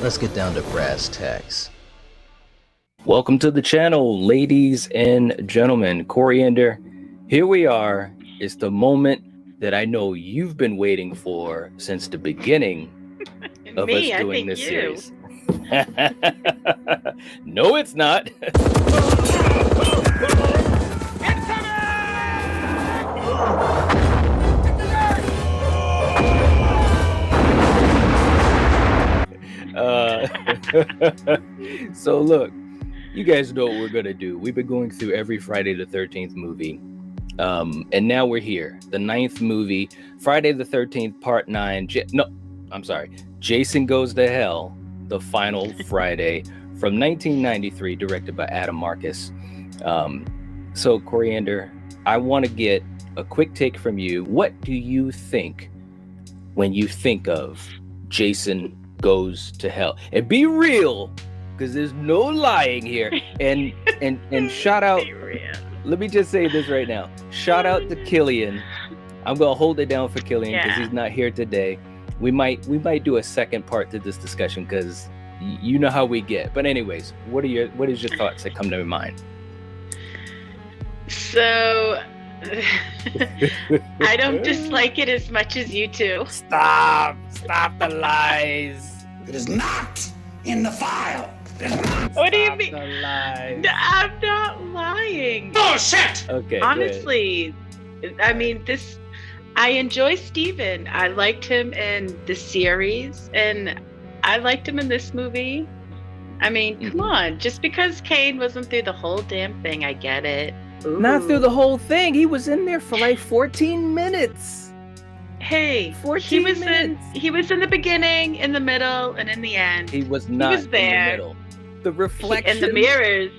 Let's get down to brass tacks. Welcome to the channel, ladies and gentlemen. Coriander, here we are. It's the moment that I know you've been waiting for since the beginning of us doing this series. No, it's not. So look, you guys know what we're gonna do. We've been going through every Friday the 13th movie, and now we're here, the 9th movie, Friday the 13th, part 9. Jason Goes to Hell, the final Friday from 1993, directed by Adam Marcus. So Coriander, I want to get a quick take from you. What do you think when you think of Jason Goes to Hell? And be real, because there's no lying here. And shout out, let me just say this right now, shout out to Killian. I'm gonna hold it down for Killian because he's not here today. We might do a second part to this discussion because you know how we get. But anyways, what is your thoughts that come to mind? So I don't dislike it as much as you two. Stop the lies. It is not in the file. What do you mean? The lies. I'm not lying. Bullshit! Okay. Honestly, I mean, I enjoy Steven. I liked him in the series, and I liked him in this movie. I mean, come on. Just because Kane wasn't through the whole damn thing, I get it. Ooh. Not through the whole thing. He was in there for like 14 minutes. Hey, he was in the beginning, in the middle, and in the end. He was not in the middle. The reflection in the mirrors.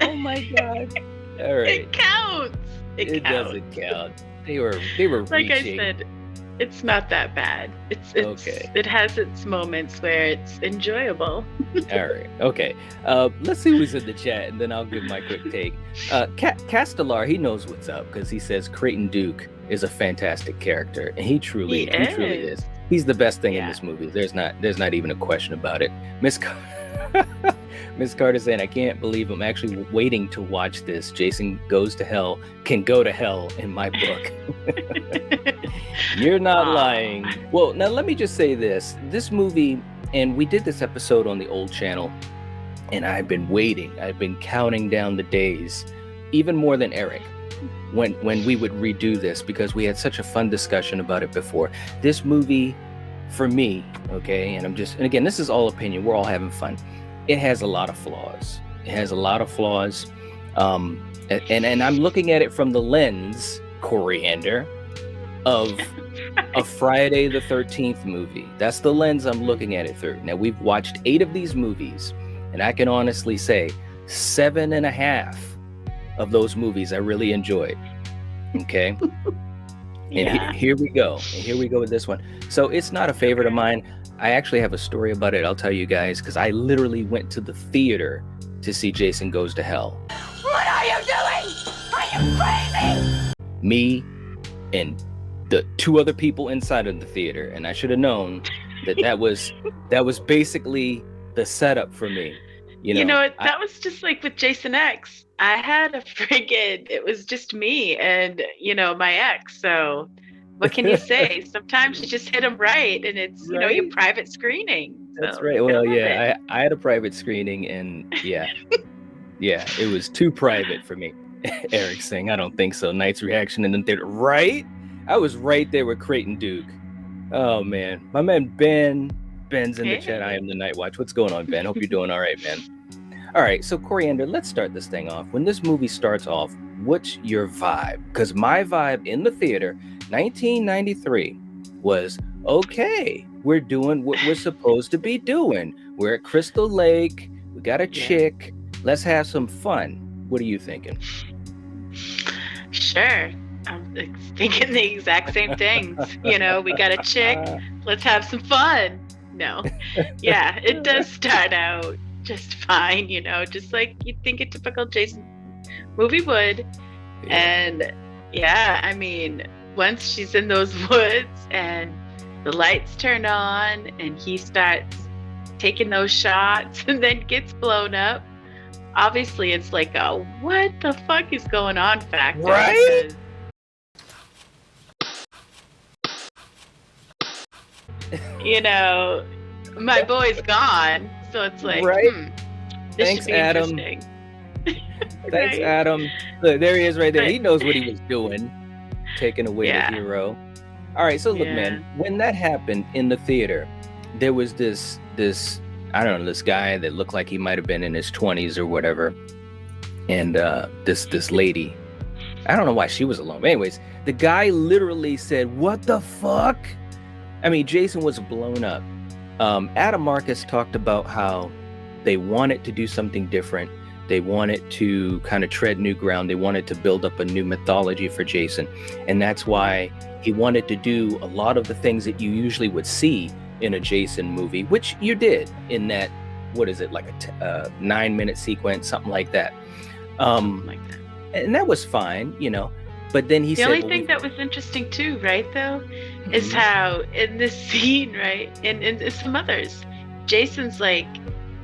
Oh my god! All right, it counts. It counts. Doesn't count. They were like reaching. I said, it's not that bad. It's okay. It has its moments where it's enjoyable. All right. Okay. Let's see who's in the chat, and then I'll give my quick take. Castellar, he knows what's up because he says Creighton Duke is a fantastic character, and he truly is. He's the best thing in this movie. There's not even a question about it. Miss Carter saying, I can't believe I'm actually waiting to watch this. Jason Goes to Hell can go to hell in my book. You're not lying. Well, now let me just say this movie, and we did this episode on the old channel, and I've been waiting. I've been counting down the days, even more than Eric, when we would redo this, because we had such a fun discussion about it before. This movie, for me, okay, and again, this is all opinion. We're all having fun. It has a lot of flaws. And I'm looking at it from the lens, Coriander, of a Friday the 13th movie. That's the lens I'm looking at it through. Now, we've watched 8 of these movies, and I can honestly say 7.5 of those movies I really enjoyed. Okay? And here we go. And here we go with this one. So it's not a favorite of mine. I actually have a story about it. I'll tell you guys, because I literally went to the theater to see Jason Goes to Hell. What are you doing? Are you crazy? Me and the 2 other people inside of the theater, and I should have known that was basically the setup for me. That was just like with Jason X. I had it was just me and my ex. So what can you say? Sometimes you just hit them right, and it's your private screening. So that's right. Well, I had a private screening, and it was too private for me. Eric saying, I don't think so. Knight's reaction in the theater, right? I was right there with Creighton Duke. Oh man, my man Ben's in the chat. I am the Night Watch. What's going on, Ben? Hope you're doing all right, man. All right, so Coriander, let's start this thing off. When this movie starts off, what's your vibe? Because my vibe in the theater, 1993, was, okay, we're doing what we're supposed to be doing. We're at Crystal Lake. We got a chick. Let's have some fun. What are you thinking? Sure. I'm thinking the exact same things. We got a chick. Let's have some fun. No. Yeah, it does start out just fine, just like you'd think a typical Jason movie would. And I mean, once she's in those woods and the lights turn on and he starts taking those shots and then gets blown up. Obviously, it's like a what the fuck is going on factor. Right? Because, my boy's gone, so it's like, Right? this Thanks, should be Adam. interesting. Thanks, Right? Adam. Look, there he is right there. Right. He knows what he was doing, taking away Yeah. the hero. All right, so look, Yeah. man, when that happened in the theater, there was this I don't know, this guy that looked like he might have been in his 20s or whatever, and this lady, I don't know why she was alone. But anyways, the guy literally said, "What the fuck?" I mean, Jason was blown up. Adam Marcus talked about how they wanted to do something different. They wanted to kind of tread new ground. They wanted to build up a new mythology for Jason. And that's why he wanted to do a lot of the things that you usually would see in a Jason movie, which you did in that, what is it, like a 9-minute sequence, something like that. Like that. And that was fine, But then he The said, only well, thing we- that was interesting too, right, though, is Mhm. how in this scene, right, and some others, Jason's like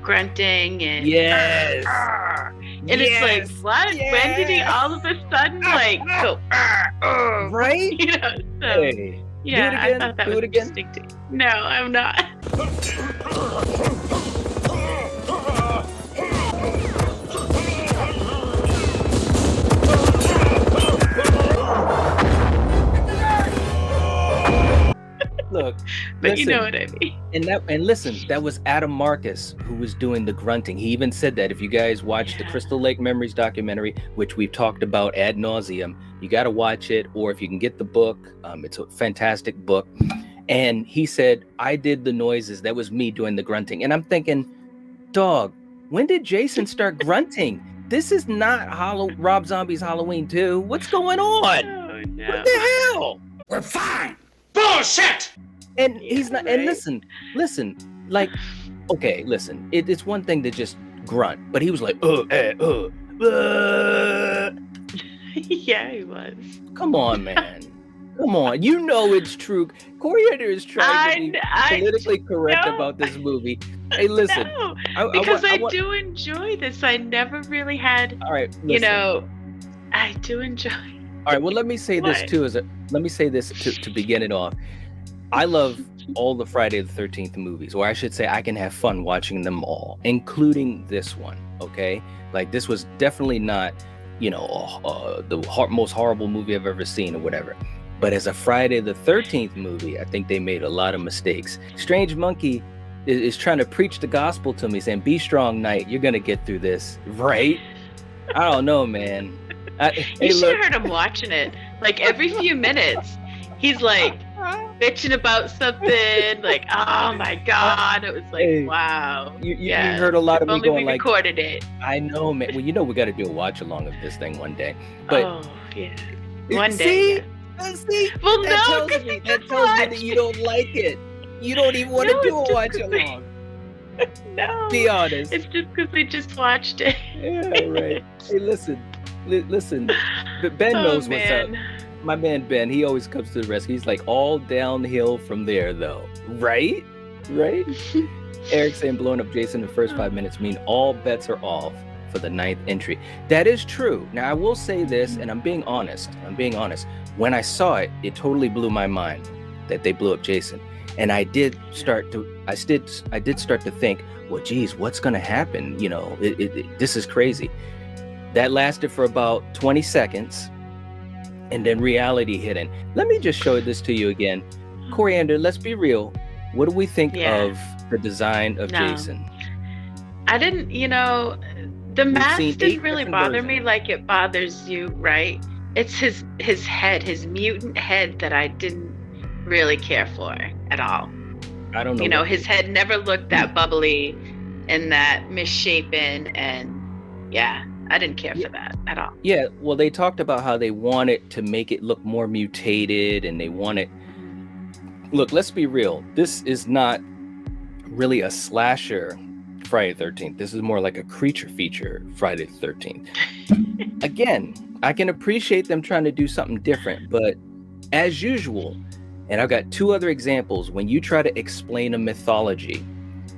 grunting and Yes. and it's like, what? When did he Yes. all of a sudden like go right? So Hey, yeah, do it I again. thought that Do was it again. interesting too. No, I'm not. Look, But listen, you know what I mean. and listen, that was Adam Marcus who was doing the grunting. He even said that. If you guys watch the Yeah. Crystal Lake Memories documentary, which we've talked about ad nauseum, you got to watch it. Or if you can get the book, it's a fantastic book. And he said, I did the noises. That was me doing the grunting. And I'm thinking, dog, when did Jason start grunting? This is not Rob Zombie's Halloween 2. What's going on? Oh no. What the hell? We're fine. Bullshit! And Yeah, he's not. And right. listen. Like, okay, listen. It's one thing to just grunt, but he was like, Yeah, he was. Come on, man. Come on. You know it's true. Coriander is trying to be politically correct know. about this movie. Hey, listen. No, because I want- do enjoy this. I never really had, All right, listen. I do enjoy. All right. Well, let me say this What? too. Let me say this to begin it off. I love all the Friday the 13th movies, or I should say, I can have fun watching them all, including this one. Okay, like this was definitely not, the most horrible movie I've ever seen, or whatever. But as a Friday the 13th movie, I think they made a lot of mistakes. Strange Monkey is trying to preach the gospel to me, saying, "Be strong, Knight. You're gonna get through this, right?" I don't know, man. You should have heard him watching it. Like every few minutes, he's like bitching about something. Like, oh my god! It was like, Hey, wow. You heard a lot of If me only going we like, recorded it. I know, man. Well, we got to do a watch along of this thing one day. But Oh yeah, one day. Yeah. see, Well, that no, tells 'cause me you that just tells me that watched you don't like it. You don't even want to No, do it's a just watch 'cause they- along. No, Be honest. it's just because we just watched it. Yeah, right. Hey, listen. But Ben Oh, knows what's up. man. My man Ben, he always comes to the rescue. He's like, all downhill from there, though. Right? Eric saying blowing up Jason in the first 5 minutes mean all bets are off for the 9th entry. That is true. Now, I will say this, and I'm being honest. When I saw it, it totally blew my mind that they blew up Jason. And I did start to think, well, geez, what's going to happen? This is crazy. That lasted for about 20 seconds, and then reality hit in. Let me just show this to you again. Coriander, let's be real. What do we think Yeah. of the design of No. Jason? I didn't, the mask seen didn't 8 really different bother me versions. like it bothers you, right? It's his head, his mutant head that I didn't really care for at all. I don't know. His head never looked that bubbly and that misshapen, and yeah, I didn't care for that at all. Yeah, well, they talked about how they wanted to make it look more mutated, and they wanted. Look, let's be real. This is not really a slasher Friday the 13th. This is more like a creature feature Friday the 13th. Again, I can appreciate them trying to do something different, but as usual, and I've got 2 other examples, when you try to explain a mythology,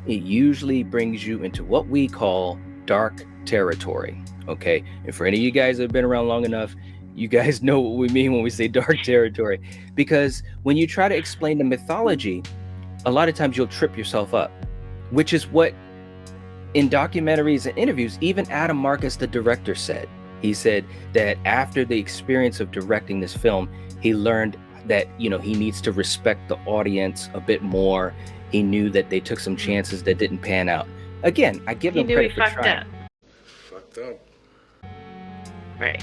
it usually brings you into what we call dark territory. Okay. And for any of you guys that have been around long enough, you guys know what we mean when we say dark territory. Because when you try to explain the mythology, a lot of times you'll trip yourself up, which is what in documentaries and interviews, even Adam Marcus, the director, said. He said that after the experience of directing this film, he learned that, you know, he needs to respect the audience a bit more. He knew that they took some chances that didn't pan out. Again, I give them credit for trying. Fucked up. Right.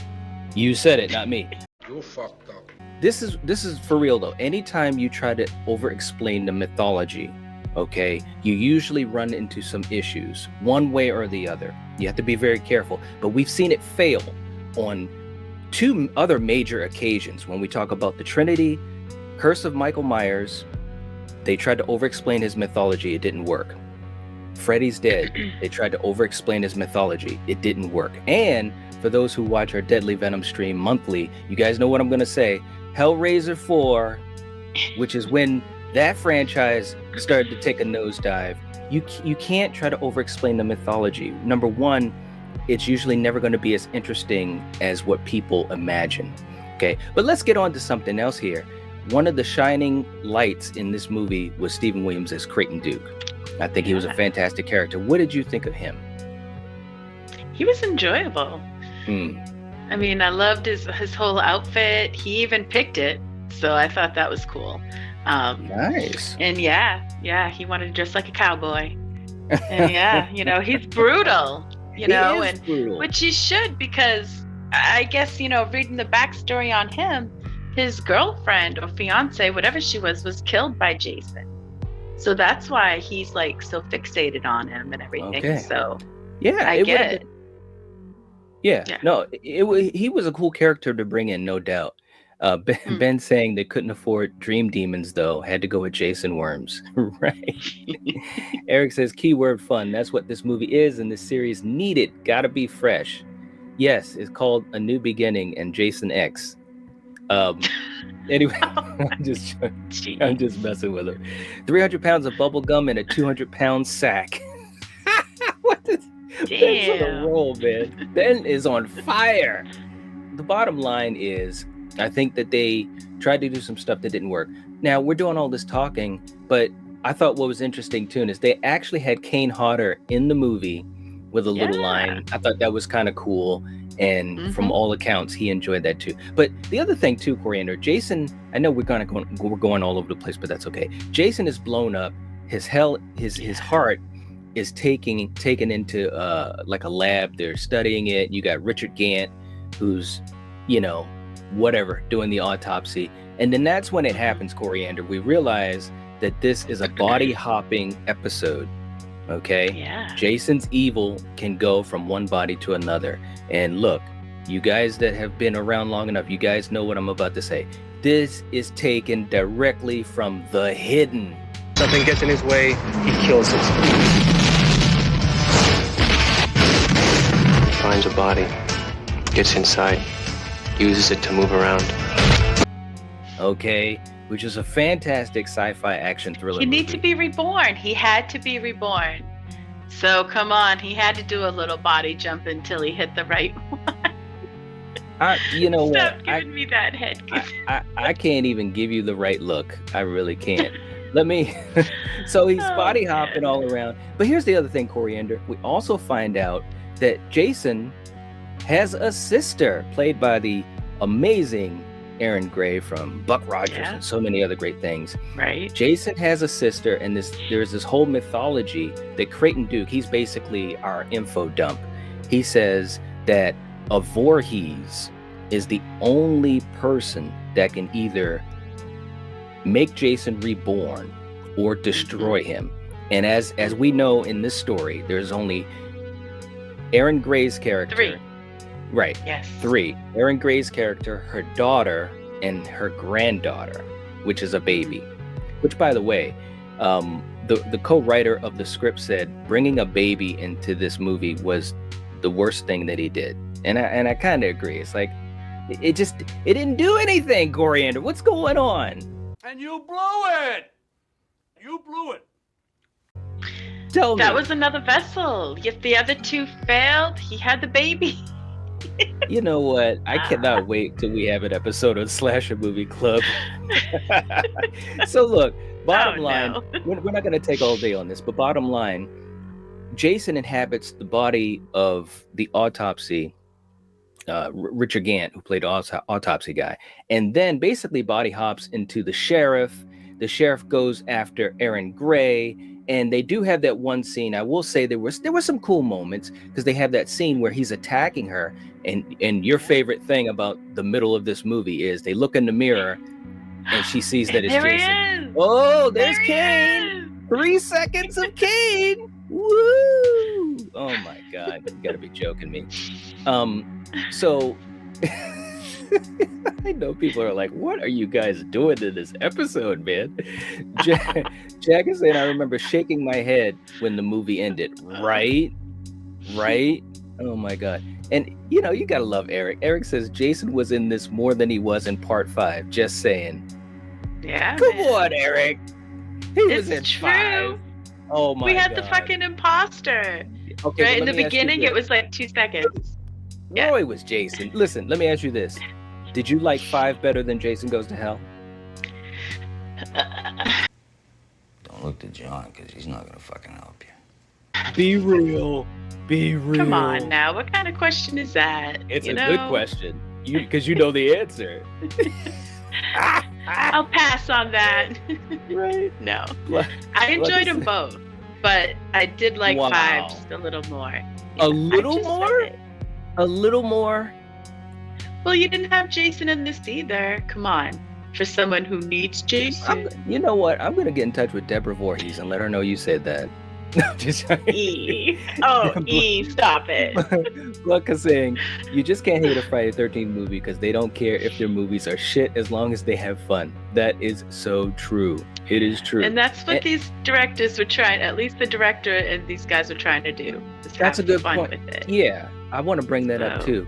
You said it, not me. You fucked up. This is for real though. Anytime you try to over-explain the mythology, okay, you usually run into some issues, one way or the other. You have to be very careful. But we've seen it fail on 2 other major occasions. When we talk about the Trinity, Curse of Michael Myers, they tried to over-explain his mythology. It didn't work. Freddy's Dead, they tried to over-explain his mythology. It didn't work. And for those who watch our Deadly Venom stream monthly, you guys know what I'm going to say. Hellraiser 4, which is when that franchise started to take a nosedive. You can't try to over-explain the mythology. Number one, it's usually never going to be as interesting as what people imagine. Okay, but let's get on to something else here. One of the shining lights in this movie was Stephen Williams as Creighton Duke. I think he was a fantastic character. What did you think of him? He was enjoyable. I mean, I loved his whole outfit. He even picked it, so I thought that was cool. Nice. And yeah, he wanted to dress like a cowboy. And yeah, you know, he's brutal. You know, and brutal. Which he should, because I guess, you know, reading the backstory on him, his girlfriend or fiance, whatever she was killed by Jason. So that's why he's like so fixated on him and everything. Okay. So yeah, I get it. Yeah, no, he was a cool character to bring in, no doubt. Ben saying they couldn't afford Dream Demons, though, had to go with Jason Worms. Right. Eric says, keyword fun. That's what this movie is, and this series needed. Gotta be fresh. Yes, it's called A New Beginning and Jason X. Anyway, I'm just messing with him. 300 pounds of bubble gum in a 200-pound sack. What is Ben's on a roll, man. Ben is on fire. The bottom line is, I think that they tried to do some stuff that didn't work. Now, we're doing all this talking, but I thought what was interesting too is they actually had Kane Hodder in the movie with a little line. I thought that was kind of cool. And from all accounts, he enjoyed that too. But the other thing too, Coriander, Jason, I know we're going all over the place, but that's okay. Jason is blown up. His heart is taken into like a lab. They're studying it. You got Richard Gant, who's, you know, whatever, doing the autopsy. And then that's when it happens, Coriander. We realize that this is a body hopping episode. Okay. Yeah. Jason's evil can go from one body to another. And look, you guys that have been around long enough, you guys know what I'm about to say. This is taken directly from The Hidden. Something gets in his way, he kills it. Finds a body, gets inside, uses it to move around. Okay, which is a fantastic sci-fi action thriller. He needs to be reborn. He had to be reborn. So come on, he had to do a little body jump until he hit the right one. You know Stop what? giving me that head. I can't even give you the right look. I really can't. Let me. So he's body hopping all around. But here's the other thing, Coriander. We also find out that Jason has a sister played by the amazing Erin Gray from Buck Rogers and so many other great things. Right. Jason has a sister, and there's this whole mythology that Creighton Duke, he's basically our info dump. He says that a Voorhees is the only person that can either make Jason reborn or destroy him. And as we know in this story, there's only Erin Gray's character. 3. Right. Yes. 3. Erin Gray's character, her daughter, and her granddaughter, which is a baby. Which, by the way, the co-writer of the script said bringing a baby into this movie was the worst thing that he did. And I kind of agree. It's like, it didn't do anything, Coriander. What's going on? And you blew it! You blew it. Tell me. That was another vessel. If the other two failed, he had the baby. You know what? I cannot wait till we have an episode of Slasher Movie Club. So look, bottom line, no. we're not going to take all day on this, but bottom line, Jason inhabits the body of the autopsy, Richard Gant, who played the autopsy guy, and then basically body hops into the sheriff. The sheriff goes after Aaron Gray, and they do have that one scene. I will say there were some cool moments because they have that scene where he's attacking her, and your favorite thing about the middle of this movie is they look in the mirror and she sees that it's There he Jason. is. Oh, there's There he Kane. is. 3 seconds of Kane. Woo! Oh my God, you gotta be joking me. So I know people are like, what are you guys doing in this episode, man? Jack is saying, I remember shaking my head when the movie ended. Right? Oh my God. And you know, you gotta love Eric. Eric says Jason was in this more than he was in part 5. Just saying. Yeah. Come man. on, Eric. He was in It's true. 5. Oh my God. We had the fucking imposter. Okay, Right well, in let the me ask you beginning, this. it was like 2 seconds. Yeah. Roy was Jason. Listen, let me ask you this. Did you like 5 better than Jason Goes to Hell? Don't look to John, because he's not gonna fucking help you. Be real. Be real. Come on now. What kind of question is that? It's you a know? good question. Because you know the answer. I'll pass on that. Right. No. Like- I enjoyed like- them both, but I did like Wow. 5 just a little more. A little I just more? said it. A little more? Well, you didn't have Jason in this either. Come on. For someone who needs Jason. You know what? I'm going to get in touch with Deborah Voorhees and let her know you said that. No, just E. Oh, E. Stop it. Blanca saying, you just can't hate a Friday the 13th movie because they don't care if their movies are shit as long as they have fun. That is so true. It is true. And that's what these directors were trying, at least the director and these guys were trying to do. Is That's have a good fun point. with it. Yeah, I want to bring that up So- too.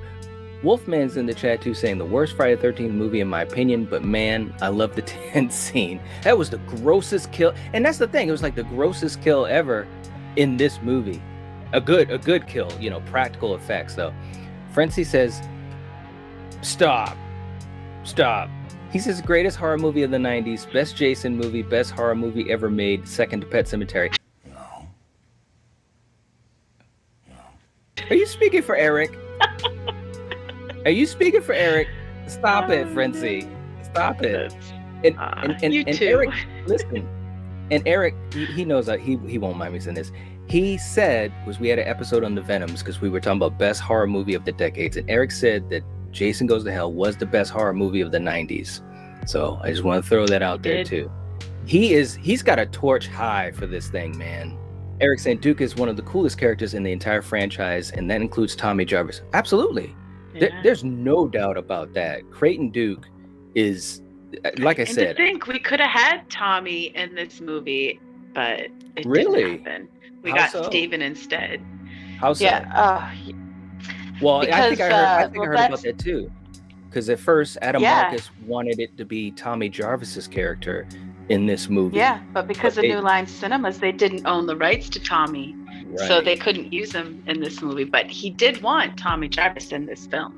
Wolfman's in the chat too saying the worst Friday the 13th movie in my opinion, but man, I love the tent scene. That was the grossest kill. And that's the thing, it was like the grossest kill ever in this movie. A good kill, you know, practical effects though. Frenzy says, stop. He says greatest horror movie of the 90s, best Jason movie, best horror movie ever made, second to Pet Sematary. No. Are you speaking for Eric? Stop it, Frenzy. Stop it. And you too. Eric, listen. And Eric, he knows that he won't mind me saying this. He said, was we had an episode on the Venoms because we were talking about best horror movie of the decades, and Eric said that Jason Goes to Hell was the best horror movie of the 90s. So I just want to throw that out there too. He's got a torch high for this thing, man. Eric saying Duke is one of the coolest characters in the entire franchise, and that includes Tommy Jarvis. Absolutely. Yeah. There's no doubt about that. Creighton Duke is, like I And said, to think we could have had Tommy in this movie, but it Really? didn't happen. We How got so? Steven instead. how so? Yeah. Well, I think I Because, heard about that too. Because at first, Adam Yeah. Marcus wanted it to be Tommy Jarvis's character in this movie. Yeah, but because But of they- New Line Cinemas, they didn't own the rights to Tommy, Right. so they couldn't use him in this movie. But he did want Tommy Jarvis in this film,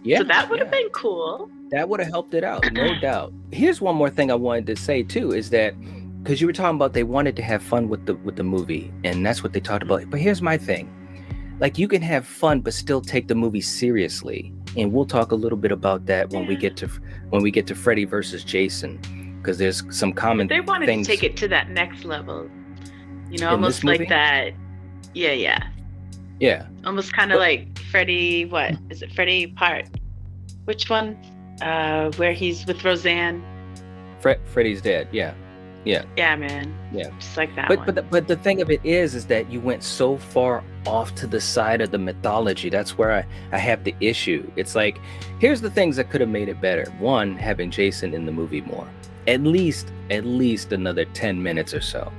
Yeah, so that would have yeah. been cool. That would have helped it out, no doubt. Here's one more thing I wanted to say too, is that because you were talking about they wanted to have fun with the movie, and that's what they talked about. But here's my thing: like you can have fun, but still take the movie seriously, and we'll talk a little bit about that when we get to Freddy versus Jason, because there's some common They wanted things. to take it to that next level, you know, In almost this like movie? that. Yeah, Yeah, almost kind of like Freddy. What is it? Freddy part? Which one? Where he's with Roseanne. Freddy's dead. Yeah. Yeah, man. Yeah. Just like that one. But the thing of it is that you went so far off to the side of the mythology. That's where I have the issue. It's like, here's the things that could have made it better. One, having Jason in the movie more. At least another 10 minutes or so.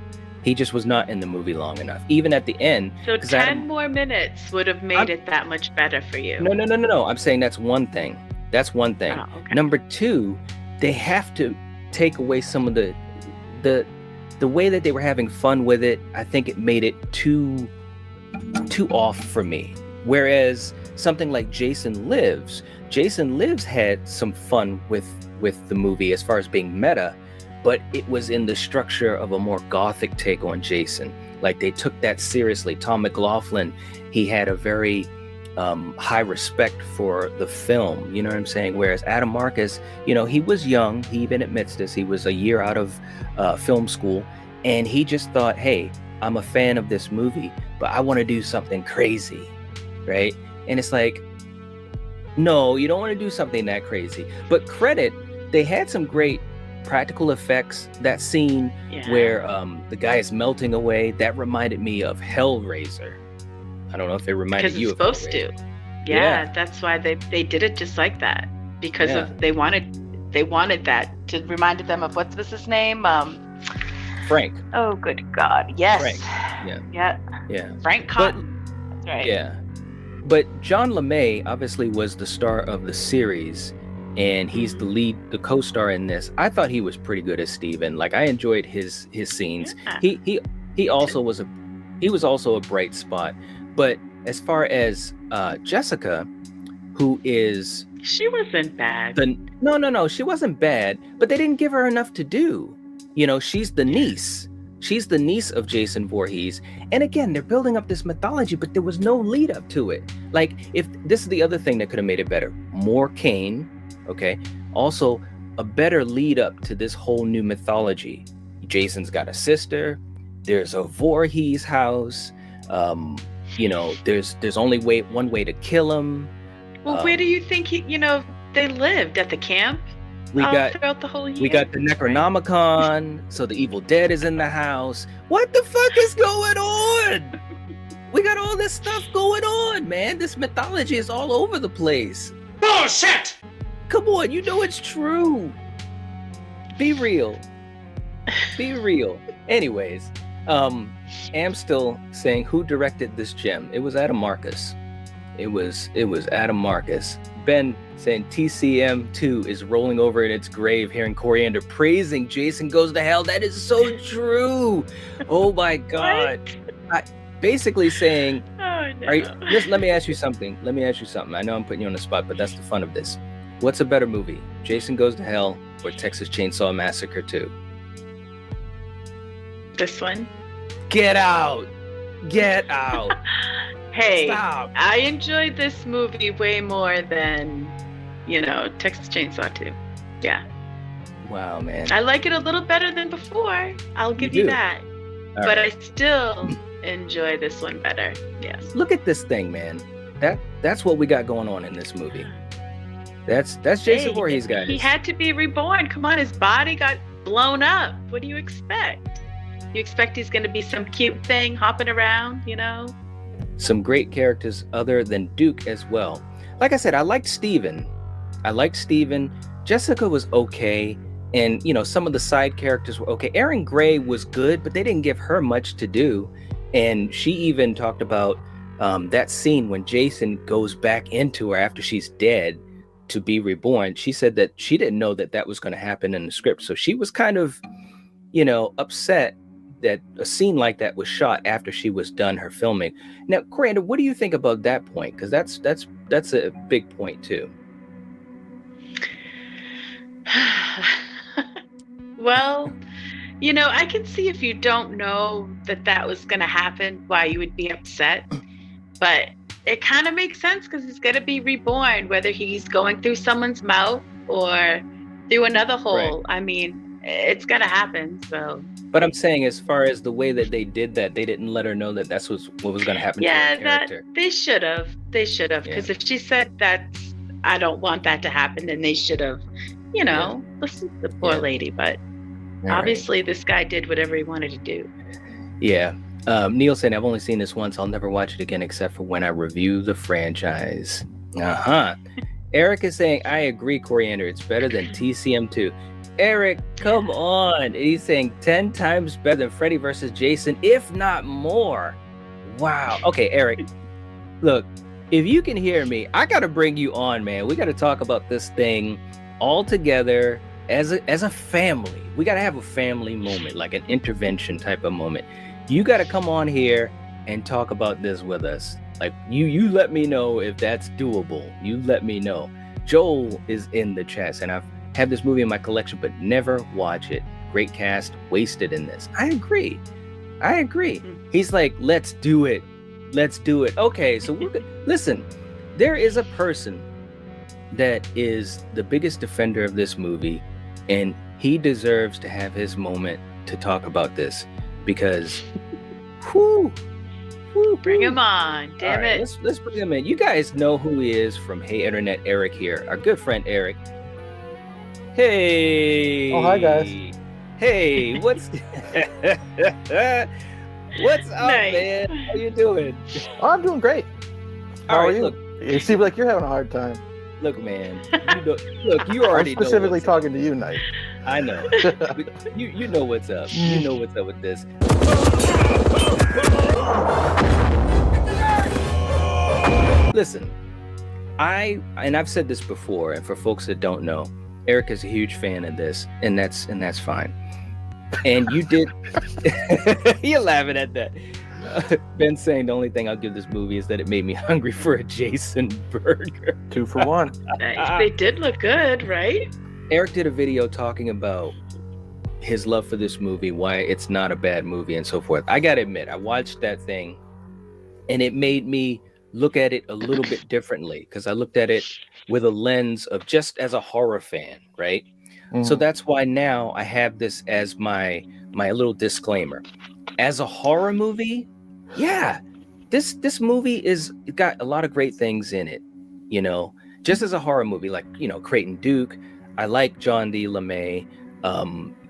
He just was not in the movie long enough. Even at the end. So 'cause 10 more minutes would have made I'm- it that much better for you. No. I'm saying that's one thing. That's one thing. Oh, okay. Number two, they have to take away some of the the way that they were having fun with it, I think it made it too off for me. Whereas something like Jason Lives had some fun with the movie as far as being meta, but it was in the structure of a more gothic take on Jason. Like, they took that seriously. Tom McLaughlin, he had a very high respect for the film, you know what I'm saying? Whereas Adam Marcus, you know, he was young. He even admits this. He was a year out of film school, and he just thought, hey, I'm a fan of this movie, but I want to do something crazy, right? And it's like, no, you don't want to do something that crazy. But credit, they had some great practical effects. That scene where the guy is melting away, that reminded me of Hellraiser. I don't know if it reminded you of because it's supposed to. Yeah, that's why they did it just like that, because of they wanted that to remind them of what's his name? Frank. Oh, good God. Yes. Frank. Yeah. Frank Cotton. That's right. Yeah. But John LeMay obviously was the star of the series, and he's the co-star in this. I thought he was pretty good as Steven. Like, I enjoyed his scenes. Yeah. He also was a bright spot. But as far as Jessica, who is... She wasn't bad. No, she wasn't bad, but they didn't give her enough to do. You know, she's the niece. She's the niece of Jason Voorhees. And again, they're building up this mythology, but there was no lead up to it. Like, if this is the other thing that could have made it better. More Kane, okay? Also, a better lead up to this whole new mythology. Jason's got a sister. There's a Voorhees house. You know, there's only one way to kill him. Well, where do you think they lived? At the camp? Throughout the whole year? We got the Necronomicon, so the Evil Dead is in the house. What the fuck is going on? We got all this stuff going on, man. This mythology is all over the place. Bullshit! Come on, you know it's true. Be real. Be real. Anyways, am still saying, who directed this gem? It was Adam Marcus. It was Adam Marcus. Ben saying TCM2 is rolling over in its grave, hearing Coriander praising Jason Goes to Hell. That is so true. Oh my God. Basically saying, oh, no. Let me ask you something. I know I'm putting you on the spot, but that's the fun of this. What's a better movie? Jason Goes to Hell or Texas Chainsaw Massacre 2? This one. Get out. Hey, stop. I enjoyed this movie way more than, Texas Chainsaw 2. Yeah. Wow, man. I like it a little better than before. I'll give you that. But I still enjoy this one better. Yes. Look at this thing, man. That's what we got going on in this movie. That's Jason Voorhees, guys. He had to be reborn. Come on, his body got blown up. What do you expect? You expect he's going to be some cute thing hopping around, Some great characters other than Duke as well. Like I said, I liked Steven. Jessica was okay. And, some of the side characters were okay. Erin Gray was good, but they didn't give her much to do. And she even talked about that scene when Jason goes back into her after she's dead to be reborn. She said that she didn't know that was going to happen in the script. So she was kind of, upset that a scene like that was shot after she was done her filming. Now, Coriander, what do you think about that point? Because that's a big point too. Well, I can see if you don't know that was going to happen, why you would be upset. But it kind of makes sense because he's going to be reborn, whether he's going through someone's mouth or through another hole. Right. I mean, it's going to happen. So. But I'm saying, as far as the way that they did that, they didn't let her know that that's what was going to happen to her character. They should have. Because if she said that, I don't want that to happen, then they should have, listen to the poor lady. But obviously this guy did whatever he wanted to do. Yeah. Neil saying, I've only seen this once. I'll never watch it again except for when I review the franchise. Eric is saying, I agree, Coriander. It's better than TCM2. Eric, come on. He's saying 10 times better than Freddy versus Jason, if not more. Wow. Okay, Eric, look, if you can hear me, I got to bring you on, man. We got to talk about this thing all together. as a family, we got to have a family moment, like an intervention type of moment. You got to come on here and talk about this with us. Like you let me know if that's doable. You let me know. Joel is in the chat, and I've had this movie in my collection, but never watch it. Great cast, wasted in this. I agree. He's like, let's do it. Okay, so we're good. Listen, there is a person that is the biggest defender of this movie, and he deserves to have his moment to talk about this because bring him on. Damn right, it. let's bring him in. You guys know who he is from Hey Internet. Eric here, our good friend Eric. Hey. Oh, hi guys. Hey, what's what's up, Nice. man? How you doing? Oh, I'm doing great. How All are right, you? look, You seem like you're having a hard time. man. You already I'm specifically know what's talking to you, Knight. up. I know. You know what's up. You know what's up with this. Listen, I've said this before, and for folks that don't know, Eric is a huge fan of this, and that's fine. And you did. You're laughing at that. Ben's saying the only thing I'll give this movie is that it made me hungry for a Jason burger. 2 for 1. Nice. They did look good, right? Eric did a video talking about his love for this movie, why it's not a bad movie, and so forth. I gotta admit, I watched that thing, and it made me look at it a little bit differently, because I looked at it with a lens of just as a horror fan, right? So that's why now I have this as my little disclaimer. As a horror movie, yeah, this movie is got a lot of great things in it, you know. Just as a horror movie, like, you know, Creighton Duke, I like John D. LeMay.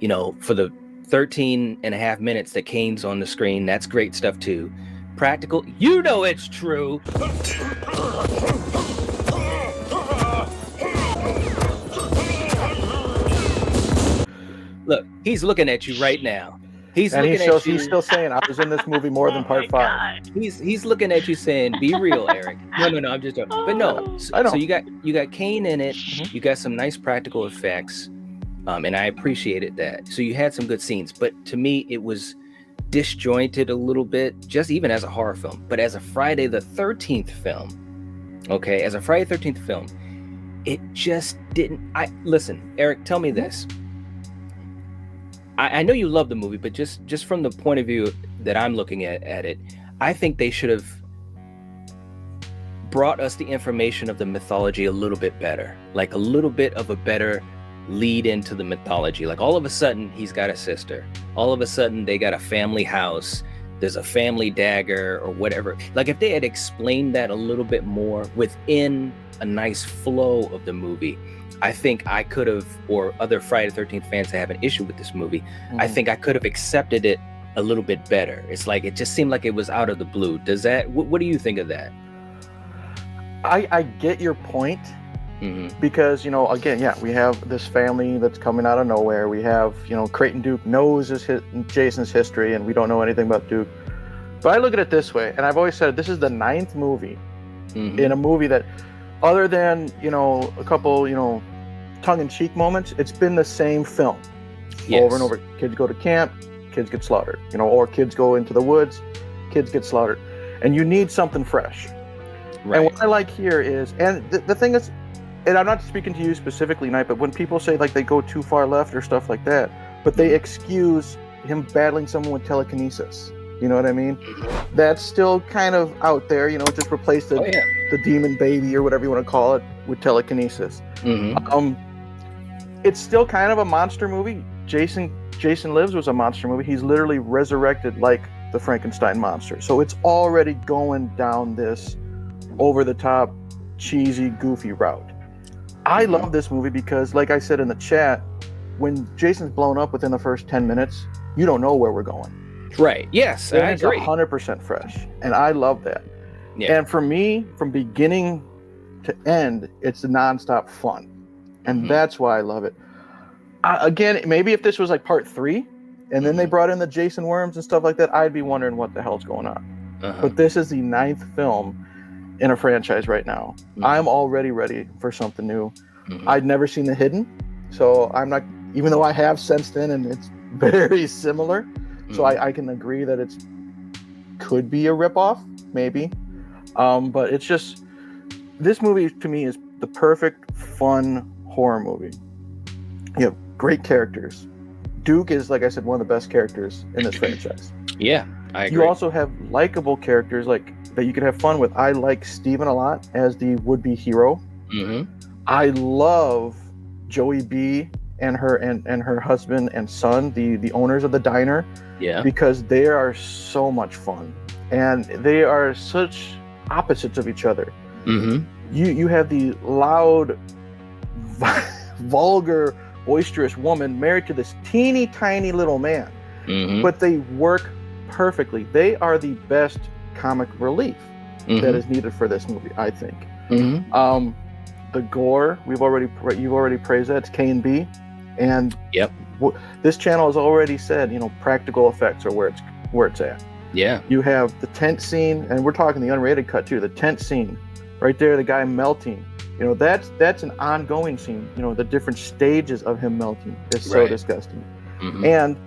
You know, for the 13 and a half minutes that Kane's on the screen, that's great stuff too. Practical, you know it's true. Look, he's looking at you right now. He's still saying I was in this movie more than part 5. He's looking at you saying, "Be real, Eric." No, I'm just joking. But no, I know. so you got Kane in it. You got some nice practical effects, and I appreciated that. So you had some good scenes, but to me, it was disjointed a little bit, just even as a horror film. But as a Friday the 13th film, okay, as a Friday the 13th film, it just didn't. Listen, Eric, tell me this. I know you love the movie, but just from the point of view that I'm looking at it, I think they should have brought us the information of the mythology a little bit better, like a little bit of a better lead into the mythology. Like all of a sudden he's got a sister. All of a sudden they got a family house. There's a family dagger or whatever. Like if they had explained that a little bit more within a nice flow of the movie, I think I could have, or other Friday the 13th fans that have an issue with this movie, I think I could have accepted it a little bit better. It's like, it just seemed like it was out of the blue. Does that, what do you think of that? I get your point, because, you know, again, yeah, we have this family that's coming out of nowhere. We have, you know, Creighton Duke knows Jason's history, and we don't know anything about Duke. But I look at it this way, and I've always said this is the 9th movie in a movie that, other than, you know, a couple, you know, tongue-in-cheek moments, it's been the same film over and over. Kids go to camp, kids get slaughtered, you know, or kids go into the woods, kids get slaughtered, and you need something fresh. Right. And what I like here is, and the thing is, and I'm not speaking to you specifically, Knight, but when people say like they go too far left or stuff like that, but they excuse him battling someone with telekinesis. You know what I mean? That's still kind of out there, you know, just replace the demon baby or whatever you want to call it with telekinesis. It's still kind of a monster movie. Jason Lives was a monster movie. He's literally resurrected like the Frankenstein monster. So it's already going down this over-the-top, cheesy, goofy route. I love this movie because, like I said in the chat, when Jason's blown up within the first 10 minutes, you don't know where we're going. Right. Yes, I agree. It's 100% fresh, and I love that. Yeah. And for me, from beginning to end, it's nonstop fun, and that's why I love it. Again, maybe if this was like part 3, and then they brought in the Jason worms and stuff like that, I'd be wondering what the hell's going on. But this is the 9th film in a franchise right now. I'm already ready for something new. I'd never seen The Hidden. So I'm not, even though I have since then, and it's very similar. So I can agree that it's could be a ripoff, maybe. But it's just, this movie to me is the perfect fun horror movie. You have great characters. Duke is, like I said, one of the best characters in this franchise. Yeah, I agree. You also have likable characters like that you can have fun with. I like Steven a lot as the would-be hero. I love Joey B and her husband and son, the owners of the diner. Yeah. Because they are so much fun, and they are such opposites of each other. You have the loud, vulgar, boisterous woman married to this teeny tiny little man, but they work perfectly. They are the best comic relief that is needed for this movie, I think. The gore, you've already praised that. It's K&B, and this channel has already said, practical effects are where it's at. Yeah. You have the tent scene, and we're talking the unrated cut too. The tent scene, right there, the guy melting. That's an ongoing scene. The different stages of him melting is so disgusting. And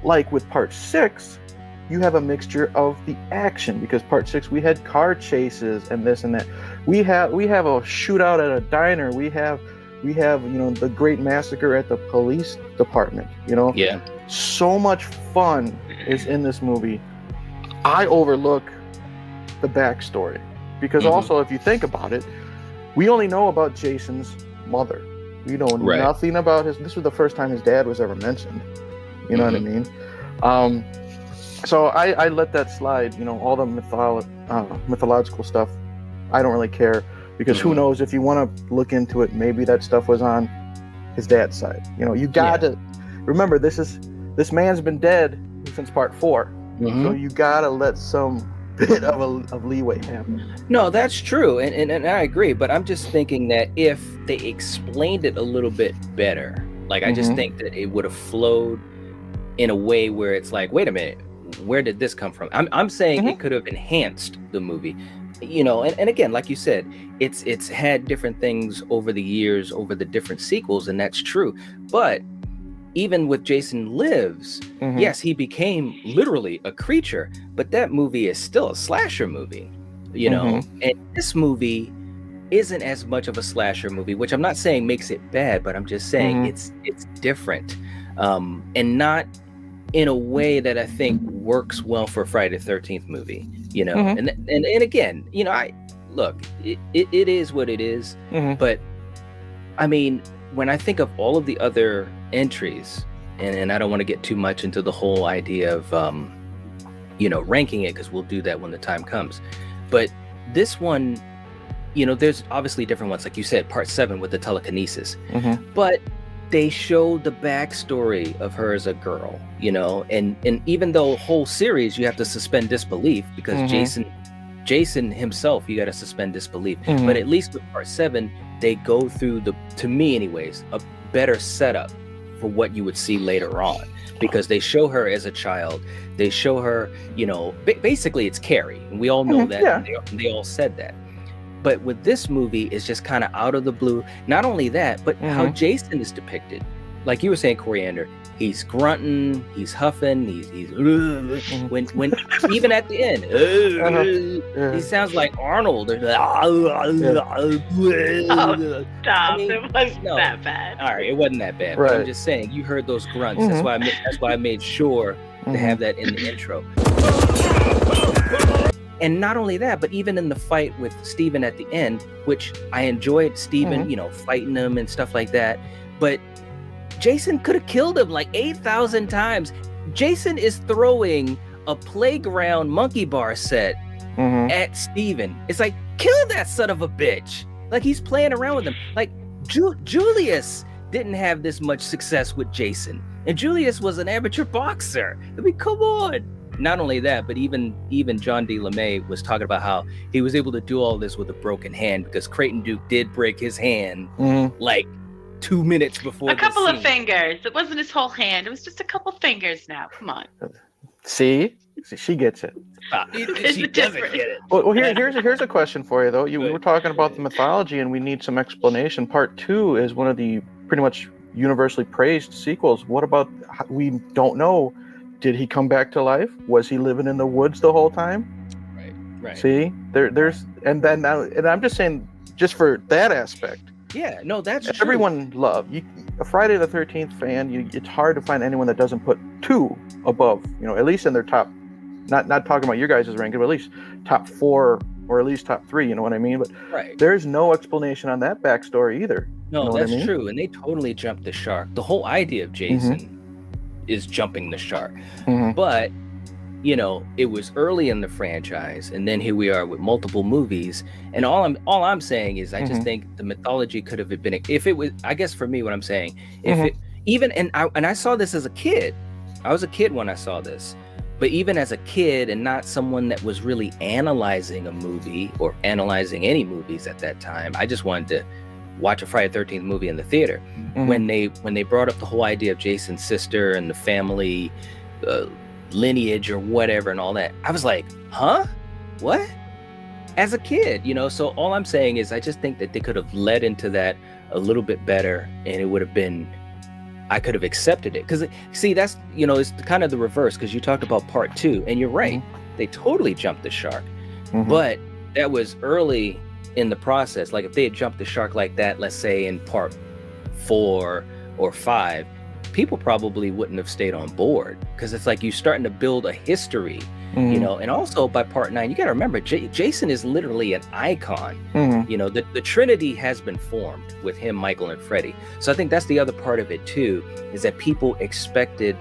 like with part 6, you have a mixture of the action, because part 6 we had car chases and this and that. We have a shootout at a diner. We have the great massacre at the police department. So much fun is in this movie. I overlook the backstory because also, if you think about it, we only know about Jason's mother. We know nothing about this was the first time his dad was ever mentioned. You know what I mean? So I let that slide. All the mythological stuff, I don't really care, because who knows, if you want to look into it, maybe that stuff was on his dad's side. You got to remember, this man's been dead since part 4. So you got to let some bit of leeway happen. No, that's true, and I agree, but I'm just thinking that if they explained it a little bit better, like I just think that it would have flowed in a way where it's like, wait a minute, where did this come from? I'm saying it could have enhanced the movie, and again, like you said, it's had different things over the years, over the different sequels, and that's true. But even with Jason Lives, yes, he became literally a creature, but that movie is still a slasher movie, and this movie isn't as much of a slasher movie, which I'm not saying makes it bad, but I'm just saying it's different, and not in a way that I think works well for a Friday the 13th movie, and again, I look, it is what it is, but I mean, when I think of all of the other entries, and I don't want to get too much into the whole idea of ranking it, because we'll do that when the time comes, but this one, there's obviously different ones, like you said, part 7 with the telekinesis, but they showed the backstory of her as a girl, and even though the whole series you have to suspend disbelief, because Jason himself, you got to suspend disbelief, but at least with part 7 they go through to me anyways, a better setup for what you would see later on, because they show her as a child, they show her, basically it's Carrie, and we all know that, and they all said that. But with this movie, it's just kind of out of the blue. Not only that, but how Jason is depicted, like you were saying, Coriander, he's grunting, he's huffing, he's when even at the end, he sounds like Arnold. Oh, stop! It wasn't that bad. All right, it wasn't that bad. But I'm just saying, you heard those grunts. That's why I made sure to have that in the intro. And not only that, but even in the fight with Steven at the end, which I enjoyed Steven, fighting him and stuff like that. But Jason could have killed him like 8,000 times. Jason is throwing a playground monkey bar set at Steven. It's like, kill that son of a bitch. Like, he's playing around with him. Like, Julius didn't have this much success with Jason. And Julius was an amateur boxer. I mean, come on. Not only that, but even John D. LeMay was talking about how he was able to do all this with a broken hand, because Creighton Duke did break his hand like 2 minutes before. A couple of fingers. It wasn't his whole hand. It was just a couple fingers. Now, come on. See, she gets it. She doesn't get it. Well, here's a question for you though. We were talking about the mythology, and we need some explanation. Part 2 is one of the pretty much universally praised sequels. What about, we don't know, did he come back to life? Was he living in the woods the whole time? Right. See, there's, and then now, and I'm just saying, just for that aspect. Yeah, no, that's true. Everyone a Friday the 13th fan. It's hard to find anyone that doesn't put 2 above. At least in their top. Not talking about your guys' ranking, but at least top 4 or at least top 3. You know what I mean? But there's no explanation on that backstory either. No, that's true, and they totally jumped the shark. The whole idea of Jason is jumping the shark, but it was early in the franchise, and then here we are with multiple movies. And all I'm saying is, I just think the mythology could have been, if it was, I guess for me, what I'm saying, if it even, and I saw this as a kid. I was a kid when I saw this, but even as a kid, and not someone that was really analyzing a movie or analyzing any movies at that time, I just wanted to watch a Friday the 13th movie in the theater. When they brought up the whole idea of Jason's sister and the family lineage or whatever and all that, I was like, huh? What? As a kid, so all I'm saying is, I just think that they could have led into that a little bit better, and it would have been, I could have accepted it. Because see, that's, it's kind of the reverse, because you talked about part 2, and you're right, they totally jumped the shark. But that was early in the process. Like, if they had jumped the shark like that, let's say in part 4 or 5, people probably wouldn't have stayed on board, because it's like you're starting to build a history, and also by part 9, you got to remember, Jason is literally an icon. The Trinity has been formed with him, Michael, and Freddy. So I think that's the other part of it too, is that people expected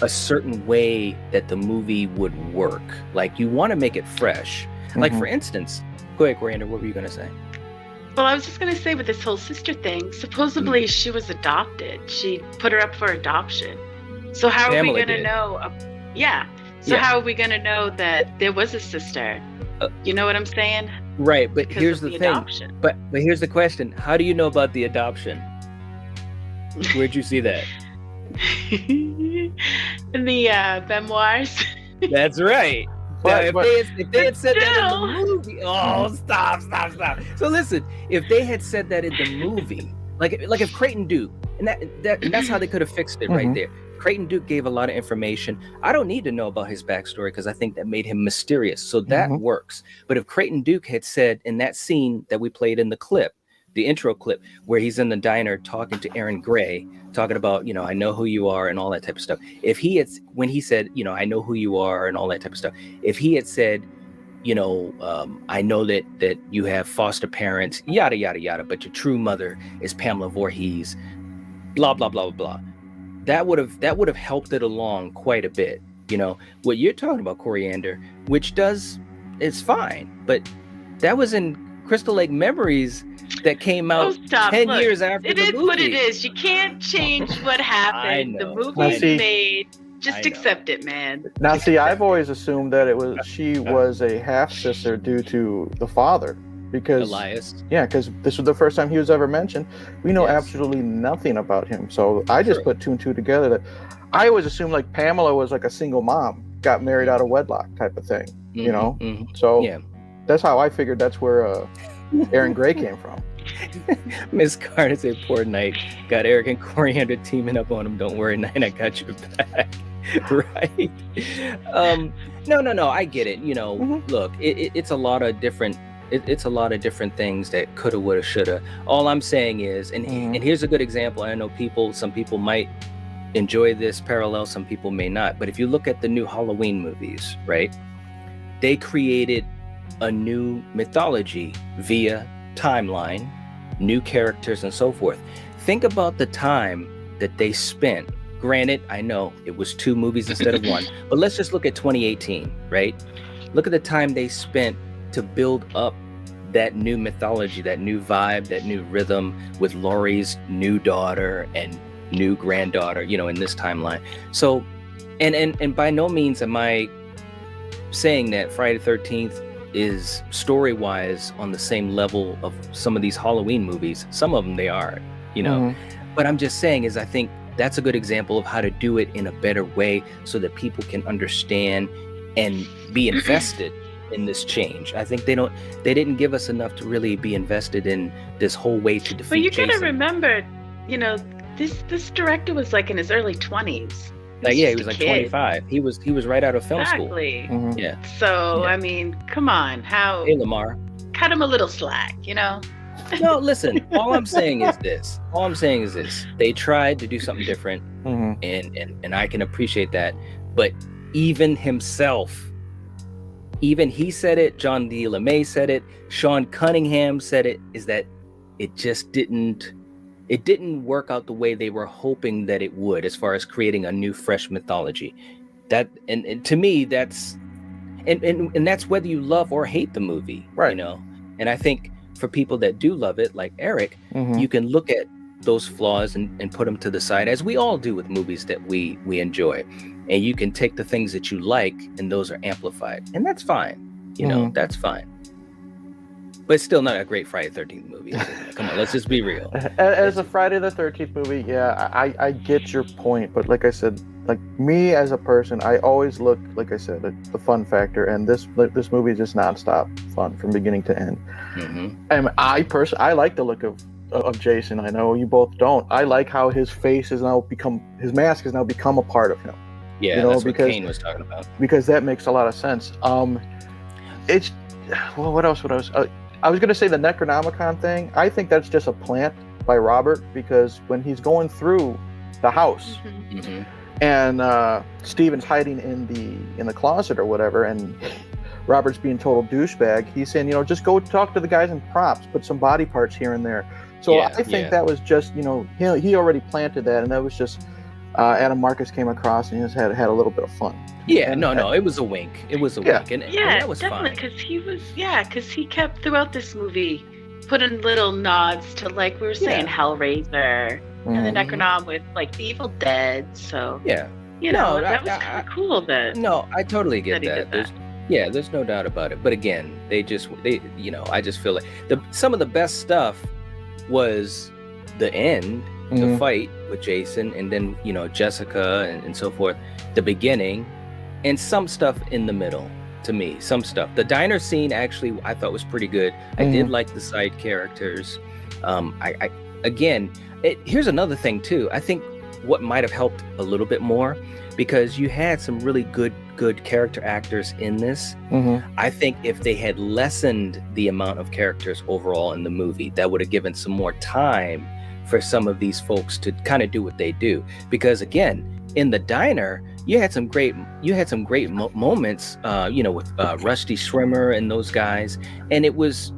a certain way that the movie would work. Like, you want to make it fresh. Like, for instance, go ahead, Coriander, what were you going to say? Well, I was just going to say, with this whole sister thing, supposedly she was adopted. She put her up for adoption. So how are we going to know? How are we going to know that there was a sister? You know what I'm saying? Right, but here's the thing. Adoption. But here's the question. How do you know about the adoption? Where'd you see that? In the memoirs. That's right. Now, if they had said that in the movie, stop. So listen, if they had said that in the movie, like if Creighton Duke, and that's how they could have fixed it right there. Creighton Duke gave a lot of information. I don't need to know about his backstory, because I think that made him mysterious. So that works. But if Creighton Duke had said in that scene that we played in the clip, the intro clip, where he's in the diner talking to Aaron Gray, talking about, I know who you are and all that type of stuff. If he had, when he said, I know who you are and all that type of stuff, if he had said, I know that you have foster parents, yada, yada, yada, but your true mother is Pamela Voorhees, blah, blah, blah, blah, blah. That would have helped it along quite a bit. What you're talking about, Coriander, which it's fine, but that was in Crystal Lake Memories that came out 10 years after the movie. It is what it is. You can't change what happened. The movie is made. Just accept it, man. Now, see, I've always assumed that she was a half sister due to the father, because Elias. Yeah, because this was the first time he was ever mentioned. We know absolutely nothing about him, so I just put 2 and 2 together. That I always assumed like Pamela was like a single mom, got married out of wedlock type of thing. So that's how I figured that's where Aaron Gray came from. Miss Carter said, "Poor Knight got Eric and Coriander teaming up on him. Don't worry, Knight, I got your back." Right? No. I get it. Look, it's a lot of different. It's a lot of different things that coulda, woulda, shoulda. All I'm saying is, and here's a good example. I know some people might enjoy this parallel, some people may not. But if you look at the new Halloween movies, right? They created a new mythology via timeline, new characters, and so forth. Think about the time that they spent. Granted, I know it was 2 movies instead of 1, but let's just look at 2018, right? Look at the time they spent to build up that new mythology, that new vibe, that new rhythm with Laurie's new daughter and new granddaughter, in this timeline. So, and by no means am I saying that Friday the 13th is story-wise on the same level of some of these Halloween movies. Some of them they are, But I'm just saying is I think that's a good example of how to do it in a better way so that people can understand and be invested in this change. I think they didn't give us enough to really be invested in this whole way to defeat Jason. But you gotta remember, this director was like in his early 20s. Like, yeah, he was just a like kid. 25. He was right out of film school. Exactly. Mhm. Yeah. So Yeah. I mean, come on, how Hey, Lamar. cut him a little slack, you know? No, listen. All I'm saying is this. They tried to do something different, Mhm. and I can appreciate that. But even himself, even he said it. John D. LeMay said it. Sean Cunningham said it. Is that it just didn't. It didn't work out the way they were hoping that it would, as far as creating a new, fresh mythology. That and to me, that's and that's whether you love or hate the movie, Right. you know. And I think for people that do love it, like Eric, Mhm. you can look at those flaws and put them to the side, as we all do with movies that we enjoy. And you can take the things that you like, and those are amplified, and that's fine. You know, that's fine. But it's still not a great Friday the 13th movie. Is it? Come on, let's just be real. As a Friday the 13th movie, yeah, I get your point, but like I said, like me as a person, I always look, like I said, at the fun factor, and this movie is just nonstop fun from beginning to end. Mm-hmm. And I like the look of Jason. I know you both don't. I like how his face his mask has now become a part of him. Yeah, You know, that's what because- Kane was talking about. Because that makes a lot of sense. It's well, what else? I was gonna say the Necronomicon thing. I think that's just a plant by Robert, because when he's going through the house Mm-hmm. and Steven's hiding in the closet or whatever, and Robert's being total douchebag, he's saying, just go talk to the guys in props, put some body parts here and there. So Yeah, I think yeah. that was just, he already planted that, and that was just Adam Marcus came across and he just had a little bit of fun. Yeah, And- no, it was a wink. It was a Yeah. wink, and Yeah, that was definitely, fine. because he kept throughout this movie putting little nods to, like we were saying, Yeah. Hellraiser and the Mhm. Necronom with like the Evil Dead. So Yeah, that No, was kind of cool. That no, I totally get That he that. did There's no doubt about it. But again, I just feel like some of the best stuff was the end, the Mhm. fight with Jason, and then Jessica and so forth, the beginning, and some stuff in the middle. To me, some stuff. The diner scene I thought was pretty good. I did like the side characters. Here's another thing too. I think what might have helped a little bit more, because you had some really good character actors in this. Mhm. I think if they had lessened the amount of characters overall in the movie, that would have given some more time for some of these folks to kind of do what they do. Because again, in the diner, you had some great moments, with Rusty Schwimmer and those guys, and it was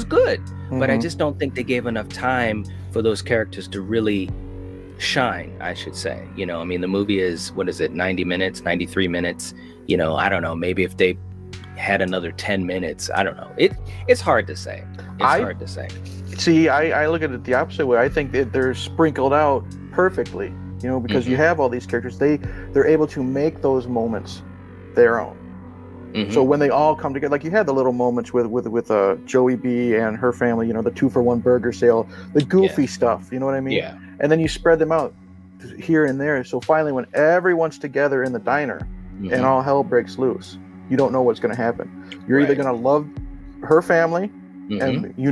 good. But I Mhm. just don't think they gave enough time for those characters to really shine, I should say. The movie is, 90 minutes, 93 minutes. I don't know, maybe if they had another 10 minutes, I don't know. It's hard to say. Hard to say. See, I look at it the opposite way. I think that they're sprinkled out perfectly, because you have all these characters. They're able to make those moments their own. Mhm. So when they all come together, like you had the little moments with Joey B and her family, the 2-for-1 burger sale, the goofy stuff, you know what I mean? Yeah. And then you spread them out here and there. So finally, when everyone's together in the diner Mhm. and all hell breaks loose, you don't know what's going to happen. You're either Right. going to love her family, Mhm. and they're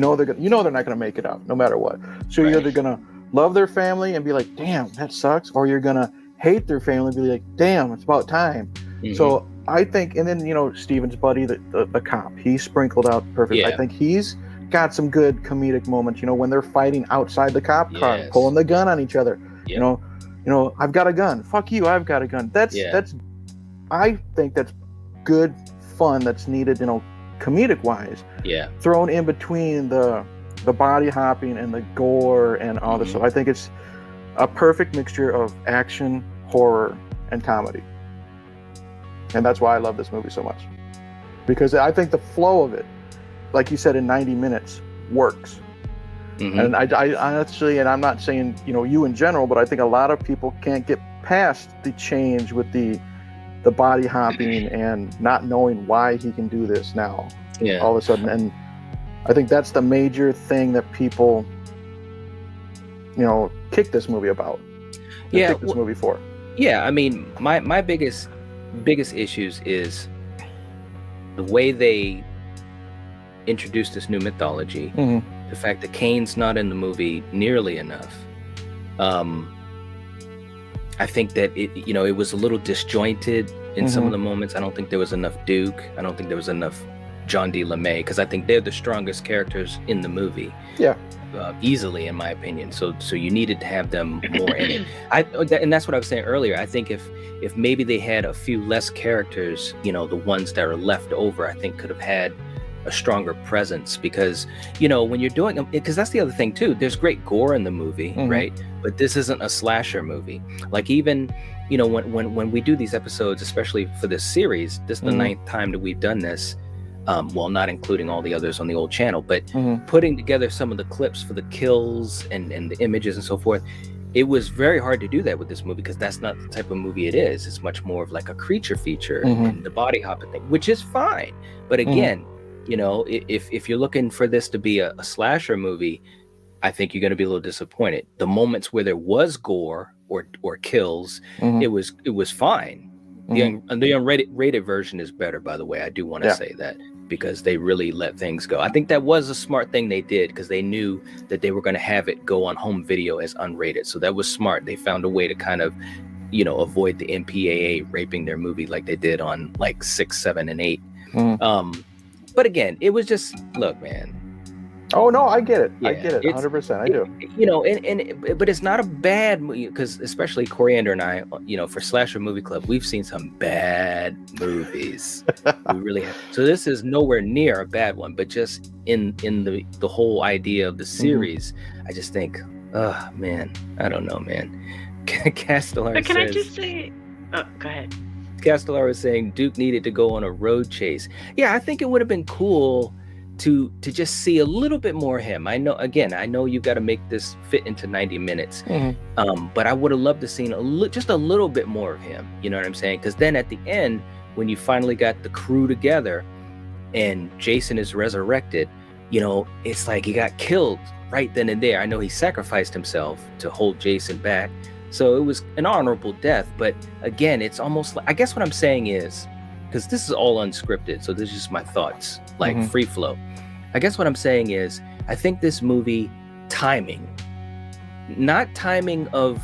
not going to make it out no matter what. So you're Right. either going to love their family and be like, damn, that sucks, or you're going to hate their family and be like, damn, it's about time. Mhm. So I think, and then Steven's buddy, the cop, he's sprinkled out perfect. I Yeah. think he's got some good comedic moments, when they're fighting outside the cop car, Yes. pulling the gun on each other. Yep. I've got a gun, fuck you, I've got a gun. That's I think that's good fun that's needed, comedic wise, Yeah. thrown in between the body hopping and the gore and all this Mhm. stuff. I think it's a perfect mixture of action, horror, and comedy. And that's why I love this movie so much. Because I think the flow of it, like you said, in 90 minutes, works. Mhm. And I honestly, and I'm not saying, you in general, but I think a lot of people can't get past the change with the body hopping and not knowing why he can do this now. Yeah. All of a sudden. And I think that's the major thing that people, kick this movie about. Yeah, Kick this movie for. Yeah, my biggest issues is the way they introduced this new mythology, Mhm. the fact that Kane's not in the movie nearly enough, I think that it was a little disjointed in some of the moments. I don't think there was enough Duke. I don't think there was enough John D. LeMay, because I think they're the strongest characters in the movie. Yeah. Easily, in my opinion. So you needed to have them more in it. And that's what I was saying earlier. I think if maybe they had a few less characters, the ones that are left over, I think could have had a stronger presence, because when you're doing them, because that's the other thing too, there's great gore in the movie, right? But this isn't a slasher movie. Like, even when we do these episodes, especially for this series, this is the 9th time that we've done this, well, not including all the others on the old channel, but putting together some of the clips for the kills and the images and so forth. It was very hard to do that with this movie, because that's not the type of movie it is. It's much more of like a creature feature and the body hopping thing, which is fine. But again, if you're looking for this to be a slasher movie, I think you're going to be a little disappointed. The moments where there was gore or kills, it was fine. The unrated version is better, by the way. I do want to say that, because they really let things go. I think that was a smart thing they did, because they knew that they were going to have it go on home video as unrated. So that was smart. They found a way to kind of, avoid the MPAA raping their movie like they did on like 6, 7, and 8. But again, it was just, look, man. Oh no, I get it. Yeah, I get it 100%. I do. But it's not a bad movie, because especially Coriander and I, for Slasher Movie Club, we've seen some bad movies. We really have. So this is nowhere near a bad one, but just in the whole idea of the series, I just think, oh man, I don't know, man. Castellar But can says, I just say? Oh, go ahead. Castellar was saying Duke needed to go on a road chase. Yeah, I think it would have been cool to just see a little bit more of him. I know you got to make this fit into 90 minutes. But I would have loved to seen just a little bit more of him. You know what I'm saying? Because then at the end, when you finally got the crew together and Jason is resurrected, it's like he got killed right then and there. I know he sacrificed himself to hold Jason back. So it was an honorable death. But again, it's almost like, I guess what I'm saying is, because this is all unscripted, so this is just my thoughts, like free flow. I guess what I'm saying is, I think this movie timing, not timing of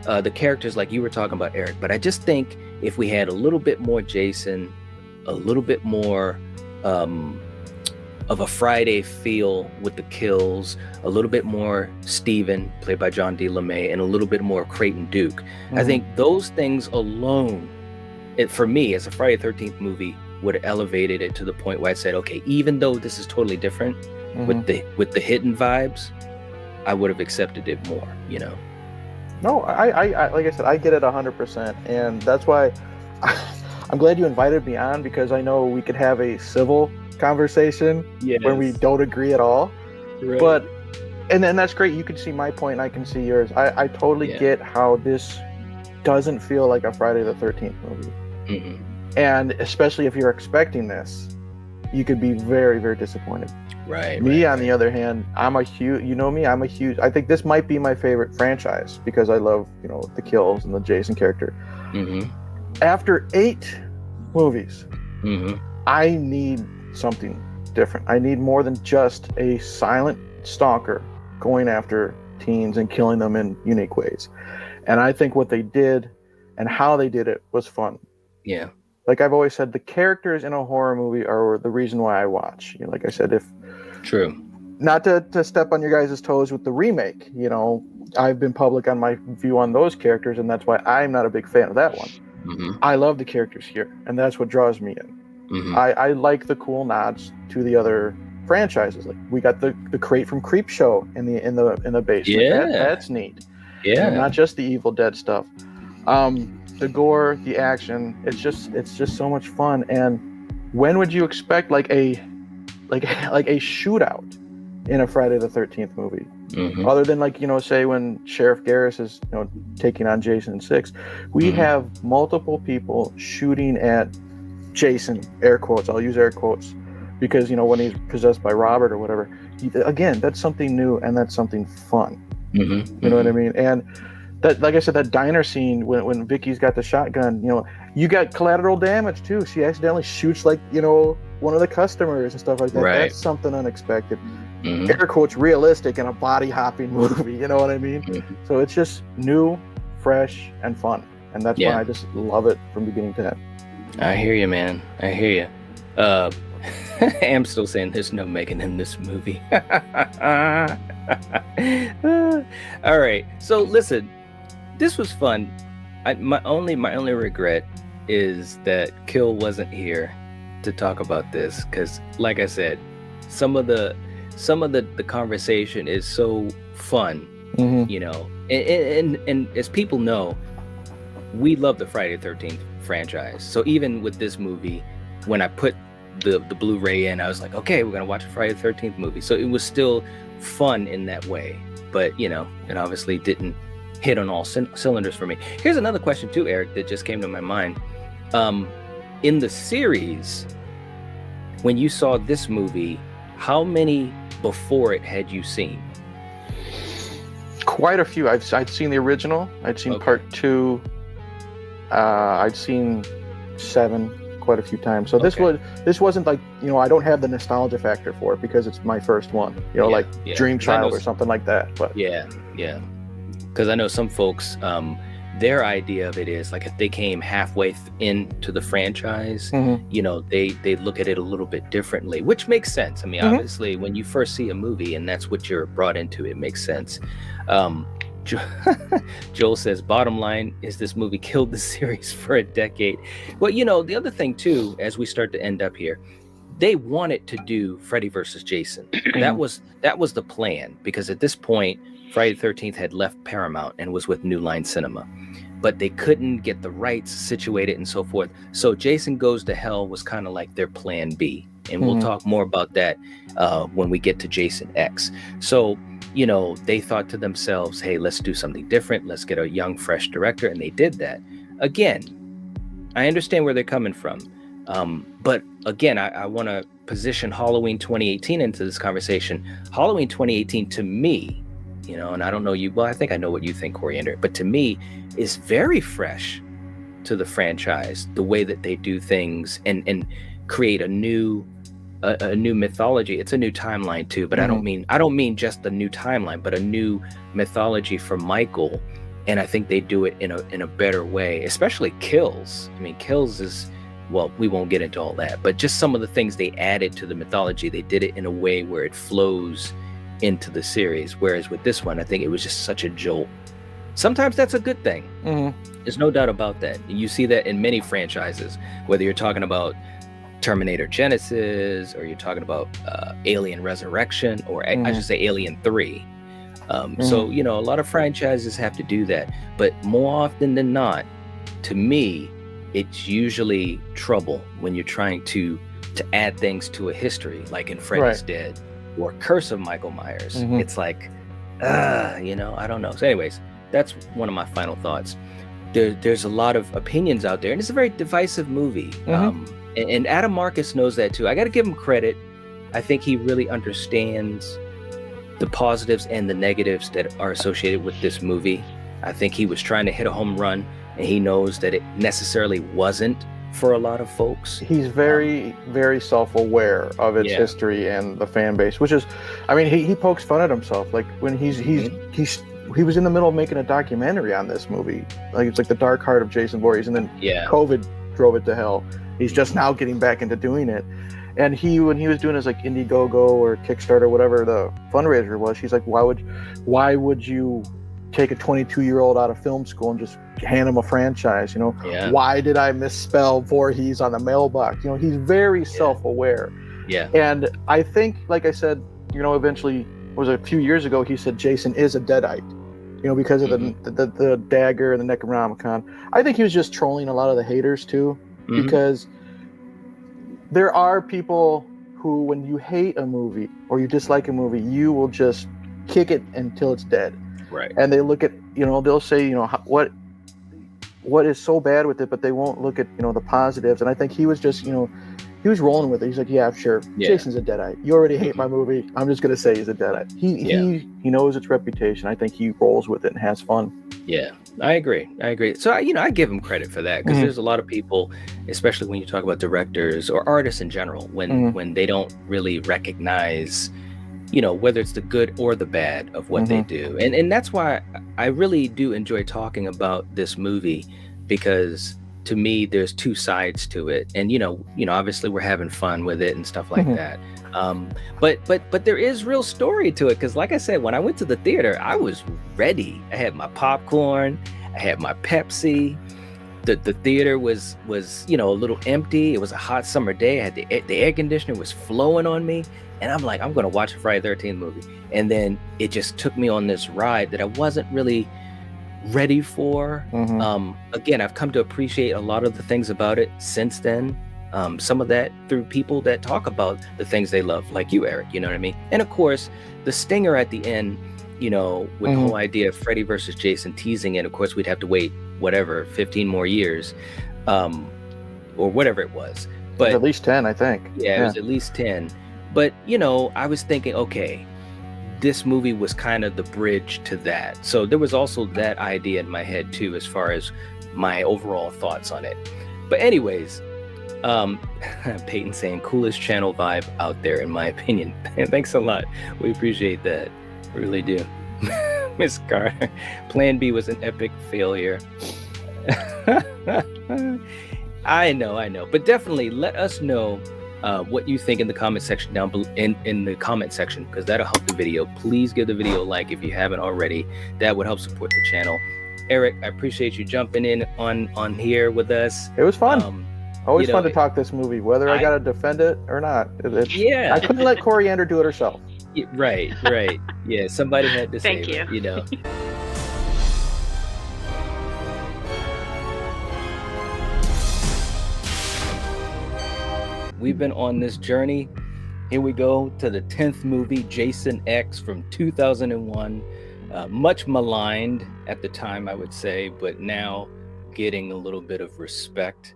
the characters like you were talking about, Eric, but I just think if we had a little bit more Jason, a little bit more of a Friday feel with the kills, a little bit more Steven, played by John D. LeMay, and a little bit more Creighton Duke. I think those things alone, for me, as a Friday the 13th movie, would have elevated it to the point where I said, okay, even though this is totally different with the hidden vibes, I would have accepted it more, No, I like I said, I get it 100%, and that's why I'm glad you invited me on, because I know we could have a civil conversation when we don't agree at all. Right. But and then that's great. You can see my point, and I can see yours. I totally get how this doesn't feel like a Friday the 13th movie. And especially if you're expecting this, you could be very, very disappointed. Right. Me, on the other hand, I'm a huge, I think this might be my favorite franchise, because I love, the kills and the Jason character. After 8 movies, I need something different. I need more than just a silent stalker going after teens and killing them in unique ways. And I think what they did and how they did it was fun. Yeah. Like I've always said, the characters in a horror movie are the reason why I watch. Like I said, not to step on your guys' toes with the remake, I've been public on my view on those characters, and that's why I'm not a big fan of that one. I love the characters here, and that's what draws me in. I like the cool nods to the other franchises. Like we got the crate from Creep Show in the basement. Yeah, that's neat. Yeah, not just the Evil Dead stuff. The gore, the action, it's just so much fun. And when would you expect like a shootout in a Friday the 13th movie? Other than say when Sheriff Garris is taking on Jason 6, we have multiple people shooting at Jason, air quotes. I'll use air quotes because when he's possessed by Robert or whatever. Again, that's something new and that's something fun. You know what I mean? And that, like I said, that diner scene when Vicky's got the shotgun, you got collateral damage too. She accidentally shoots one of the customers and stuff like that. Right. That's something unexpected. air quotes realistic in a body hopping movie. You know what I mean? So it's just new, fresh, and fun, and that's why I just love it from beginning to end. I hear you, man. I hear you. I'm still saying there's no Megan in this movie. All right. So listen, this was fun. My only regret is that Kill wasn't here to talk about this, because, like I said, some of the conversation is so fun, you know. And as people know, we love the Friday the 13th franchise. So even with this movie, when I put the Blu-ray in, I was like, okay, we're gonna watch a Friday the 13th movie. So it was still fun in that way, but you know, it obviously didn't hit on all cylinders for me. Here's another question too, Eric, that just came to my mind. In the series, when you saw this movie, how many before it had you seen? Quite a few. I'd seen the original. I'd seen part 2. I'd seen 7 quite a few times. So this wasn't like, you know, I don't have the nostalgia factor for it because it's my first one. You know, like Dream Child or something like that. But yeah. Because I know some folks, their idea of it is like if they came halfway into the franchise, you know, they look at it a little bit differently, which makes sense. I mean, obviously, when you first see a movie and that's what you're brought into, it makes sense. Joel says, bottom line is this movie killed the series for a decade. Well, you know, the other thing too, as we start to end up here, they wanted to do Freddy versus Jason. That was the plan, because at this point, Friday the 13th had left Paramount and was with New Line Cinema, but they couldn't get the rights situated and so forth. So Jason Goes to Hell was kind of like their plan B. And we'll talk more about that when we get to Jason X. So, you know, they thought to themselves, hey, let's do something different. Let's get a young, fresh director. And they did that. Again, I understand where they're coming from. But again, I want to position Halloween 2018 into this conversation. Halloween 2018, to me, you know, and I don't know you, well, I think I know what you think, Coriander, but to me is very fresh to the franchise, the way that they do things and create a new mythology. It's a new timeline too, but I don't mean just the new timeline, but a new mythology for Michael. And I think they do it in a better way, especially Kills. I mean, Kills is, well, we won't get into all that, but just some of the things they added to the mythology, they did it in a way where it flows into the series. Whereas with this one, I think it was just such a jolt. Sometimes that's a good thing. There's no doubt about that. And you see that in many franchises, whether you're talking about Terminator Genesis, or you're talking about Alien Resurrection, or I should say Alien 3. So, you know, a lot of franchises have to do that. But more often than not, to me, it's usually trouble when you're trying to add things to a history, like in Freddy's Dead or Curse of Michael Myers. It's like, you know, I don't know. So anyways, that's one of my final thoughts. There's a lot of opinions out there, and it's a very divisive movie. And Adam Marcus knows that too. I got to give him credit. I think he really understands the positives and the negatives that are associated with this movie. I think he was trying to hit a home run, and he knows that it necessarily wasn't for a lot of folks. He's very, very self-aware of its history and the fan base, which is, I mean, he pokes fun at himself. Like when he was in the middle of making a documentary on this movie. Like it's like The Dark Heart of Jason Voorhees, and then COVID drove it to hell. He's just now getting back into doing it. And when he was doing his like Indiegogo or Kickstarter, whatever the fundraiser was, he's like, why would you take a 22-year-old out of film school and just hand him a franchise? You know, why did I misspell Voorhees on the mailbox? You know, he's very self-aware. And I think, like I said, you know, eventually, was a few years ago, he said Jason is a Deadite, you know, because of the dagger and the Necronomicon. I think he was just trolling a lot of the haters too, because there are people who, when you hate a movie or you dislike a movie, you will just kick it until it's dead. Right. And they look at, you know, they'll say, you know, what is so bad with it, but they won't look at, you know, the positives. And I think he was just, you know, he was rolling with it. He's like, yeah, sure. Jason's a Deadite. You already hate my movie. I'm just going to say he's a Deadite. He knows its reputation. I think he rolls with it and has fun. Yeah, I agree. So, you know, I give him credit for that, because there's a lot of people, especially when you talk about directors or artists in general, when they don't really recognize whether it's the good or the bad of what they do. And that's why I really do enjoy talking about this movie, because to me, there's two sides to it. And, obviously we're having fun with it and stuff like that. But there is real story to it. Cause like I said, when I went to the theater, I was ready. I had my popcorn, I had my Pepsi. The theater was a little empty. It was a hot summer day. I had the air conditioner was flowing on me. And I'm like, I'm going to watch a Friday the 13th movie. And then it just took me on this ride that I wasn't really ready for. Again, I've come to appreciate a lot of the things about it since then. Some of that through people that talk about the things they love, like you, Eric, you know what I mean? And of course, the stinger at the end, with the whole idea of Freddy versus Jason teasing it, of course, we'd have to wait, 15 more years, or whatever it was. But at least 10, I think. Yeah, it was at least 10. But, I was thinking, okay, this movie was kind of the bridge to that. So there was also that idea in my head too, as far as my overall thoughts on it. But anyways, Peyton saying coolest channel vibe out there, in my opinion. Thanks a lot. We appreciate that. We really do. Miss Carter, Plan B was an epic failure. I know. But definitely let us know what you think in the comment section down below, in the comment section, because that'll help the video. Please give the video a like if you haven't already. That would help support the channel. Eric, I appreciate you jumping in on here with us. It was fun. Always fun to talk this movie, whether I gotta defend it or not. I couldn't let Coriander do it herself. Right. Yeah, somebody had to say it, We've been on this journey. Here we go to the 10th movie, Jason X from 2001. Much maligned at the time, I would say, but now getting a little bit of respect.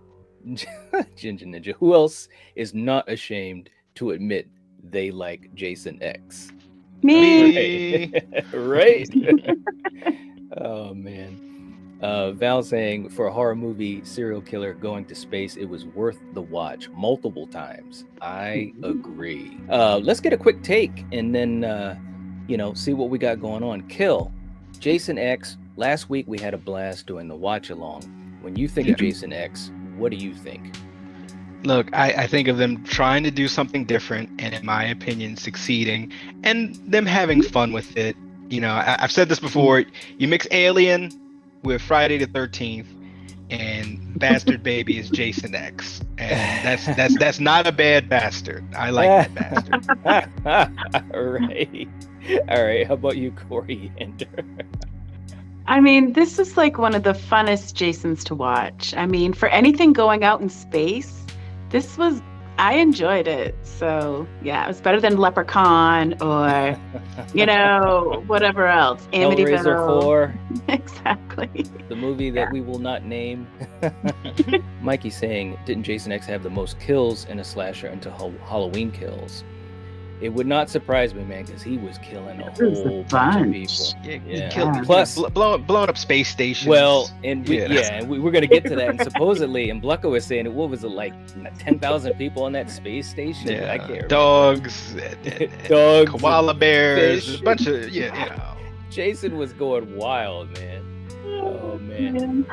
Ginger Ninja, who else is not ashamed to admit they like Jason X? Me. Right? Oh, man. Val saying, for a horror movie, serial killer going to space, it was worth the watch multiple times. I agree. Let's get a quick take and then, see what we got going on. Kill. Jason X. Last week we had a blast doing the watch along. When you think of Jason X, what do you think? Look, I think of them trying to do something different, and in my opinion, succeeding, and them having fun with it. I've said this before. You mix Alien with Friday the 13th, and Bastard Baby is Jason X, and that's not a bad bastard. I like that bastard. All right. How about you, Coriander? I mean, this is like one of the funnest Jasons to watch. I mean, for anything going out in space, I enjoyed it. So yeah, it was better than Leprechaun or, whatever else. Hellraiser 4. Exactly. The movie that we will not name. Mikey saying, didn't Jason X have the most kills in a slasher until Halloween Kills? It would not surprise me, man, because he was killing a whole bunch of people. Yeah. Plus, blowing up space stations. Well, and we're going to get to that. And supposedly, and Blucko was saying, what was it, like 10,000 people on that space station? Yeah. I can't remember. Dogs, koala bears, fish. A bunch of, Jason was going wild, man. Oh, man.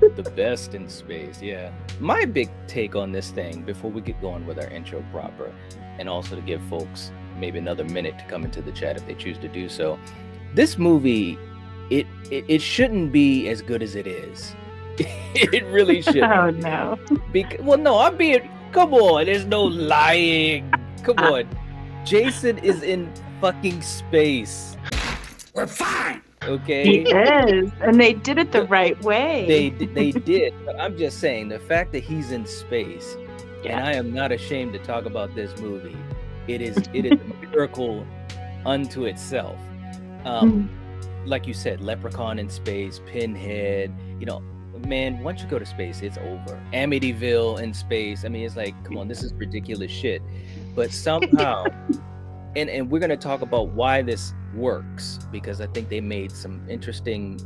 The best in space, yeah. My big take on this thing, before we get going with our intro proper, and also to give folks maybe another minute to come into the chat if they choose to do so. This movie, it shouldn't be as good as it is. It really shouldn't. Oh, no. Come on, there's no lying. Come on. Jason is in fucking space. We're fine. Okay. He is, and they did it the right way. They did. But I'm just saying, the fact that he's in space, and I am not ashamed to talk about this movie. It is a miracle unto itself. Like you said, Leprechaun in space, Pinhead. Man, once you go to space, it's over. Amityville in space. I mean, it's like, come on, this is ridiculous shit. But somehow, and we're gonna talk about why this works, because I think they made some interesting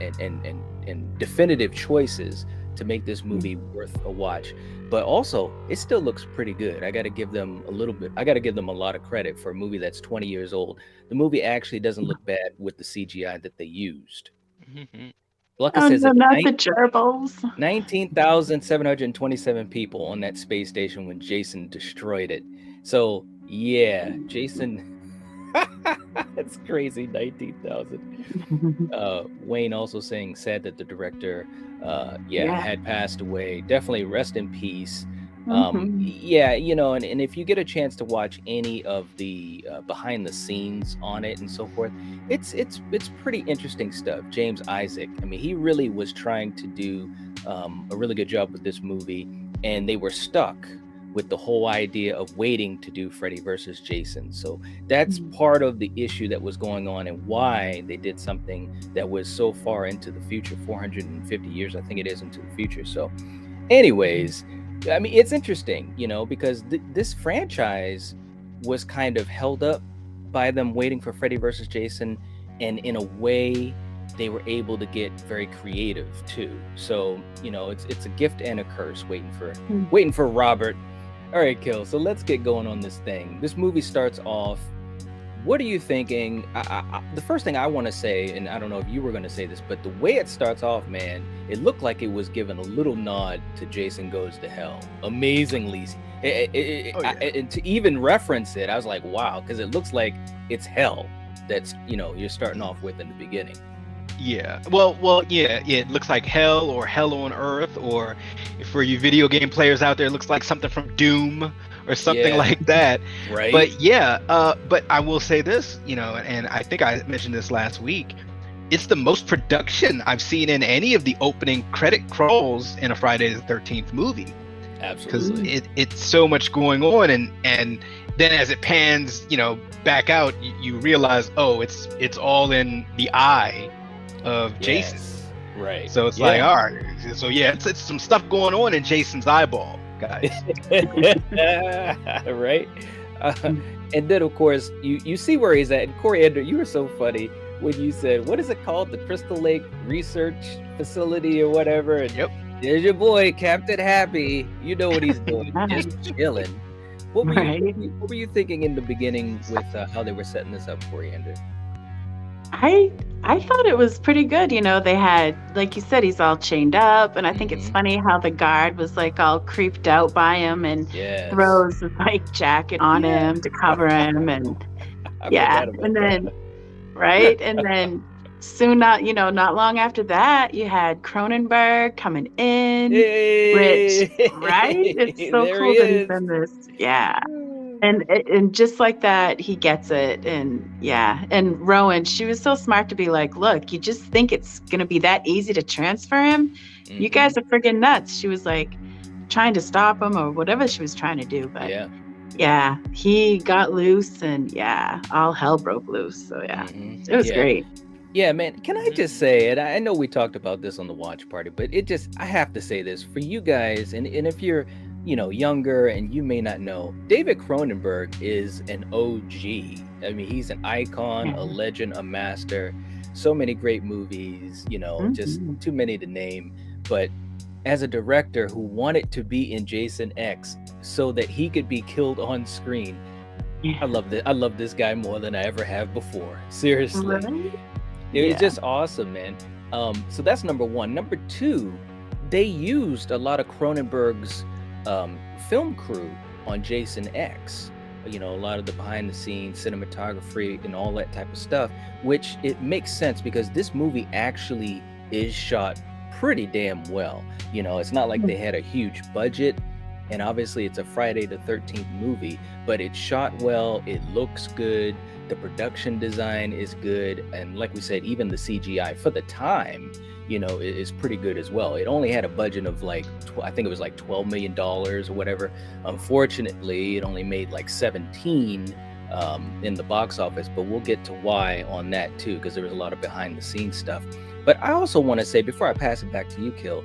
and definitive choices to make this movie worth a watch. But also, it still looks pretty good. I got to give them a lot of credit for a movie that's 20 years old. The movie actually doesn't look bad with the CGI that they used. Like I says, not the gerbils. 19,727 people on that space station when Jason destroyed it. So yeah, Jason. It's crazy, 19,000. Wayne also saying sad that the director had passed away. Definitely rest in peace. Yeah, you know, and if you get a chance to watch any of the behind the scenes on it and so forth, it's pretty interesting stuff. James Isaac, I mean, he really was trying to do a really good job with this movie, and they were stuck with the whole idea of waiting to do Freddy versus Jason. So that's part of the issue that was going on and why they did something that was so far into the future, 450 years, I think it is, into the future. So anyways, I mean, it's interesting, you know, because this franchise was kind of held up by them waiting for Freddy versus Jason, and in a way they were able to get very creative too. So, you know, it's a gift and a curse waiting for Robert. All right, Kill. So let's get going on this thing. This movie starts off. What are you thinking? The first thing I want to say, and I don't know if you were going to say this, but the way it starts off, man, it looked like it was given a little nod to Jason Goes to Hell. Amazingly. And to even reference it, I was like, wow, because it looks like it's hell that's, you know, you're starting off with in the beginning. Yeah. Well, yeah. It looks like hell or hell on earth, or for you video game players out there, it looks like something from Doom or something like that. Right. But yeah, but I will say this, you know, and I think I mentioned this last week, it's the most production I've seen in any of the opening credit crawls in a Friday the 13th movie. Absolutely. Because it's so much going on, and then as it pans, you know, back out, you realize, oh, it's all in the eye of Jason. Right. So it's like, all right. So yeah, it's some stuff going on in Jason's eyeball, guys. Right. And then of course you see where he's at. And Corey Ender, you were so funny when you said, what is it called, the Crystal Lake Research Facility or whatever? And there's your boy Captain Happy. You know what he's doing, just chilling. What were you thinking in the beginning with how they were setting this up, Corey Ender? I thought it was pretty good. You know, they had, like you said, he's all chained up, and I think it's funny how the guard was like all creeped out by him and throws his like jacket on him to cover him, and and then and then soon, not long after that, you had Cronenberg coming in, which it's so cool that he's in this, And just like that, he gets it. And Rowan, she was so smart to be like, look, you just think it's going to be that easy to transfer him? You guys are friggin' nuts. She was like trying to stop him or whatever she was trying to do. But he got loose, and all hell broke loose. So it was great. Yeah, man, can I just say, and I know we talked about this on the watch party, but I have to say this for you guys, and if you're, you know, younger and you may not know, David Cronenberg is an OG. I mean, he's an icon, a legend, a master. So many great movies, you know, just too many to name. But as a director who wanted to be in Jason X so that he could be killed on screen, I love this guy more than I ever have before. Seriously. It's just awesome, man. So that's number one. Number two, they used a lot of Cronenberg's film crew on Jason X. You know, a lot of the behind the scenes cinematography and all that type of stuff, which it makes sense because this movie actually is shot pretty damn well. You know, it's not like they had a huge budget, and obviously it's a Friday the 13th movie, but it's shot well, it looks good, the production design is good, and like we said, even the CGI for the time, you know, is pretty good as well. It only had a budget of like, I think it was like $12 million or whatever. Unfortunately, it only made like 17 in the box office, but we'll get to why on that too, because there was a lot of behind the scenes stuff. But I also want to say, before I pass it back to you, Kill,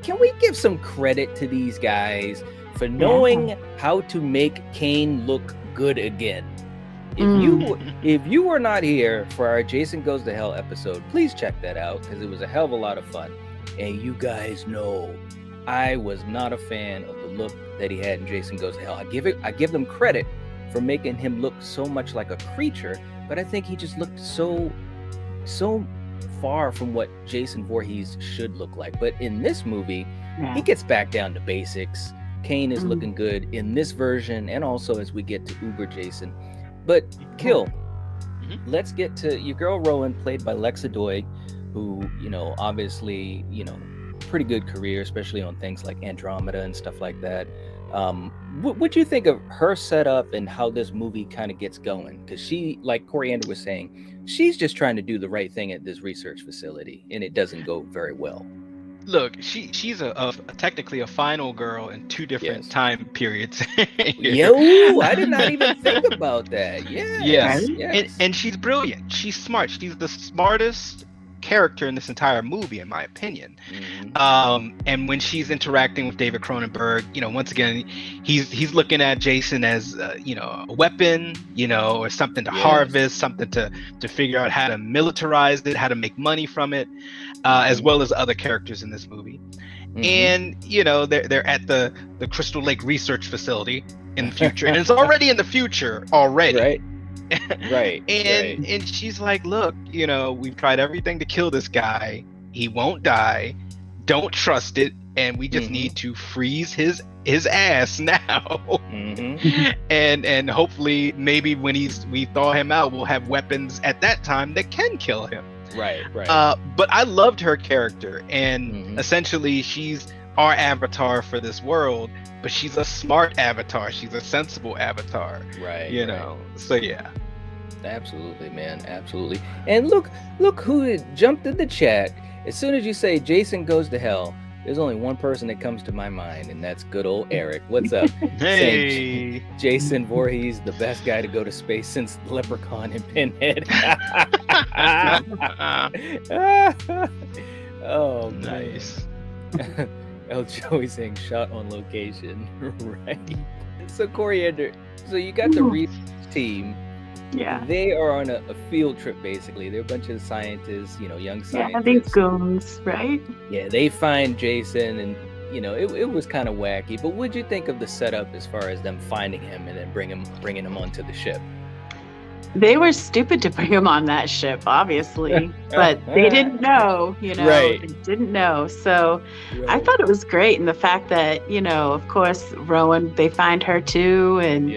can we give some credit to these guys for knowing how to make Kane look good again? If you were not here for our Jason Goes to Hell episode, please check that out because it was a hell of a lot of fun. And you guys know, I was not a fan of the look that he had in Jason Goes to Hell. I give them credit for making him look so much like a creature, but I think he just looked so far from what Jason Voorhees should look like. But in this movie, he gets back down to basics. Kane is looking good in this version, and also as we get to Uber Jason. But Kill, let's get to your girl Rowan, played by Lexa Doig, who, obviously, pretty good career, especially on things like Andromeda and stuff like that. What do you think of her setup and how this movie kind of gets going? Because she, like Coriander was saying, she's just trying to do the right thing at this research facility, and it doesn't go very well. Look, she's technically a final girl in two different time periods. Yo, I did not even think about that. Yes. And she's brilliant. She's smart. She's the smartest character in this entire movie, in my opinion. And when she's interacting with David Cronenberg, once again, he's looking at Jason as a weapon, or something to harvest, something to figure out how to militarize it, how to make money from it, as well as other characters in this movie. And they're at the Crystal Lake Research Facility in the future, and it's already in the future already. Right. And she's like, look, we've tried everything to kill this guy. He won't die. Don't trust it. And we just need to freeze his ass now. And hopefully maybe when we thaw him out, we'll have weapons at that time that can kill him. Right. But I loved her character, and essentially she's our avatar for this world, but she's a smart avatar. She's a sensible avatar. Right. So yeah. Absolutely, man. Absolutely. And look who jumped in the chat. As soon as you say Jason Goes to Hell, there's only one person that comes to my mind, and that's good old Eric. What's up? Hey. Jason Voorhees, the best guy to go to space since Leprechaun and Pinhead. Oh, nice. El Joey saying shot on location. Right. So Coriander, so you got the research team. Yeah. They are on a field trip, basically. They're a bunch of scientists, young scientists. Yeah, these goons, right? Yeah, they find Jason, and, it was kind of wacky. But what'd you think of the setup as far as them finding him and then bringing him onto the ship? They were stupid to bring him on that ship, obviously, but they didn't know, Right. They didn't know. So I thought it was great. And the fact that, of course, Rowan, they find her too. And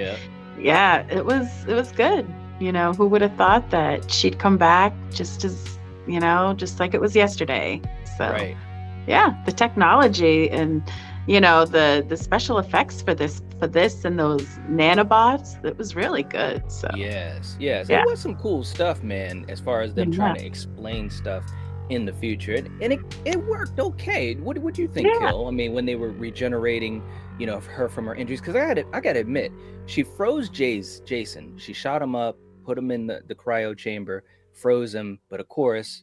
yeah, it was good. Who would have thought that she'd come back just as, just like it was yesterday. So yeah, the technology and, the special effects for this and those nanobots, it was really good. So yes. It was some cool stuff, man, as far as them trying to explain stuff in the future. And it worked okay. What do you think, Kill? I mean, when they were regenerating, her from her injuries, because I gotta admit, she froze Jason. She shot him up, put him in the cryo chamber, froze him. But of course,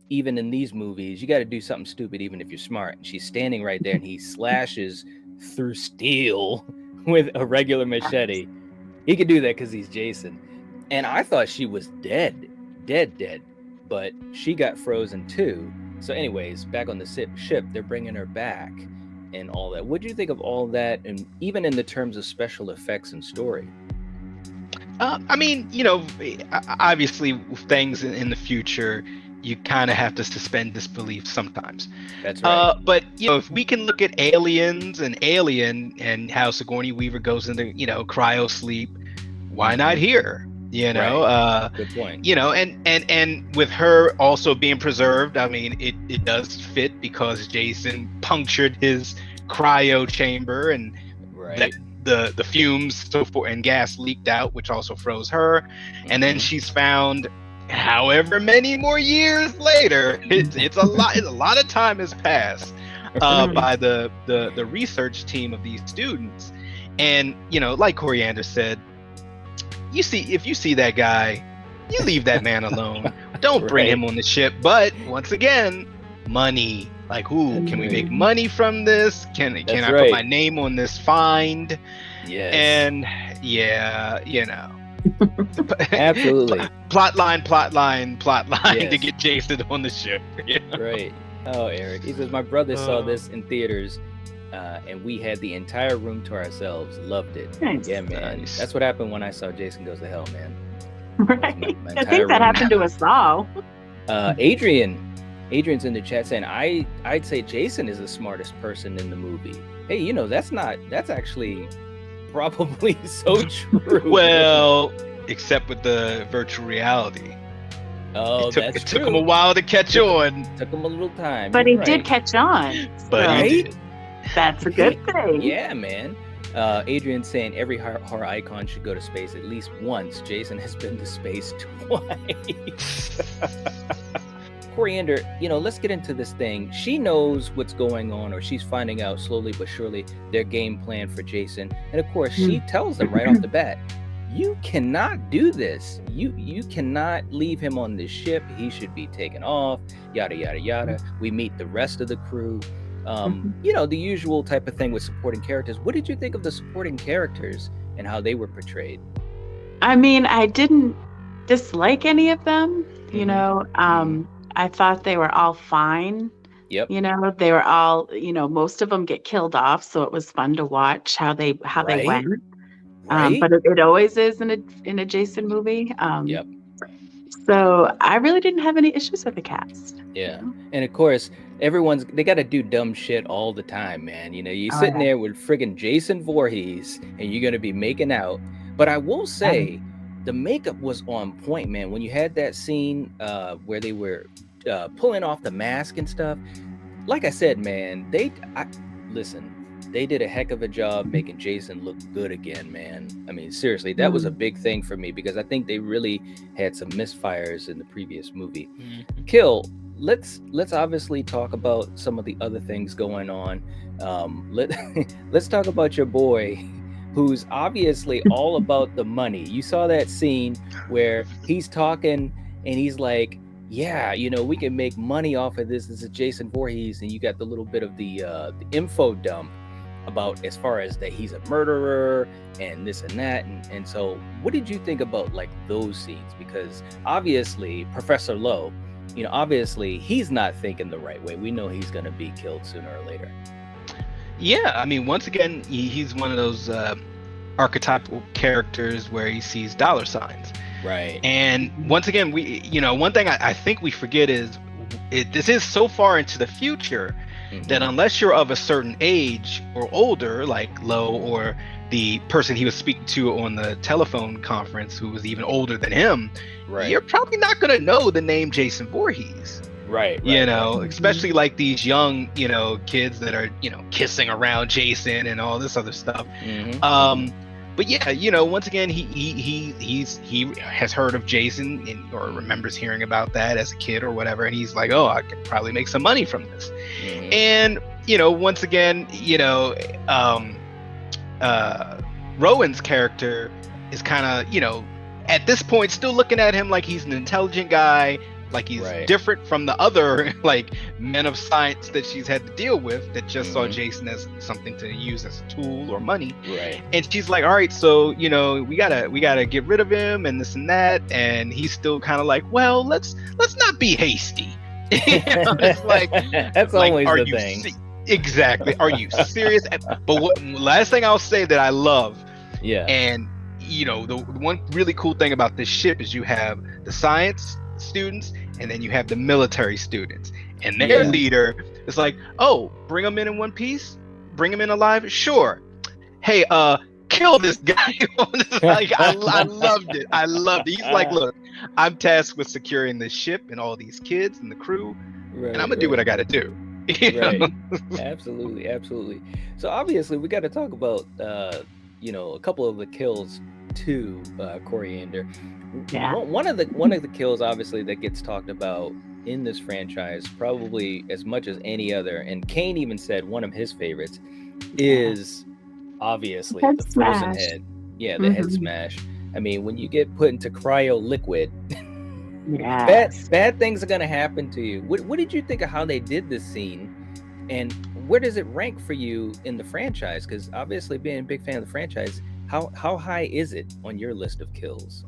even in these movies, you got to do something stupid, even if you're smart. And she's standing right there, and he slashes through steel with a regular machete. He could do that because he's Jason. And I thought she was dead. But she got frozen too. So anyways, back on the ship, they're bringing her back and all that. What do you think of all that, and even in the terms of special effects and story? I mean, obviously things in the future, you kind of have to suspend disbelief sometimes. That's right. But if we can look at Aliens and Alien and how Sigourney Weaver goes into cryo sleep, why not here? Good point. And with her also being preserved, I mean, it does fit because Jason punctured his cryo chamber, and the fumes and gas leaked out, which also froze her. And then she's found however many more years later. It's a lot of time has passed by the research team of these students. And like Coriander said, if you see that guy, you leave that man alone. Don't bring him on the ship. But once again, money. Like, can we make money from this? Can I put my name on this find? Yes. And absolutely. plot line to get Jason on the ship. Right. Oh, Eric. He says, my brother saw this in theaters, and we had the entire room to ourselves. Loved it. Nice. Yeah, man. Nice. That's what happened when I saw Jason Goes to Hell, man. Right. My I entire think that room. happened to us all. Adrian's in the chat saying, I'd say Jason is the smartest person in the movie. Hey, you know, that's actually probably so true. Well, except with the virtual reality. Oh, It took him a while to catch on. Took him a little time. But You're he did right. catch on. But so he did. that's a good thing. Yeah, man. Adrian saying every horror icon should go to space at least once. Jason has been to space twice. Coriander, you know, let's get into this thing. She knows what's going on, or she's finding out slowly but surely their game plan for Jason. And of course, she tells them right off the bat, you cannot do this. You cannot leave him on this ship. He should be taken off, yada, yada, yada. We meet the rest of the crew. You know, the usual type of thing with supporting characters. What did you think of the supporting characters and how they were portrayed? I mean, I didn't dislike any of them. You know, I thought they were all fine. Yep. You know, they were all, you know, most of them get killed off, so it was fun to watch how they Right. went. Right? But it always is in a Jason movie. Yep. So I really didn't have any issues with the cast. Yeah. And of course, they got to do dumb shit all the time, man. You know, you're sitting there with friggin' Jason Voorhees and you're going to be making out. But I will say the makeup was on point, man. When you had that scene where they were pulling off the mask and stuff, like I said, man, listen, they did a heck of a job making Jason look good again, man. I mean, seriously, that was a big thing for me because I think they really had some misfires in the previous movie. Kill, let's obviously talk about some of the other things going on. Let's talk about your boy, who's obviously all about the money. You saw that scene where he's talking and he's like, yeah, you know, we can make money off of this. This is Jason Voorhees, and you got the little bit of the info dump about as far as that he's a murderer and this and that. And so what did you think about like those scenes? Because obviously Professor Lowe, you know, obviously he's not thinking the right way. We know he's going to be killed sooner or later. Yeah, I mean, once again, he's one of those archetypal characters where he sees dollar signs. Right. And once again, one thing I think we forget is this is so far into the future that unless you're of a certain age or older, like Lowe or the person he was speaking to on the telephone conference who was even older than him, you're probably not going to know the name Jason Voorhees. Right. You know, especially like these young, you know, kids that are, you know, kissing around Jason and all this other stuff. But yeah, you know, once again, he has heard of Jason or remembers hearing about that as a kid or whatever, and he's like, oh, I could probably make some money from this. And you know, once again, you know, Rowan's character is kind of, you know, at this point still looking at him like he's an intelligent guy, like he's different from the other like men of science that she's had to deal with that just saw Jason as something to use as a tool or money. And she's like, all right, so you know, we gotta get rid of him and this and that, and he's still kind of like, well, let's not be hasty. You know, it's like that's like, always are the you thing. Exactly. Are you serious? But last thing I'll say that I love, and you know, the one really cool thing about this ship is you have the science students and then you have the military students, and their leader is like, oh, bring them in one piece, bring them in alive, sure. Hey, kill this guy. Like, I loved it. He's like, look, I'm tasked with securing this ship and all these kids and the crew, and I'm gonna do what I gotta do. Absolutely. So obviously we got to talk about you know, a couple of the kills too, Coriander. One of the kills obviously that gets talked about in this franchise probably as much as any other, and Kane even said one of his favorites is obviously the frozen head. The head smash. I mean, when you get put into cryo liquid, bad things are gonna happen to you. What did you think of how they did this scene, and where does it rank for you in the franchise? Because obviously being a big fan of the franchise, how high is it on your list of kills?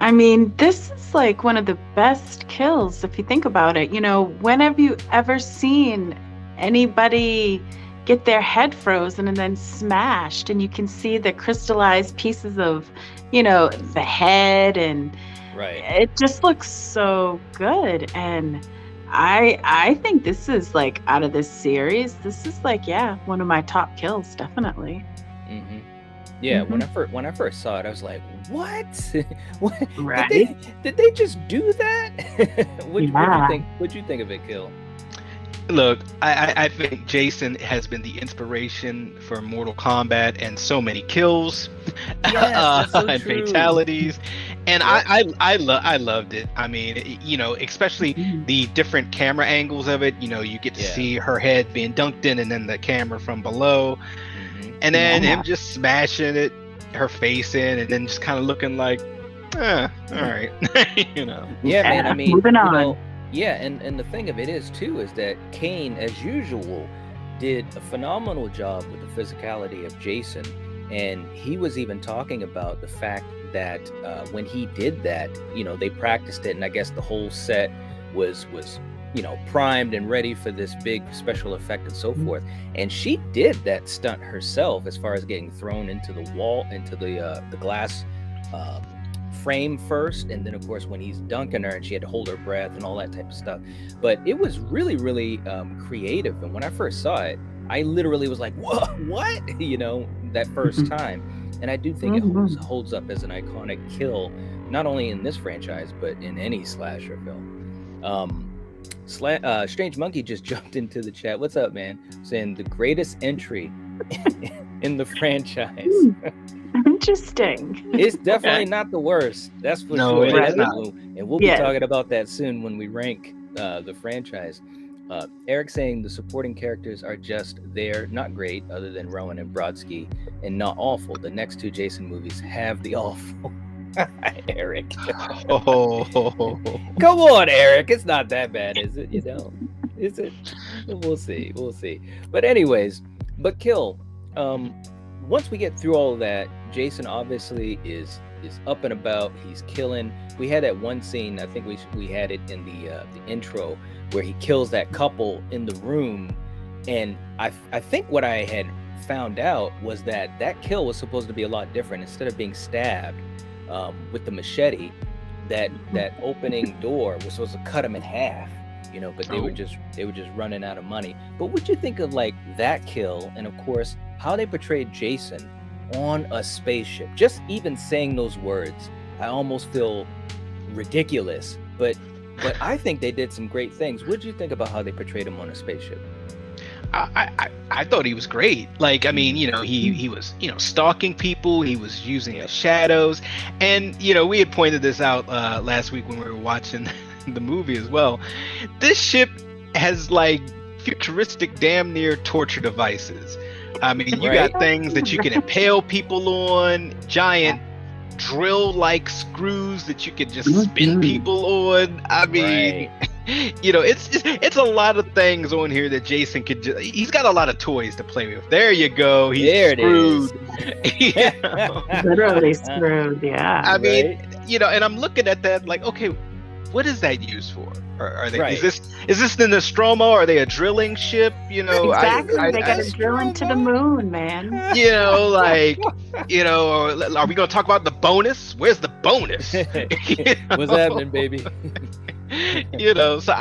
I mean, this is like one of the best kills if you think about it. You know, when have you ever seen anybody get their head frozen and then smashed, and you can see the crystallized pieces of, you know, the head, and Right. it just looks so good. And I think this is like, out of this series, this is like, yeah, one of my top kills, definitely. Mm-hmm. Yeah, Mhm. when I first saw it, I was like, "What? What? Right? Did they just do that?" What'd you Yeah. think? What'd you think of it, Kill? Look, I think Jason has been the inspiration for Mortal Kombat and so many kills Yes, that's so and true. fatalities, and Yep. I loved it. I mean, you know, especially Mhm. the different camera angles of it. You know, you get to Yeah. see her head being dunked in, and then the camera from below, Mm-hmm. and then Yeah. him just smashing it, her face in, and then just kind of looking like, all right, you know. Yeah, man. I Yeah. mean, Moving you on. know, yeah, and the thing of it is too is that Kane, as usual, did a phenomenal job with the physicality of Jason, and he was even talking about the fact that when he did that, you know, they practiced it, and I guess the whole set was you know, primed and ready for this big special effect and so forth. And she did that stunt herself, as far as getting thrown into the wall, into the glass um, frame first, and then of course when he's dunking her and she had to hold her breath and all that type of stuff. But it was really, really creative. And when I first saw it, I literally was like, "What? What?" You know, that first time. And I do think it holds up as an iconic kill, not only in this franchise but in any slasher film. Strange Monkey just jumped into the chat. What's up, man? Saying the greatest entry in the franchise. Interesting. It's definitely not the worst. That's for No, sure. it is not. And we'll be Yes. talking about that soon when we rank the franchise. Eric saying the supporting characters are just there, not great, other than Rowan and Brodsky, and not awful. The next two Jason movies have the awful. Eric. Oh, Come on, Eric. It's not that bad, is it? You know, is it? We'll see. We'll see. But anyways, Kill. Once we get through all of that, Jason obviously is up and about. He's killing. We had that one scene. I think we had it in the intro where he kills that couple in the room, and I think what I had found out was that kill was supposed to be a lot different. Instead of being stabbed with the machete, that opening door was supposed to cut him in half, you know, but they were just running out of money. But what'd you think of like that kill, and of course how they portrayed Jason on a spaceship? Just even saying those words, I almost feel ridiculous, but I think they did some great things. What'd you think about how they portrayed him on a spaceship? I thought he was great. Like, I mean, you know, he was, you know, stalking people. He was using the shadows, and you know, we had pointed this out last week when we were watching the movie as well. This ship has like futuristic, damn near torture devices. I mean, you got things that you can impale people on, giant drill-like screws that you could just spin people on. I mean, you know, it's a lot of things on here that Jason could just, he's got a lot of toys to play with. There you go. He's there screwed. It is. You know? Literally screwed, yeah. I mean, you know, and I'm looking at that like, okay, what is that used for? Are they? Is this the Nostromo? Are they a drilling ship? You know, exactly. They got to drill into the moon, man. You know, like, you know, are we gonna talk about the bonus? Where's the bonus? What's happening, baby? You know, so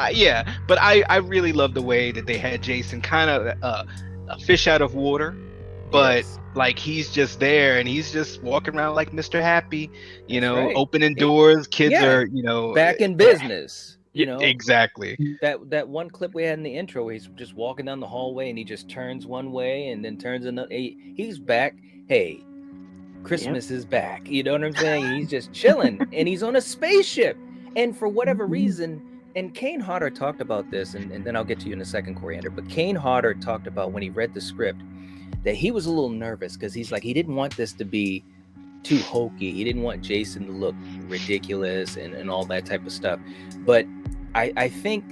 but I really love the way that they had Jason kind of a fish out of water, but like he's just there and he's just walking around like Mr. Happy, you know, opening doors. Kids are, you know, back in business. You know, exactly. That one clip we had in the intro where he's just walking down the hallway and he just turns one way and then turns another. He's back. Hey, Christmas is back. You know what I'm saying? He's just chilling and he's on a spaceship. And for whatever reason, and Kane Hodder talked about this, and then I'll get to you in a second, Coriander, but Kane Hodder talked about when he read the script that he was a little nervous because he's like, he didn't want this to be too hokey. He didn't want Jason to look ridiculous and all that type of stuff. But I think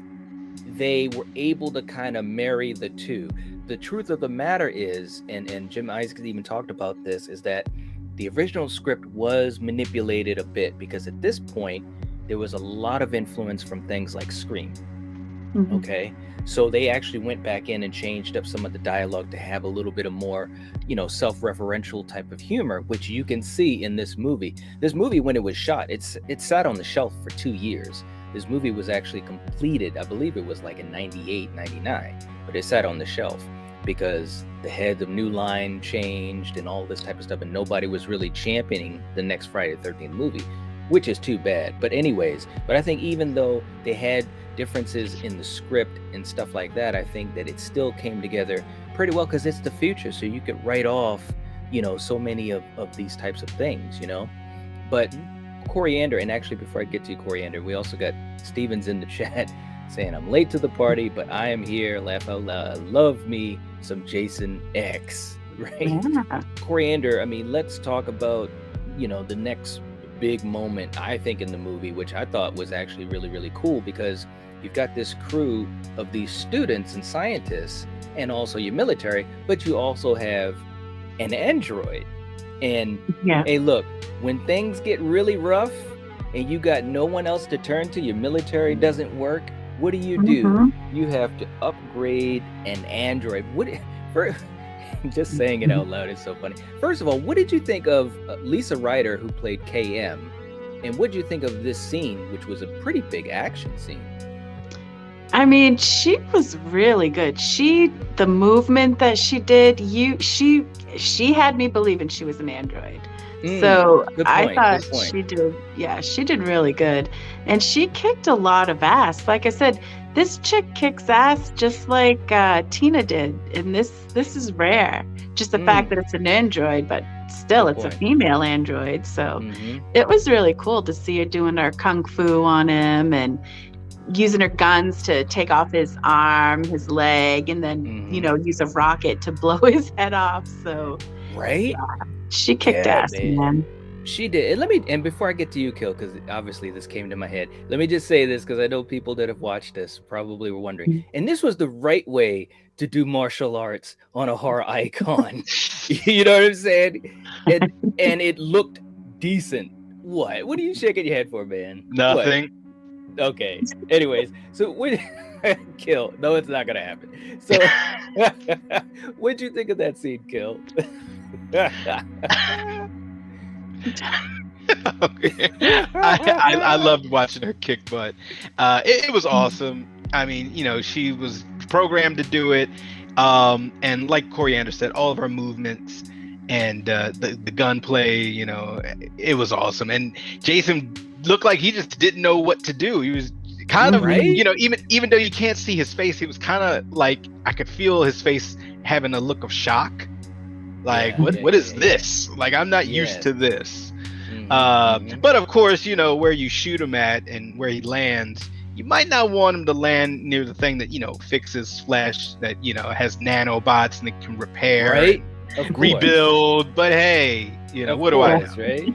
they were able to kind of marry the two. The truth of the matter is, and Jim Isaacs even talked about this, is that the original script was manipulated a bit because at this point there was a lot of influence from things like Scream. Okay, so they actually went back in and changed up some of the dialogue to have a little bit of more, self-referential type of humor, which you can see in this movie. This movie, when it was shot, it sat on the shelf for 2 years. This movie was actually completed, I believe it was like in 98, 99, but it sat on the shelf because the head of New Line changed and all this type of stuff, and nobody was really championing the next Friday the 13th movie, which is too bad. But I think even though they had differences in the script and stuff like that, I think that it still came together pretty well because it's the future, so you could write off, so many of these types of things, But Coriander, and actually before I get to Coriander, we also got Stevens in the chat saying, I'm late to the party, but I am here, laugh out loud, love me some Jason X, right? Yeah. Coriander, I mean, let's talk about, the next big moment, I think, in the movie, which I thought was actually really, really cool because you've got this crew of these students and scientists and also your military, but you also have an android. And hey, look, when things get really rough and you got no one else to turn to, your military doesn't work, what do? You have to upgrade an android. Just saying it out loud is so funny. First of all, what did you think of Lisa Ryder, who played KM? And what did you think of this scene, which was a pretty big action scene? I mean, she was really good. The movement that she did, she had me believing she was an android. So I thought she did really good. And she kicked a lot of ass. Like I said, this chick kicks ass just like Tina did. And this is rare. Just the fact that it's an android, but still it's a female android. So it was really cool to see her doing her kung fu on him and using her guns to take off his arm, his leg, and then, use a rocket to blow his head off. So she kicked ass, man. She did. And before I get to you, Kill, because obviously this came to my head, let me just say this because I know people that have watched this probably were wondering. And this was the right way to do martial arts on a horror icon. You know what I'm saying? And it looked decent. What are you shaking your head for, man? Nothing. What? Okay. Anyways, so Kill. No, it's not gonna happen. So, what'd you think of that scene, Kill? Okay. I loved watching her kick butt. It was awesome. I mean, she was programmed to do it. And like Coriander said, all of her movements and the gunplay, it was awesome. And Jason looked like he just didn't know what to do. He was kind of, even though you can't see his face, he was kind of like, I could feel his face having a look of shock. Like, what is this? Like, I'm not used to this. But of course, where you shoot him at and where he lands, you might not want him to land near the thing that, fixes flesh, that, has nanobots and it can repair, rebuild. But hey, what do I know? Right?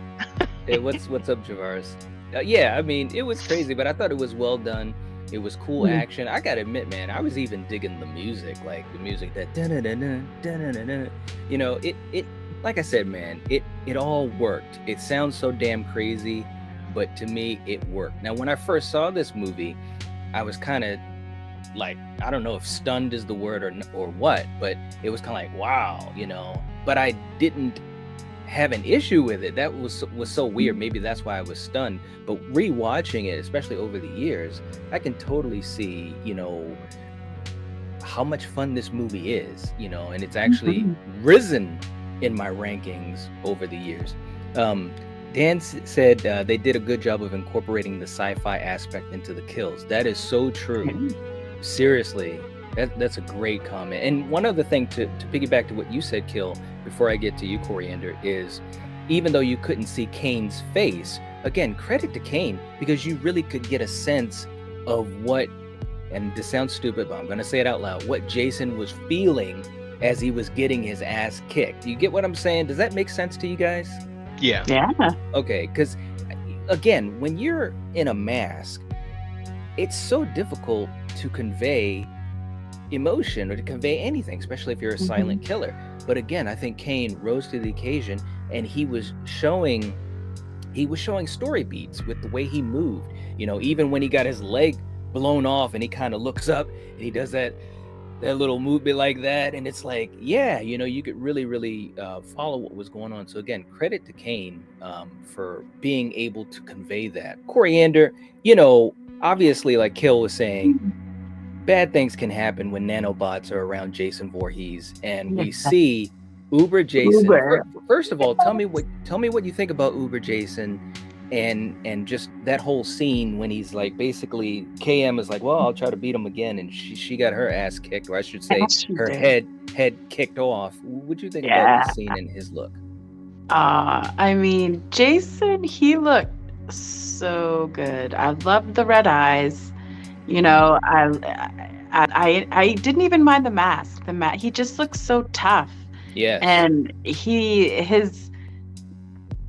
Hey, what's up, Javaris? I mean, it was crazy, but I thought it was well done. It was cool action. I gotta admit, man, I was even digging the music, like the music that it like I said, man, it all worked. It sounds so damn crazy, but to me, it worked. Now, when I first saw this movie, I was kind of like, I don't know if stunned is the word or what, but it was kind of like, wow, but I didn't have an issue with it. That was so weird. Maybe that's why I was stunned. But rewatching it, especially over the years, I can totally see, how much fun this movie is, and it's actually risen in my rankings over the years. Dan said they did a good job of incorporating the sci-fi aspect into the kills. That is so true. Seriously, that's a great comment. And one other thing to piggyback to what you said, Kill, before I get to you, Coriander, is even though you couldn't see Kane's face, again, credit to Kane, because you really could get a sense of what, and this sounds stupid, but I'm going to say it out loud, what Jason was feeling as he was getting his ass kicked. You get what I'm saying? Does that make sense to you guys? Yeah. Okay, because again, when you're in a mask, it's so difficult to convey emotion or to convey anything, especially if you're a silent killer. But again, I think Kane rose to the occasion and he was showing story beats with the way he moved. You know, even when he got his leg blown off and he kind of looks up and he does that little movement like that, and it's like, yeah, you know, you could really follow what was going on. So again, credit to Kane for being able to convey that. Coriander, you know, obviously, like Kill was saying, bad things can happen when nanobots are around Jason Voorhees, and we see Uber Jason. First of all, tell me what you think about Uber Jason, and just that whole scene when he's like, basically KM is like, well, I'll try to beat him again, and she got her ass kicked, or I should say her head kicked off. What'd you think about this scene and his look? I mean, Jason, he looked so good. I loved the red eyes. You know, I didn't even mind the mask. He just looks so tough. Yeah. And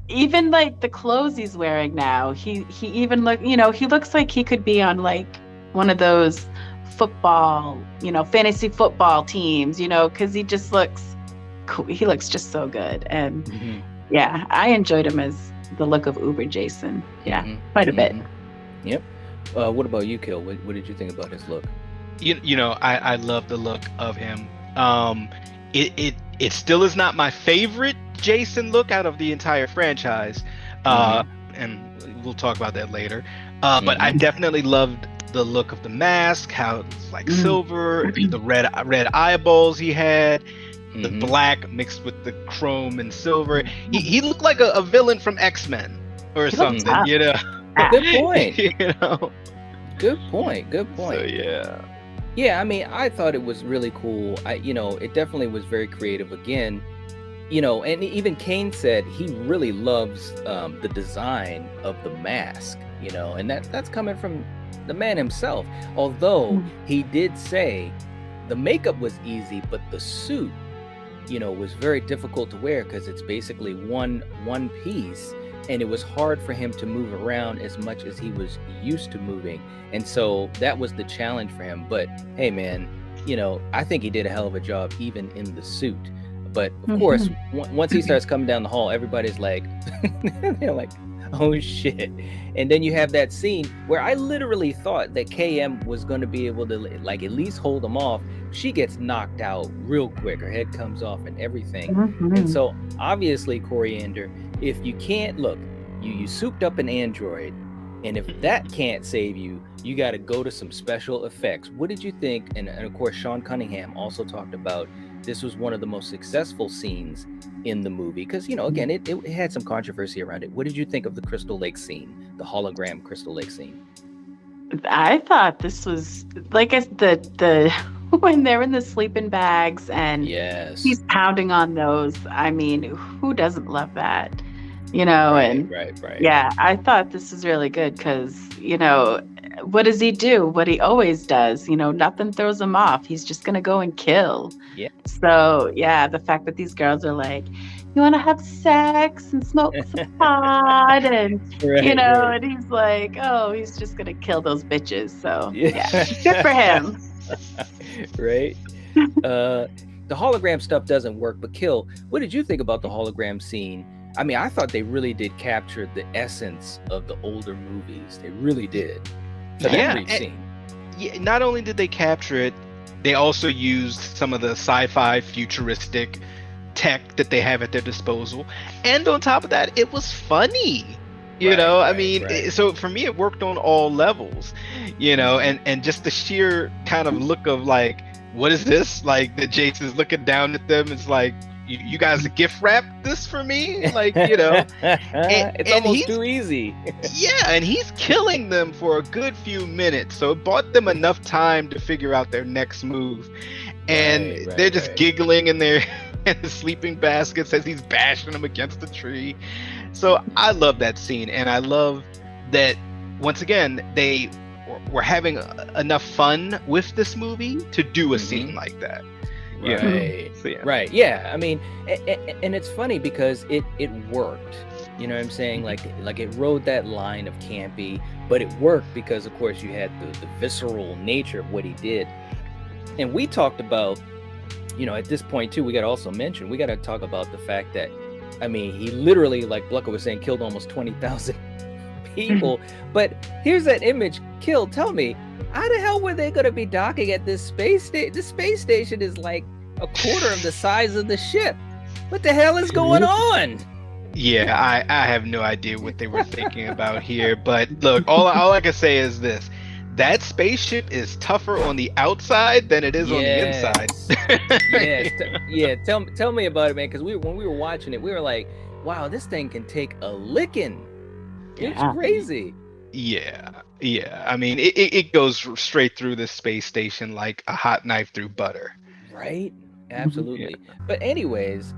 even like the clothes he's wearing now, he even he looks like he could be on like one of those football, fantasy football teams, because he just looks cool. He looks just so good. And yeah, I enjoyed him as the look of Uber Jason. Yeah, quite a bit. Yep. What about you, Kill? What did you think about his look? I love the look of him. It still is not my favorite Jason look out of the entire franchise, and we'll talk about that later. But I definitely loved the look of the mask, how it's like silver, the red eyeballs he had, the black mixed with the chrome and silver. He looked like a villain from X-Men or something, Good point. Good point. So, yeah. Yeah, I mean, I thought it was really cool. It definitely was very creative again. And even Kane said he really loves the design of the mask, and that's coming from the man himself. Although he did say the makeup was easy, but the suit, was very difficult to wear because it's basically one piece, and it was hard for him to move around as much as he was used to moving. And so that was the challenge for him. But hey, man, I think he did a hell of a job even in the suit. But of course, once he starts coming down the hall, everybody's like, they're like, oh shit. And then you have that scene where I literally thought that KM was going to be able to like at least hold him off. She gets knocked out real quick. Her head comes off and everything. And so obviously, Coriander, if you can't look, you souped up an android, and if that can't save you, you got to go to some special effects. What did you think? And of course, Sean Cunningham also talked about this was one of the most successful scenes in the movie because, again, it had some controversy around it. What did you think of the Crystal Lake scene, the hologram Crystal Lake scene? I thought this was like the when they're in the sleeping bags and he's pounding on those. I mean, who doesn't love that? Right. Yeah, I thought this was really good because, what does he do? What he always does, nothing throws him off. He's just going to go and kill. Yeah. So, yeah, the fact that these girls are like, you want to have sex and smoke some pot and, and he's like, oh, he's just going to kill those bitches. So, yeah, good for him. Right. The hologram stuff doesn't work, but Kill, what did you think about the hologram scene? I mean, I thought they really did capture the essence of the older movies. They really did. Not only did they capture it, they also used some of the sci-fi futuristic tech that they have at their disposal. And on top of that, it was funny. So for me, it worked on all levels, and just the sheer kind of look of like, what is this? Like that Jason's looking down at them. It's like, you guys gift wrap this for me? Like, it's almost too easy. Yeah, and he's killing them for a good few minutes. So it bought them enough time to figure out their next move. And they're just giggling in their sleeping baskets as he's bashing them against the tree. So I love that scene. And I love that, once again, they were having enough fun with this movie to do a scene like that. Right. So, yeah. Right. Yeah. I mean, and it's funny because it worked. You know what I'm saying? Like it rode that line of campy, but it worked because, of course, you had the visceral nature of what he did. And we talked about, at this point too, we got to also mention, we got to talk about the fact that I mean, he literally, like Blucka was saying, killed almost 20,000 people. But here's that image. Kill, tell me, how the hell were they going to be docking at this space station? The space station is like a quarter of the size of the ship. What the hell is going on? Yeah, I have no idea what they were thinking about here. But look, all I can say is this. That spaceship is tougher on the outside than it is on the inside. Tell me about it, man. Because when we were watching it, we were like, wow, this thing can take a licking. It's crazy. Yeah. I mean, it goes straight through the space station like a hot knife through butter. Right? Absolutely. Yeah. But anyways,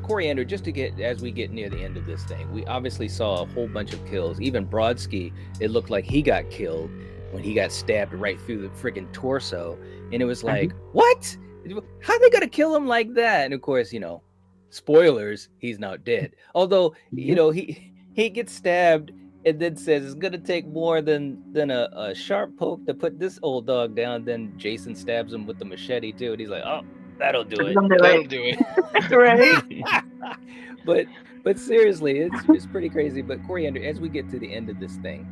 Coriander, just as we get near the end of this thing, we obviously saw a whole bunch of kills. Even Brodsky, it looked like he got killed when he got stabbed right through the friggin' torso. And it was like, what? How are they gonna kill him like that? And of course, spoilers, he's not dead. Although, he gets stabbed and then says it's gonna take more than a sharp poke to put this old dog down. Then Jason stabs him with the machete too, and he's like, oh, that'll do it. That'll do it. Right? But seriously, it's pretty crazy. But Coriander, as we get to the end of this thing,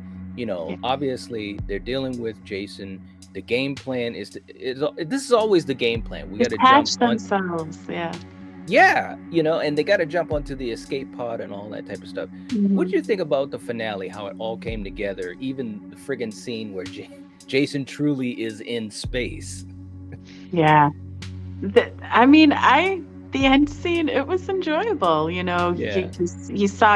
obviously they're dealing with Jason. The game plan is this is always the game plan. We got to jump themselves, Yeah, and they got to jump onto the escape pod and all that type of stuff. Mm-hmm. What do you think about the finale, how it all came together, even the friggin' scene where Jason truly is in space? Yeah. The end scene, it was enjoyable, you saw,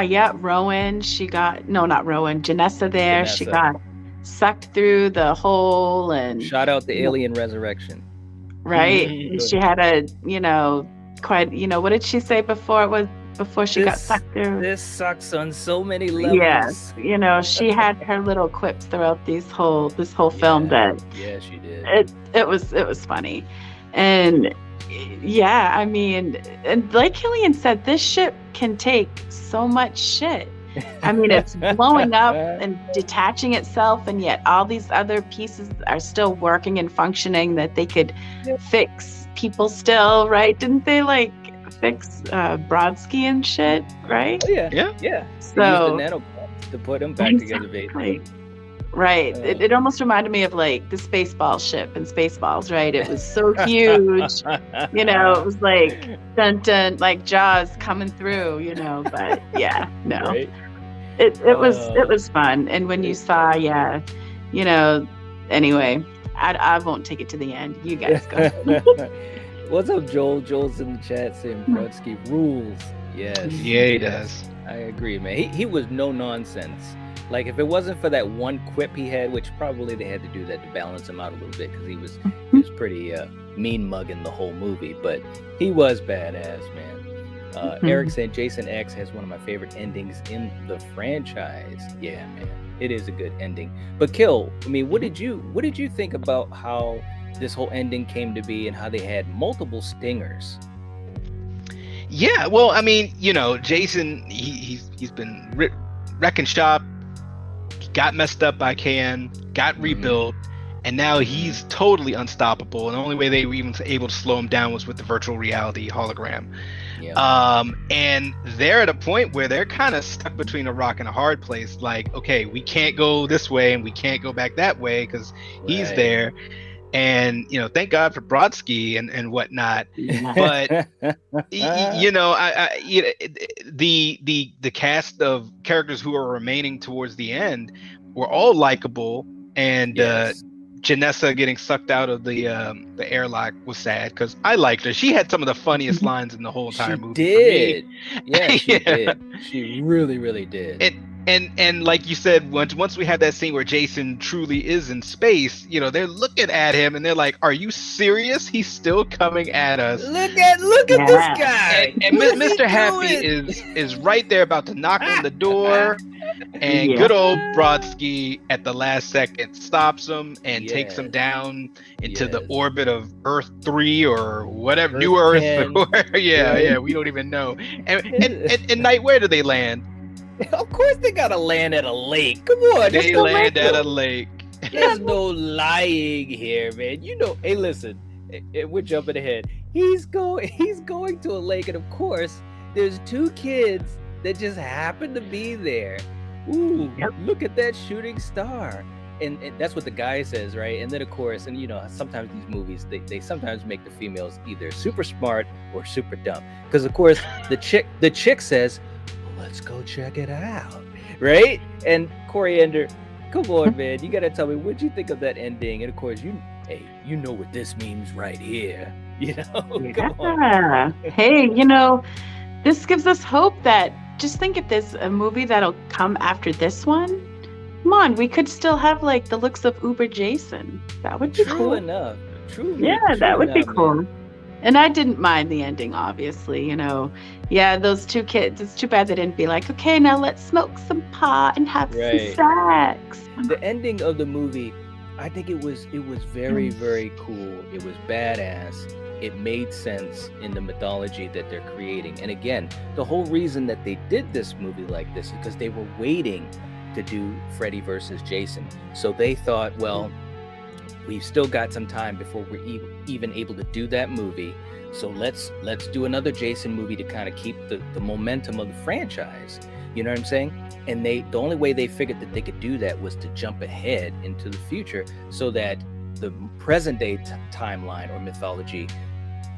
Rowan, Janessa there, Janessa. She got sucked through the hole and... Shout out the alien resurrection. Right? Mm-hmm. She had what did she say before she got sucked through? This sucks on so many levels. Yes, she had her little quips throughout this whole film that she did. It was funny. And and like Killian said, this ship can take so much shit. It's blowing up and detaching itself, and yet all these other pieces are still working and functioning that they could fix people still, right? Didn't they fix Brodsky and shit, right? Oh, yeah. So they used the nanobots to put them back together, basically. Right. It almost reminded me of the Spaceball ship in Spaceballs, right? It was so huge, it was like dun dun, like Jaws coming through, but no. Right? It was fun. And when you saw, anyway, I won't take it to the end. You guys go. What's up, Joel? Joel's in the chat saying Brodsky rules. Yes. Yeah, he does. I agree, man. He was no nonsense. Like, if it wasn't for that one quip he had, which probably they had to do that to balance him out a little bit, because he was pretty mean mugging the whole movie, but he was badass, man. Eric said Jason X has one of my favorite endings in the franchise. Yeah, man, it is a good ending. But Kill, what did you think about how this whole ending came to be and how they had multiple stingers? Yeah, well, Jason, he's been wrecking shop. Got messed up by Can, got rebuilt, and now he's totally unstoppable. And the only way they were even able to slow him down was with the virtual reality hologram. Yeah. And they're at a point where they're kind of stuck between a rock and a hard place. Like, okay, we can't go this way and we can't go back that way because he's there. And thank God for Brodsky and whatnot. But the cast of characters who are remaining towards the end were all likable, and Janessa getting sucked out of the airlock was sad because I liked her. She had some of the funniest lines in the whole entire movie. Did. For me. Yeah, she did. She really, really did. And like you said, once we have that scene where Jason truly is in space, they're looking at him and they're like, "Are you serious? He's still coming at us." Look at this guy. And Mr. Happy is right there about to knock on the door, and good old Brodsky at the last second stops him and takes him down into the orbit of Earth 3 or whatever, New Earth. We don't even know. And Night, where do they land? Of course they gotta land at a lake. Come on. They land at a lake. There's no lying here, man. Hey, listen, we're jumping ahead. He's going to a lake, and of course, there's two kids that just happen to be there. Ooh, look at that shooting star. And that's what the guy says, right? And then of course, and sometimes these movies, they sometimes make the females either super smart or super dumb. Because of course, the chick says, let's go check it out, right? And Coriander, come on, man, you gotta tell me, what'd you think of that ending? And of course, you know what this means right here, Come on. Hey, this gives us hope that, just think if there's a movie that'll come after this one, come on, we could still have like the looks of Uber Jason. That would be True cool. enough. True. That would be enough, cool. man. And I didn't mind the ending, obviously, Yeah, those two kids, it's too bad they didn't be like, okay, now let's smoke some pot and have some sex. The ending of the movie, I think it was very, very cool. It was badass. It made sense in the mythology that they're creating. And again, the whole reason that they did this movie like this is because they were waiting to do Freddy versus Jason. So they thought, well, we've still got some time before we're even able to do that movie. So let's do another Jason movie to kind of keep the momentum of the franchise. You know what I'm saying? And the only way they figured that they could do that was to jump ahead into the future so that the present day timeline or mythology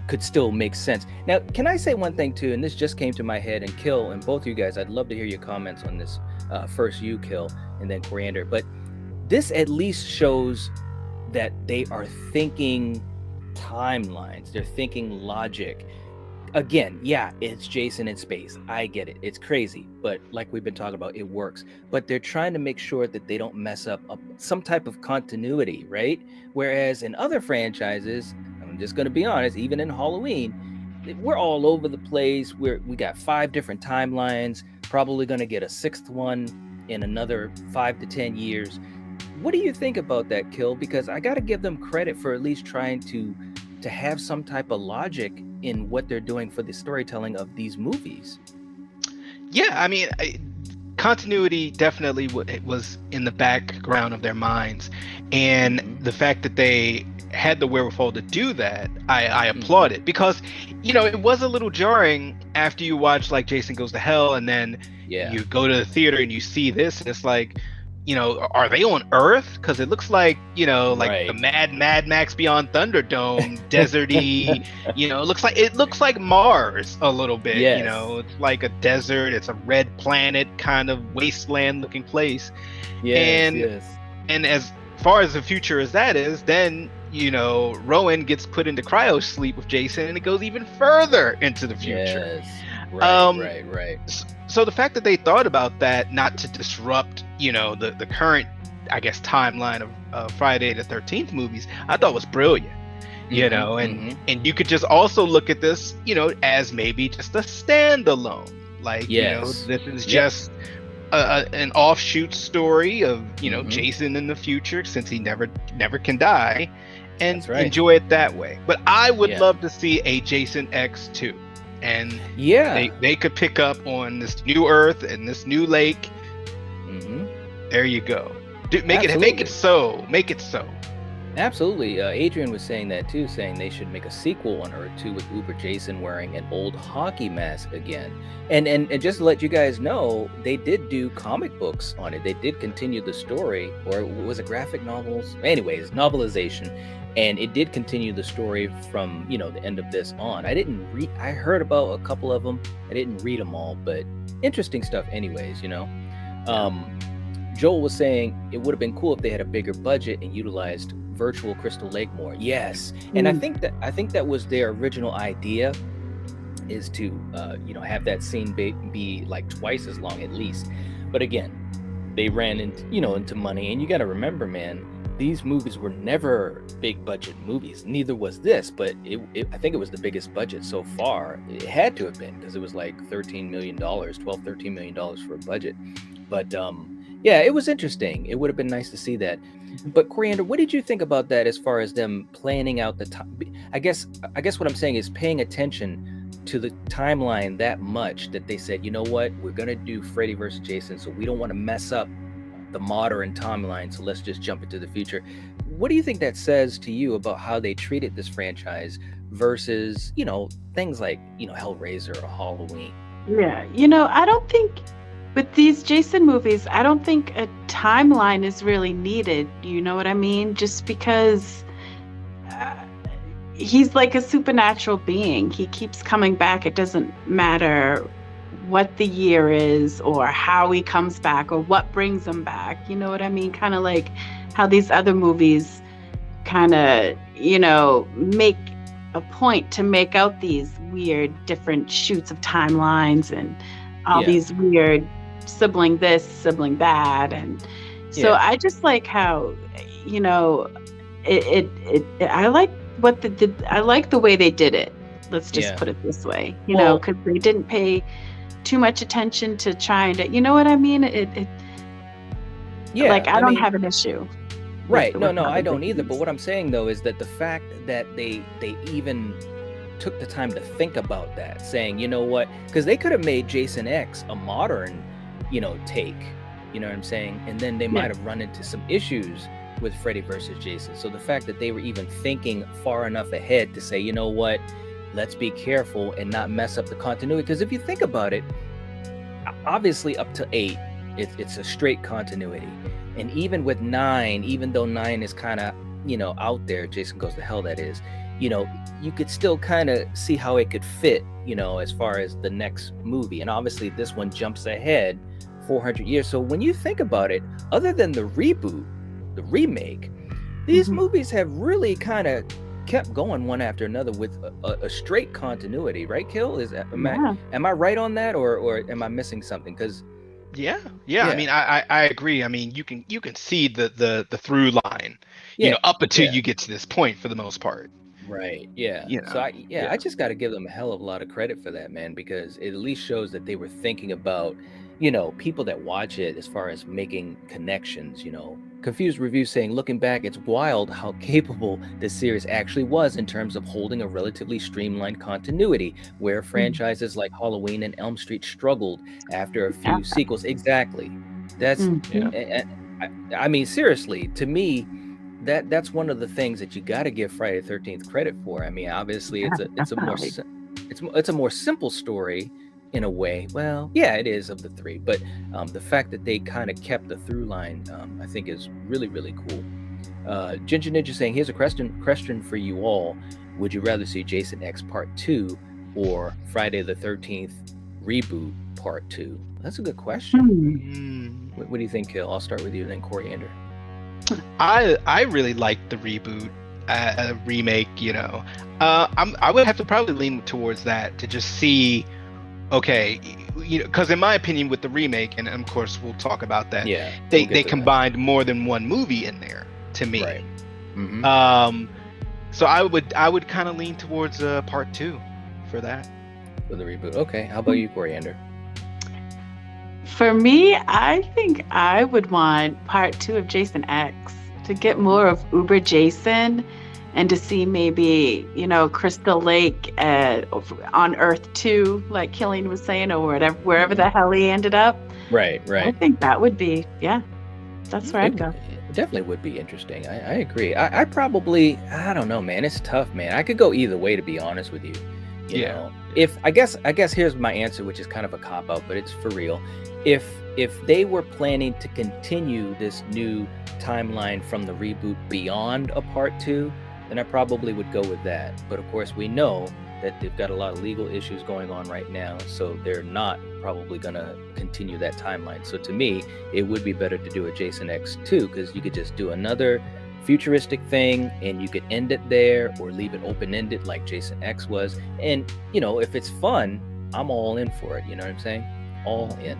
could still make sense. Now, can I say one thing too? And this just came to my head, and Kill, and both of you guys, I'd love to hear your comments on this. First you, Kill, and then Coriander. But this at least shows that they are thinking timelines. They're thinking logic. Again, yeah, it's Jason in space. I get it. It's crazy. But like we've been talking about, it works. But they're trying to make sure that they don't mess up some type of continuity, right? Whereas in other franchises, I'm just going to be honest, even in Halloween, we're all over the place. We got 5 different timelines, probably going to get a 6th one in another 5 to 10 years. What do you think about that, Kill? Because I got to give them credit for at least trying to have some type of logic in what they're doing for the storytelling of these movies. Yeah, I mean, continuity definitely was in the background of their minds, and the fact that they had the wherewithal to do that, I applaud it, because it was a little jarring after you watch like Jason Goes to Hell, and then you go to the theater and you see this, and it's like, are they on Earth? Because it looks like, like the Mad Max Beyond Thunderdome, deserty. It looks like Mars a little bit. Yes. It's like a desert. It's a red planet, kind of wasteland-looking place. Yes. And as far as the future as that is, then Rowan gets put into cryo sleep with Jason, and it goes even further into the future. Yes. Right. So the fact that they thought about that, not to disrupt, the current, I guess, timeline of Friday the 13th movies, I thought was brilliant. And you could just also look at this, as maybe just a standalone. Like, this is just an offshoot story of, Jason in the future, since he never can die, and enjoy it that way. But I would love to see a Jason X2. And they could pick up on this new Earth and this new lake. There you go. Make it so. Absolutely. Adrian was saying that too, saying they should make a sequel on Earth 2 with Uber Jason wearing an old hockey mask again. And just to let you guys know, they did do comic books on it. They did continue the story, or was it graphic novels? Anyways, novelization. And it did continue the story from, the end of this on. I heard about a couple of them. I didn't read them all, but interesting stuff anyways, Joel was saying it would have been cool if they had a bigger budget and utilized virtual Crystal Lake more. Yes. And I think that was their original idea, is to, have that scene be like twice as long at least. But again, they ran into money, and you got to remember, man, these movies were never big budget movies. Neither was this, but I think it was the biggest budget so far. It had to have been, because it was like $13 million for a budget. But it was interesting. It would have been nice to see that. But Coriander, what did you think about that as far as them planning out the time? I guess what I'm saying is paying attention to the timeline that much that they said, you know what, we're gonna do Freddy versus Jason, so we don't want to mess up the modern timeline, so let's just jump into the future. What do you think that says to you about how they treated this franchise versus, things like, Hellraiser or Halloween? Yeah, I don't think with these Jason movies, I don't think a timeline is really needed. You know what I mean? Just because uh, he's like a supernatural being. He keeps coming back. It doesn't matter what the year is or how he comes back or what brings him back. You know what I mean? Kind of like how these other movies kind of, make a point to make out these weird different shoots of timelines and all these weird sibling this, sibling that. And so I just like how, I like I like the way they did it. Let's just put it this way, because they didn't pay too much attention to trying to, you know what I mean? I don't have an issue. Right. No, I don't either. But what I'm saying though is that the fact that they even took the time to think about that, saying, you know what, because they could have made Jason X a modern, take, you know what I'm saying? And then they might have run into some issues with Freddy versus Jason. So the fact that they were even thinking far enough ahead to say, you know what, let's be careful and not mess up the continuity. Because if you think about it, obviously up to 8, it's a straight continuity. And even with 9, even though 9 is kind of, out there, Jason Goes to Hell, that is, you could still kind of see how it could fit, as far as the next movie. And obviously this one jumps ahead 400 years. So when you think about it, other than the reboot, the remake, these movies have really kind of kept going one after another with a straight continuity, right, Kill? Am I right on that, or am I missing something? Because yeah. I mean, I agree. I mean, you can see the through line, up until you get to this point for the most part. Right. Yeah. So I just got to give them a hell of a lot of credit for that, man, because it at least shows that they were thinking about, people that watch it as far as making connections. Confused Reviews saying, looking back, it's wild how capable this series actually was in terms of holding a relatively streamlined continuity, where franchises like Halloween and Elm Street struggled after a few sequels. Exactly. That's, I mean, seriously, to me, that's one of the things that you got to give Friday the 13th credit for. I mean, obviously it's a more simple story in a way. Well, yeah, it is of the 3, but the fact that they kind of kept the through line, I think is really, really cool. Ginger Ninja saying, here's a question for you all. Would you rather see Jason X Part 2 or Friday the 13th reboot Part 2? That's a good question. What do you think, Kill? I'll start with you, then Coriander. I really like the reboot, remake. I would have to probably lean towards that to just see. Okay, because in my opinion, with the remake, and of course we'll talk about that. Yeah, they combined more than one movie in there to me. Right. So I would kind of lean towards Part 2 for that. For the reboot. Okay, how about you, Coriander? For me, I think I would want Part 2 of Jason X to get more of Uber Jason and to see maybe, Crystal Lake on Earth 2, like Killian was saying, or wherever the hell he ended up. Right. I think that would be, that's where I'd go. It definitely would be interesting. I agree. I probably, I don't know, man. It's tough, man. I could go either way, to be honest with you. You know, if I guess here's my answer, which is kind of a cop out, but it's for real. If they were planning to continue this new timeline from the reboot beyond a Part 2, then I probably would go with that. But of course, we know that they've got a lot of legal issues going on right now, so they're not probably gonna continue that timeline. So to me, it would be better to do a Jason X 2, because you could just do another futuristic thing and you could end it there, or leave it open-ended like Jason X was. And if it's fun, I'm all in for it. You know what I'm saying? All in.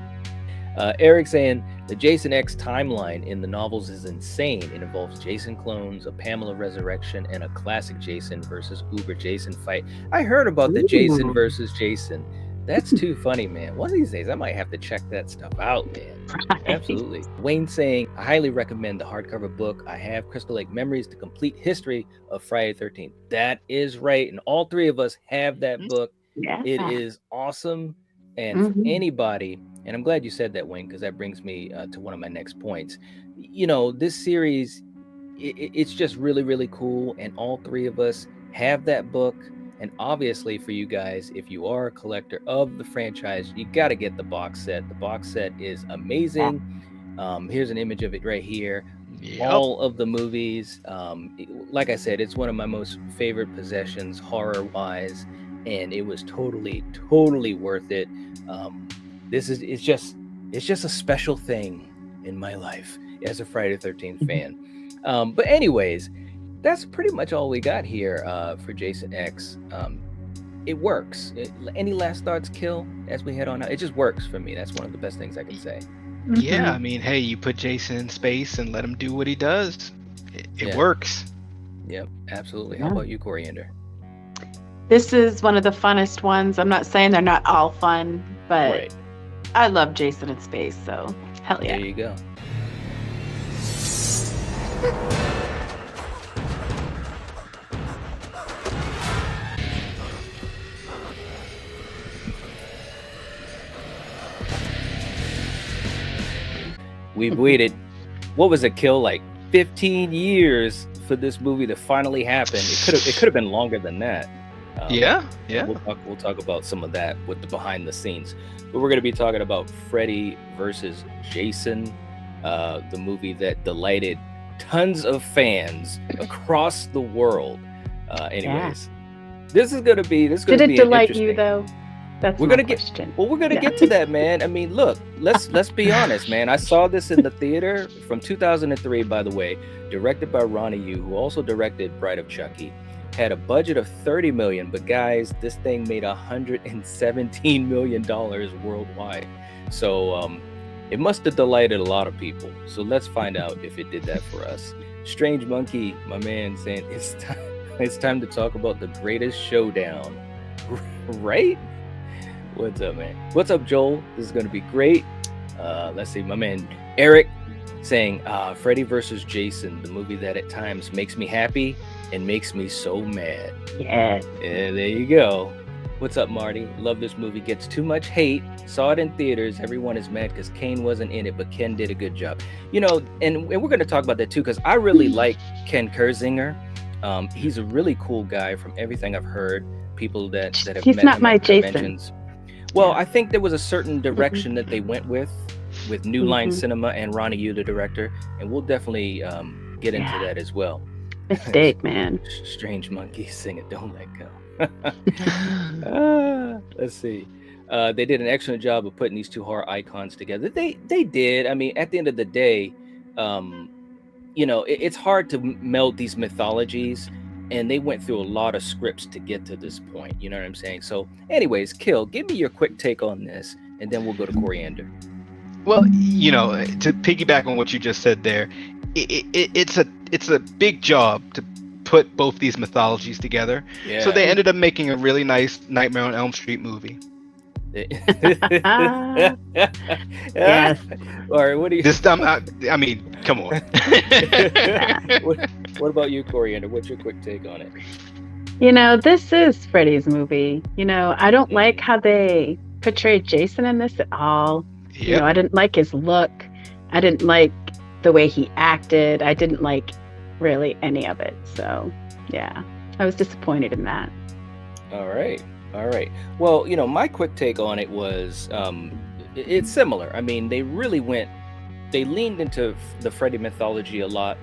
Eric saying the Jason X timeline in the novels is insane. It involves Jason clones, a Pamela resurrection, and a classic Jason versus Uber Jason fight. I heard about the Jason versus Jason. That's too funny, man. One of these days I might have to check that stuff out, man. Right. Absolutely. Wayne saying, I highly recommend the hardcover book. I have Crystal Lake Memories, the complete history of Friday the 13th. That is right. And all 3 of us have that book. Yeah. It is awesome. And for anybody, and I'm glad you said that, Wayne, because that brings me to one of my next points. This series, it's just really, really cool. And all 3 of us have that book. And obviously for you guys, if you are a collector of the franchise, you got to get the box set. The box set is amazing. Here's an image of it right here. Yep. All of the movies, like I said, it's one of my most favorite possessions horror wise, and it was totally worth it. It's just a special thing in my life as a Friday the 13th fan. But anyways, that's pretty much all we got here for Jason X. It works. Any last thoughts, Kill, as we head on out? It just works for me. That's one of the best things I can say. Yeah, I mean, hey, you put Jason in space and let him do what he does. It works. Yep, absolutely. How about you, Coriander? This is one of the funnest ones. I'm not saying they're not all fun, but I love Jason in space, so hell yeah. There you go. We've waited, what was it, Kill, like 15 years for this movie to finally happen. It could have been longer than that. Yeah. We'll talk about some of that with the behind the scenes. But we're going to be talking about Freddy versus Jason, the movie that delighted tons of fans across the world. Anyways, this is going to be Did it delight you though? That's we're my gonna question. We're gonna get to that, man. I mean, look, let's be honest, man. I saw this in the theater from 2003, by the way, directed by Ronnie Yu, who also directed Bride of Chucky. Had a budget of $30 million, but guys, this thing made $117 million worldwide. So it must have delighted a lot of people. So let's find out if it did that for us. Strange Monkey, my man, saying it's time to talk about the greatest showdown, right? What's up, man? What's up, Joel? This is going to be great. Let's see, my man Eric saying Freddy versus Jason, the movie that at times makes me happy and makes me so mad. Yeah. Yeah, there you go. What's up, Marty? Love this movie. Gets too much hate. Saw it in theaters. Everyone is mad because Kane wasn't in it, but Ken did a good job. You know, and we're going to talk about that too, because I really like Ken Kersinger. He's a really cool guy from everything I've heard. People that have He's met not him my at Jason. conventions. Well, I think there was a certain direction that they went with New Line Cinema and Ronnie Yu, the director, and we'll definitely get into that as well. Mistake, man. Strange Monkey, sing it, don't let go. Let's see. They did an excellent job of putting these two horror icons together. They did. I mean, at the end of the day, you know, it's hard to meld these mythologies. And they went through a lot of scripts to get to this point. You know what I'm saying? So anyways, Kill, give me your quick take on this, and then we'll go to Coriander. Well, you know, to piggyback on what you just said there, it's a big job to put both these mythologies together. Yeah. So they ended up making a really nice Nightmare on Elm Street movie. Yes. All right, what do you... This time, I mean, come on. What about you, Coriander? What's your quick take on it? You know, this is Freddy's movie. You know, I don't like how they portrayed Jason in this at all. Yep. You know, I didn't like his look. I didn't like the way he acted. I didn't like really any of it. So, yeah, I was disappointed in that. All right. Well, you know, my quick take on it was it's similar. I mean, they leaned into the Freddy mythology a lot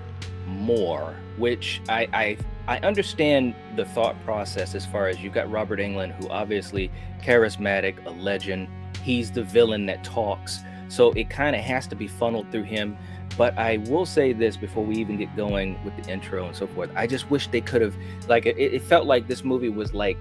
more, which I understand the thought process as far as you've got Robert Englund, who obviously charismatic, a legend. He's the villain that talks. So it kind of has to be funneled through him. But I will say this before we even get going with the intro and so forth. I just wish they could have, like, it felt like this movie was like,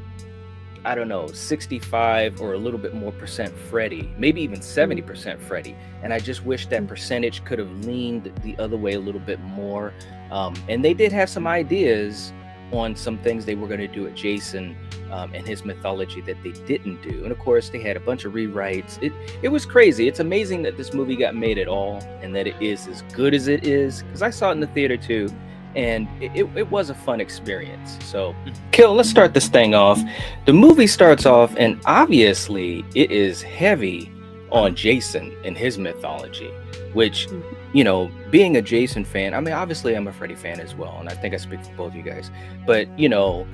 I don't know, 65 or a little bit more percent Freddy, maybe even 70% Freddy. And I just wish that percentage could have leaned the other way a little bit more. And they did have some ideas on some things they were going to do at Jason and his mythology that they didn't do. And of course, they had a bunch of rewrites. It was crazy. It's amazing that this movie got made at all and that it is as good as it is, because I saw it in the theater too. And it was a fun experience. So, Kill, let's start this thing off. The movie starts off, and obviously it is heavy on Jason and his mythology, which, you know, being a Jason fan, I mean, obviously I'm a Freddy fan as well, and I think I speak for both of you guys. But, you know,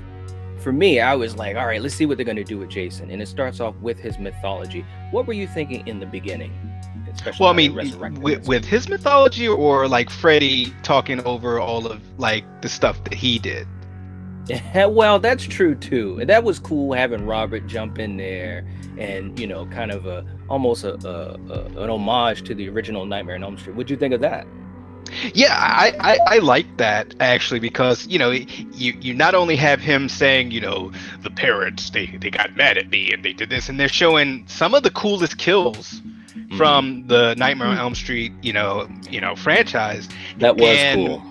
for me, I was like, all right, let's see what they're going to do with Jason. And it starts off with his mythology. What were you thinking in the beginning? Especially Well, I how they mean, resurrected with his mythology, or like Freddy talking over all of like the stuff that he did. Yeah, well, that's true too. And that was cool having Robert jump in there and, you know, kind of almost an homage to the original Nightmare on Elm Street. What'd you think of that? Yeah, I like that actually, because you know, you not only have him saying, you know, the parents they got mad at me and they did this, and they're showing some of the coolest kills from the Nightmare on Elm Street, you know, franchise. That was cool.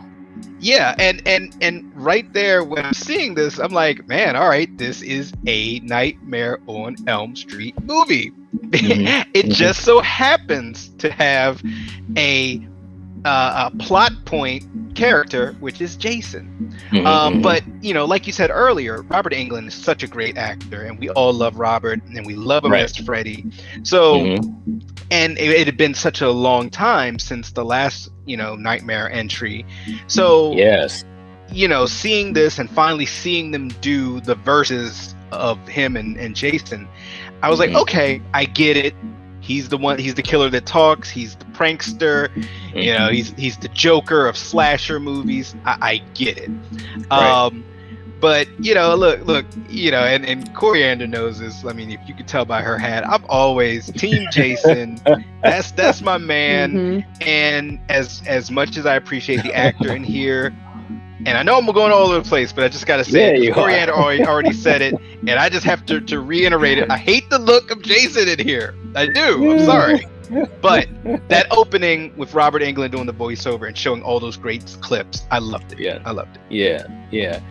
Yeah, and right there when I'm seeing this, I'm like, man, all right, this is a Nightmare on Elm Street movie. It just so happens to have a plot point character, which is Jason. But you know, like you said earlier, Robert Englund is such a great actor, and we all love Robert, and we love him as Freddy. So, and it had been such a long time since the last, you know, Nightmare entry. So yes, you know, seeing this and finally seeing them do the verses of him and Jason, I was like, okay, I get it. He's the one. He's the killer that talks. He's the prankster. You know, he's the Joker of slasher movies. I get it. But you know, look, you know, and Coriander knows this. I mean, if you could tell by her hat, I'm always Team Jason. That's my man. And as much as I appreciate the actor in here, and I know I'm going all over the place, but I just gotta say it. Coriander already said it, and I just have to reiterate it. I hate the look of Jason in here. I do. I'm sorry. But that opening with Robert Englund doing the voiceover and showing all those great clips, I loved it. Yeah, I loved it. Yeah.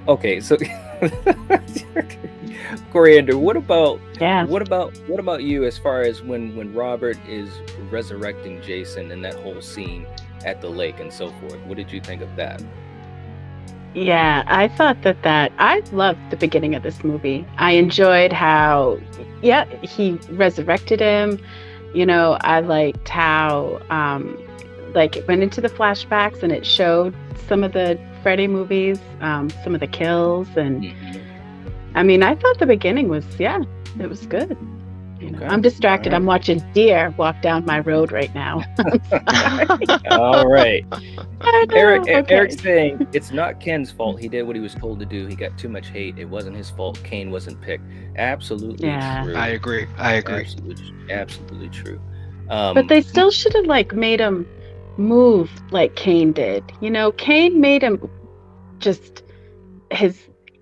Okay, so Coriander, what about you as far as when Robert is resurrecting Jason and that whole scene at the lake and so forth? What did you think of that? Yeah, I thought that I loved the beginning of this movie. I enjoyed how, he resurrected him. You know, I liked how, like, it went into the flashbacks and it showed some of the Freddy movies, some of the kills, and I mean, I thought the beginning was, it was good. You know, I'm distracted. Right. I'm watching deer walk down my road right now. All right. Eric's saying it's not Ken's fault. He did what he was told to do. He got too much hate. It wasn't his fault. Kane wasn't picked. Absolutely true. I agree. Absolutely true. But they still should have made him move like Kane did. You know, Kane made him just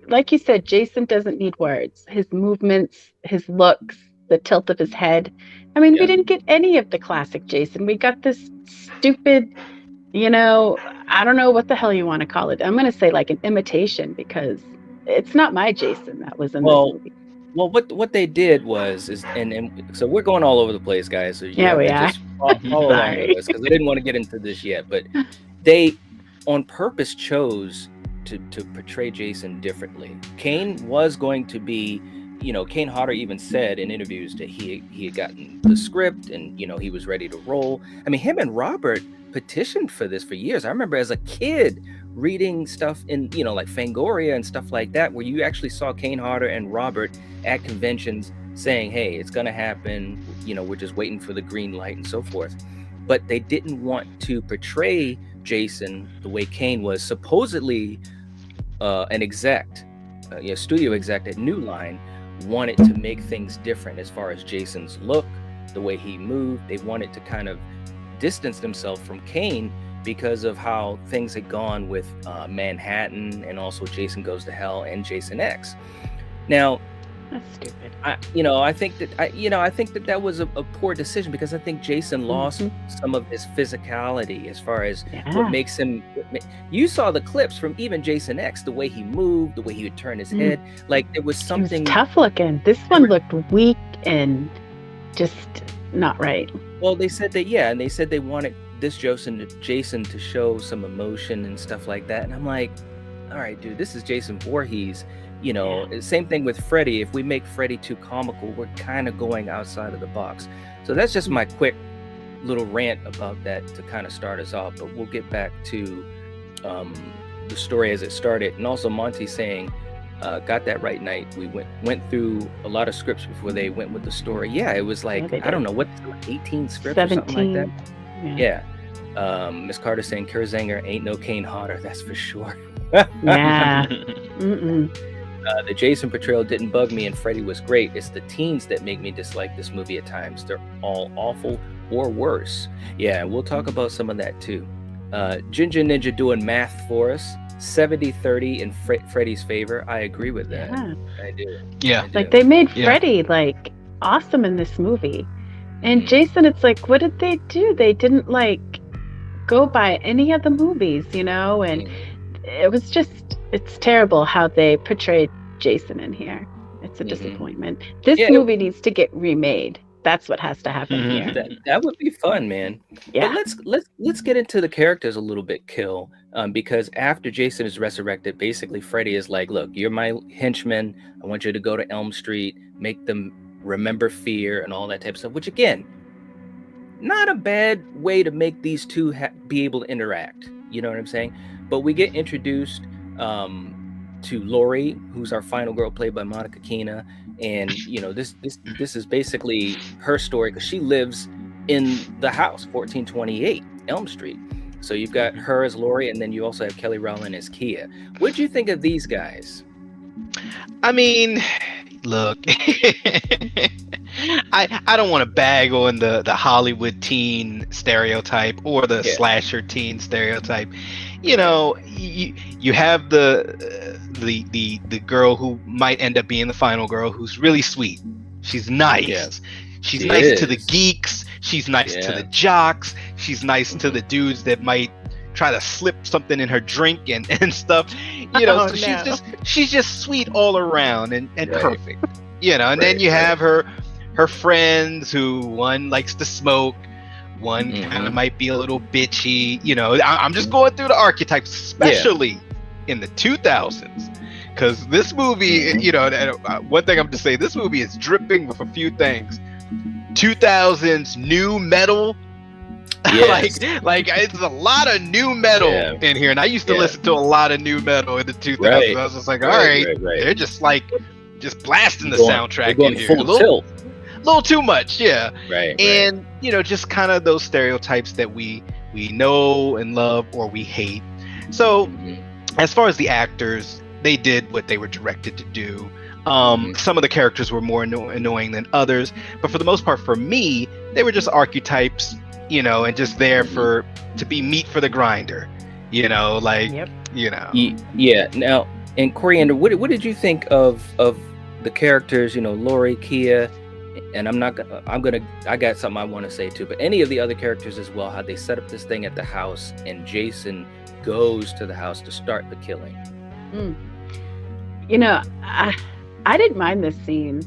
like you said, Jason doesn't need words. His movements, his looks, the tilt of his head. I mean, we didn't get any of the classic Jason. We got this stupid, you know, I don't know what the hell you want to call it. I'm going to say like an imitation, because it's not my Jason that was in this movie. Well, what they did was, and so we're going all over the place, guys. So we are. Just follow along with us, because I didn't want to get into this yet, but they on purpose chose to portray Jason differently. Kane was going to be, you know, Kane Hodder even said in interviews that he had gotten the script and, you know, he was ready to roll. I mean, him and Robert petitioned for this for years. I remember as a kid reading stuff in, you know, like Fangoria and stuff like that, where you actually saw Kane Hodder and Robert at conventions saying, hey, it's going to happen. You know, we're just waiting for the green light and so forth. But they didn't want to portray Jason the way Kane was. Supposedly an exec, studio exec at New Line wanted to make things different as far as Jason's look, the way he moved. They wanted to kind of distance themselves from Kane because of how things had gone with Manhattan and also Jason Goes to Hell and Jason X. Now, that's stupid. I think that was a poor decision, because I think Jason lost some of his physicality as far as what makes him. You saw the clips from even Jason X, the way he moved, the way he would turn his head. Like there was something. He was tough looking. This one looked weak and just not right. Well, they said that, and they said they wanted this Jason to show some emotion and stuff like that. And I'm like, all right, dude, this is Jason Voorhees. You know, same thing with Freddy. If we make Freddy too comical, we're kind of going outside of the box. So that's just my quick little rant about that to kind of start us off. But we'll get back to the story as it started. And also Monty saying, got that right night. We went through a lot of scripts before they went with the story. Yeah, it was like, they I don't did. know, what, 18 scripts or something 17. like that. Yeah. Miss Carter saying Kurzanger ain't no Kane Hodder, that's for sure. Yeah. Mm-mm. The Jason portrayal didn't bug me, and Freddy was great. It's the teens that make me dislike this movie at times. They're all awful or worse. Yeah, we'll talk about some of that too. Ginger Ninja doing math for us. 70-30 in Freddy's favor. I agree with that. Yeah. I do. Yeah. I do. Like they made Freddy like awesome in this movie. And Jason, it's like, what did they do? They didn't like go by any of the movies, you know? And it was just, it's terrible how they portrayed Jason in here. It's a disappointment. This movie needs to get remade. That's what has to happen here. That would be fun, man. Yeah. But let's get into the characters a little bit, Kill. Because after Jason is resurrected, basically Freddy is like, look, you're my henchman. I want you to go to Elm Street, make them remember fear and all that type of stuff, which again, not a bad way to make these two be able to interact. You know what I'm saying? But we get introduced to Lori, who's our final girl, played by Monica Keena, and you know this is basically her story because she lives in the house, 1428 Elm Street. So you've got her as Lori, and then you also have Kelly Rowland as Kia. What do you think of these guys? I mean, look, I don't want to bag on the Hollywood teen stereotype or the slasher teen stereotype. You know, you have the girl who might end up being the final girl, who's really sweet. She's nice. Yes. She's nice to the geeks. She's nice to the jocks. She's nice to the dudes that might try to slip something in her drink and stuff. You know, she's just sweet all around and perfect. You know, and then you have her friends who one likes to smoke, one kind of might be a little bitchy. You know, I'm just going through the archetypes, especially in the 2000s. Because this movie, you know, one thing I'm to say, this movie is dripping with a few things. 2000s new metal, Yes. like it's a lot of new metal in here, and I used to listen to a lot of new metal in the 2000s. Right. I was just like, all right, they're just like blasting the soundtrack going in here. full tilt. Little too much, Right. And you know, just kind of those stereotypes that we know and love or we hate. So as far as the actors, they did what they were directed to do. Some of the characters were more annoying than others, but for the most part, for me, they were just archetypes, you know, and just there to be meat for the grinder, you know, like, you know. Yeah. Now, and Coriander, what did you think of the characters? You know, Lori, Kia, and I got something I want to say too, but any of the other characters as well, how they set up this thing at the house, and Jason goes to the house to start the killing. You know, I didn't mind this scene.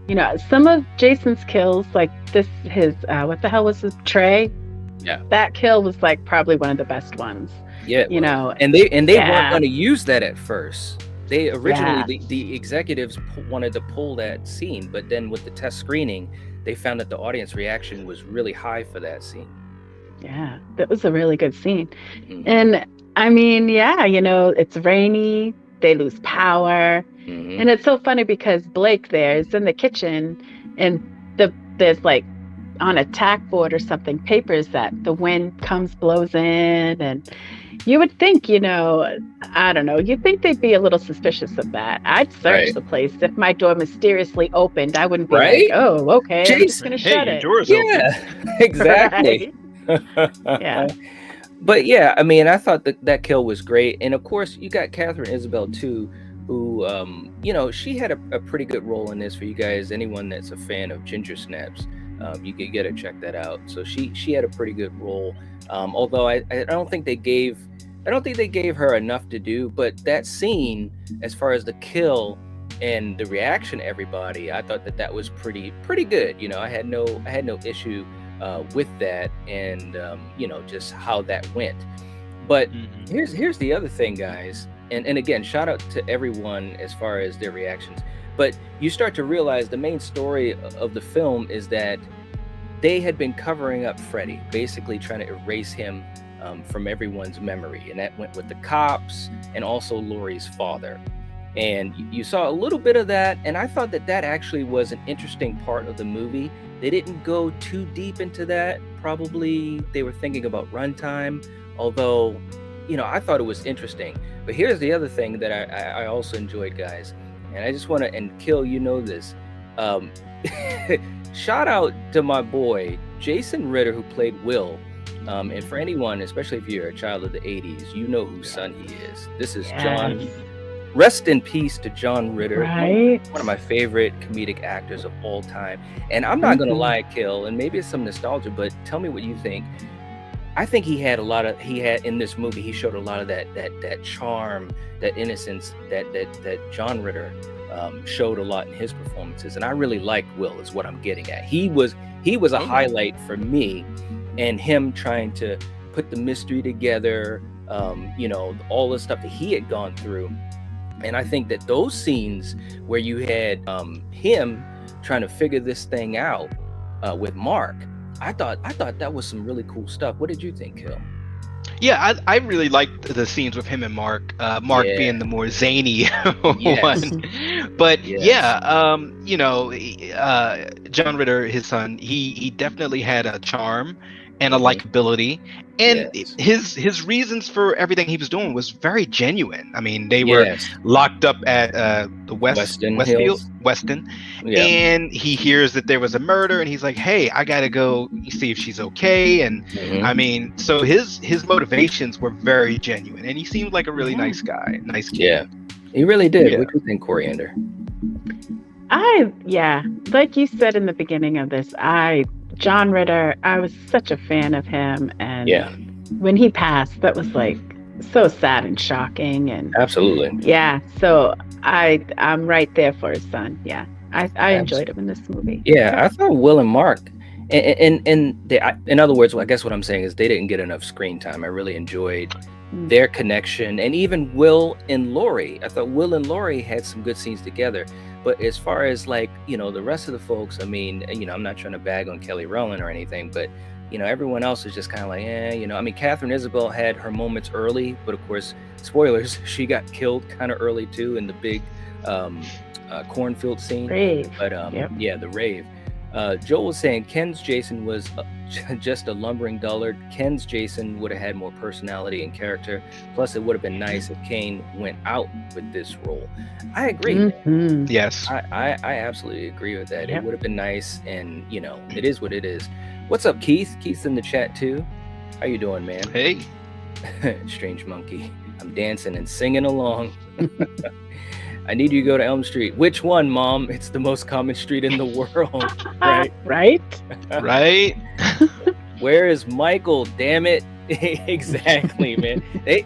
You know, some of Jason's kills, like his what the hell was his Trey? Yeah. That kill was like probably one of the best ones. Yeah. You know, and they weren't going to use that at first. They originally the executives wanted to pull that scene, but then with the test screening, they found that the audience reaction was really high for that scene. Yeah, that was a really good scene. And I mean, you know, it's rainy. They lose power. And it's so funny because Blake there is in the kitchen, and there's like on a tack board or something, papers that the wind blows in, and you would think, you know, I don't know, you'd think they'd be a little suspicious of that. I'd search the place. If my door mysteriously opened, I wouldn't be like, oh, okay, I'm just gonna shut it. Door's open. Exactly. Yeah. But yeah, I mean, I thought that kill was great. And of course, you got Catherine Isabel too, who, you know, she had a pretty good role in this. For you guys, anyone that's a fan of Ginger Snaps, you could get to check that out. So she had a pretty good role. Although I don't think they gave her enough to do. But that scene, as far as the kill and the reaction to everybody, I thought that was pretty good. You know, I had no issue with that, and you know, just how that went. But here's the other thing, guys, and again, shout out to everyone as far as their reactions. But you start to realize the main story of the film is that they had been covering up Freddy, basically trying to erase him from everyone's memory, and that went with the cops and also Laurie's father. And you saw a little bit of that, and I thought that actually was an interesting part of the movie. They didn't go too deep into that. Probably they were thinking about runtime, although, I thought it was interesting. But here's the other thing that I also enjoyed, guys, and I just want to, and Kill, this. Shout out to my boy Jason Ritter, who played Will. And for anyone, especially if you're a child of the 80s, you know whose son he is. This is John. Rest in peace to John Ritter, Right. one of my favorite comedic actors of all time. And I'm not gonna lie, Kill, and maybe it's some nostalgia, but tell me what you think. I think he had in this movie, he showed a lot of that charm, that innocence that John Ritter showed a lot in his performances. And I really liked Will, is what I'm getting at. He was a highlight for me, and him trying to put the mystery together, all the stuff that he had gone through. And I think that those scenes where you had him trying to figure this thing out with Mark, I thought that was some really cool stuff. What did you think, Kill? Yeah, I really liked the scenes with him and Mark. Mark being the more zany one. But John Ritter, his son, he definitely had a charm and a likability, and his reasons for everything he was doing was very genuine. I mean, they were locked up at the Weston, and he hears that there was a murder, and he's like, "Hey, I gotta go see if she's okay." And I mean, so his motivations were very genuine, and he seemed like a really nice guy, nice kid. Yeah, he really did. What do you think, Coriander? Like you said in the beginning of this, John Ritter, I was such a fan of him, and when he passed, that was like so sad and shocking, and absolutely, so I'm right there for his son. I enjoyed him in this movie. I thought Will and Mark, and in other words, I guess what I'm saying is they didn't get enough screen time. I really enjoyed their connection, and even Will and Laurie. I thought Will and Laurie had some good scenes together. But as far as the rest of the folks, I mean, I'm not trying to bag on Kelly Rowland or anything, but everyone else is just kind of like, I mean, Catherine Isabel had her moments early, but of course, spoilers, she got killed kind of early too in the big cornfield scene. Rave. But the rave. Joel was saying Ken's Jason was just a lumbering dullard. Ken's Jason would have had more personality and character. Plus, it would have been nice if Kane went out with this role. I agree. Yes. I absolutely agree with that. It would have been nice, and it is what it is. What's up, Keith? Keith's in the chat too. How you doing, man? Hey. Strange monkey. I'm dancing and singing along. I need you to go to Elm Street. Which one, Mom? It's the most common street in the world. Right? Right? Where is Michael? Damn it. Exactly, man. They,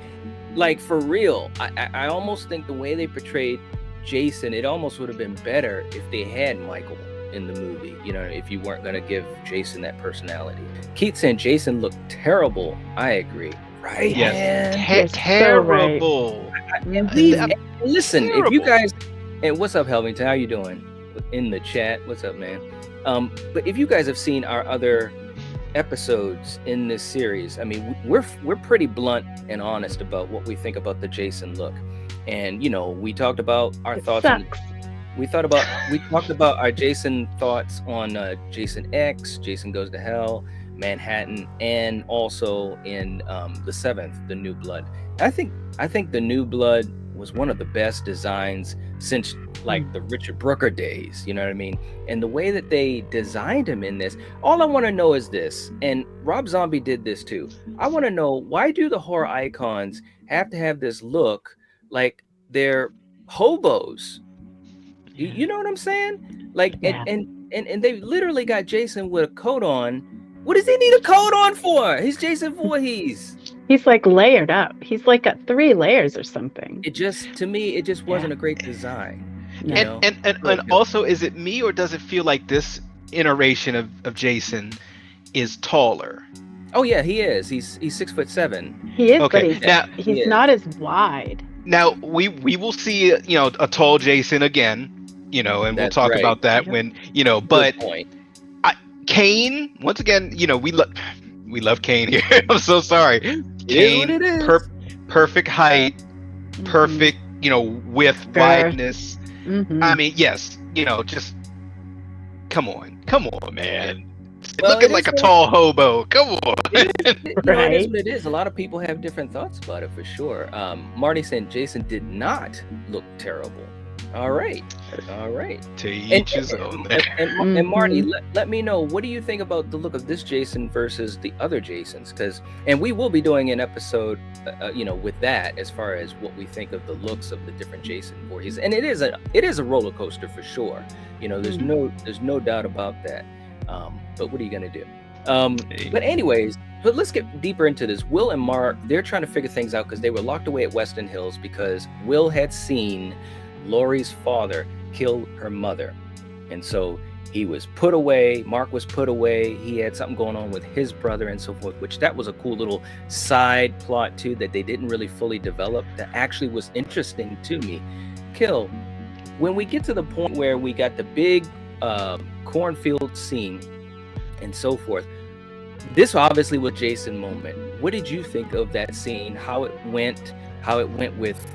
for real, I almost think the way they portrayed Jason, it almost would have been better if they had Michael in the movie, if you weren't going to give Jason that personality. Keith saying Jason looked terrible. I agree. Right? Yes. Terrible. Listen, terrible. If you guys, and what's up, Helvington? How you doing? In the chat, what's up, man? But if you guys have seen our other episodes in this series, I mean, we're pretty blunt and honest about what we think about the Jason look, and we talked about our thoughts. We talked about our Jason thoughts on Jason X, Jason Goes to Hell, Manhattan, and also in the 7th, The New Blood. I think The New Blood was one of the best designs since the Richard Brooker days, you know what I mean? And the way that they designed him in this, all I want to know is this, and Rob Zombie did this too. I want to know, why do the horror icons have to have this look like they're hobos? You know what I'm saying? And they literally got Jason with a coat on. What does he need a coat on for? He's Jason Voorhees. He's layered up. He's got 3 layers or something. To me, it just wasn't a great design. And also, is it me, or does it feel like this iteration of Jason is taller? Oh yeah, he is. He's 6'7". He is, okay. But he's not as wide. Now we will see a tall Jason again, and we'll talk about that when But Kane, once again, we love Kane here. I'm so sorry. Kane, perfect height, perfect, width, wideness. Mm-hmm. I mean, yes, just come on, man. Well, Looking like a tall hobo. Come on. It is Right. what it is. A lot of people have different thoughts about it for sure. Marty saying Jason did not look terrible. All right. To each his own. And Marty, let me know, what do you think about the look of this Jason versus the other Jasons? And we will be doing an episode, with that, as far as what we think of the looks of the different Jason Voorhees. And it is a roller coaster for sure. There's no doubt about that. But what are you gonna do? But anyways, let's get deeper into this. Will and Mark, they're trying to figure things out because they were locked away at Weston Hills because Will had seen Laurie's father kill her mother. And so he was put away. Mark was put away. He had something going on with his brother and so forth, which that was a cool little side plot too that they didn't really fully develop. That actually was interesting to me. Kill, when we get to the point where we got the big cornfield scene and so forth, this obviously was Jason moment. What did you think of that scene? How it went with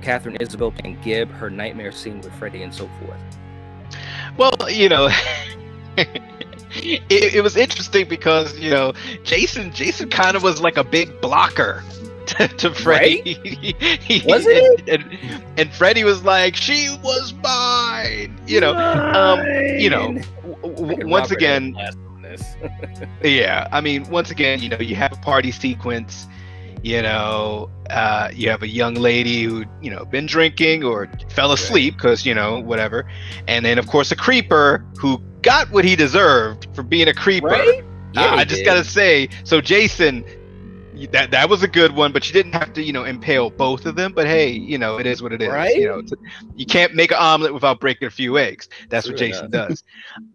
Catherine Isabel and Gibb, her nightmare scene with Freddy and so forth? Well, it was interesting because Jason kind of was like a big blocker to Freddy. Right? Was it? And Freddy was like, "She was mine." Once again. Yeah, I mean, once again, you have a party sequence. You have a young lady who been drinking or fell asleep because whatever, and then of course a creeper who got what he deserved for being a creeper. Right? Yeah, I just gotta say, so Jason, that was a good one, but you didn't have to impale both of them. But hey, it is what it is. Right? You can't make an omelet without breaking a few eggs. That's what Jason does.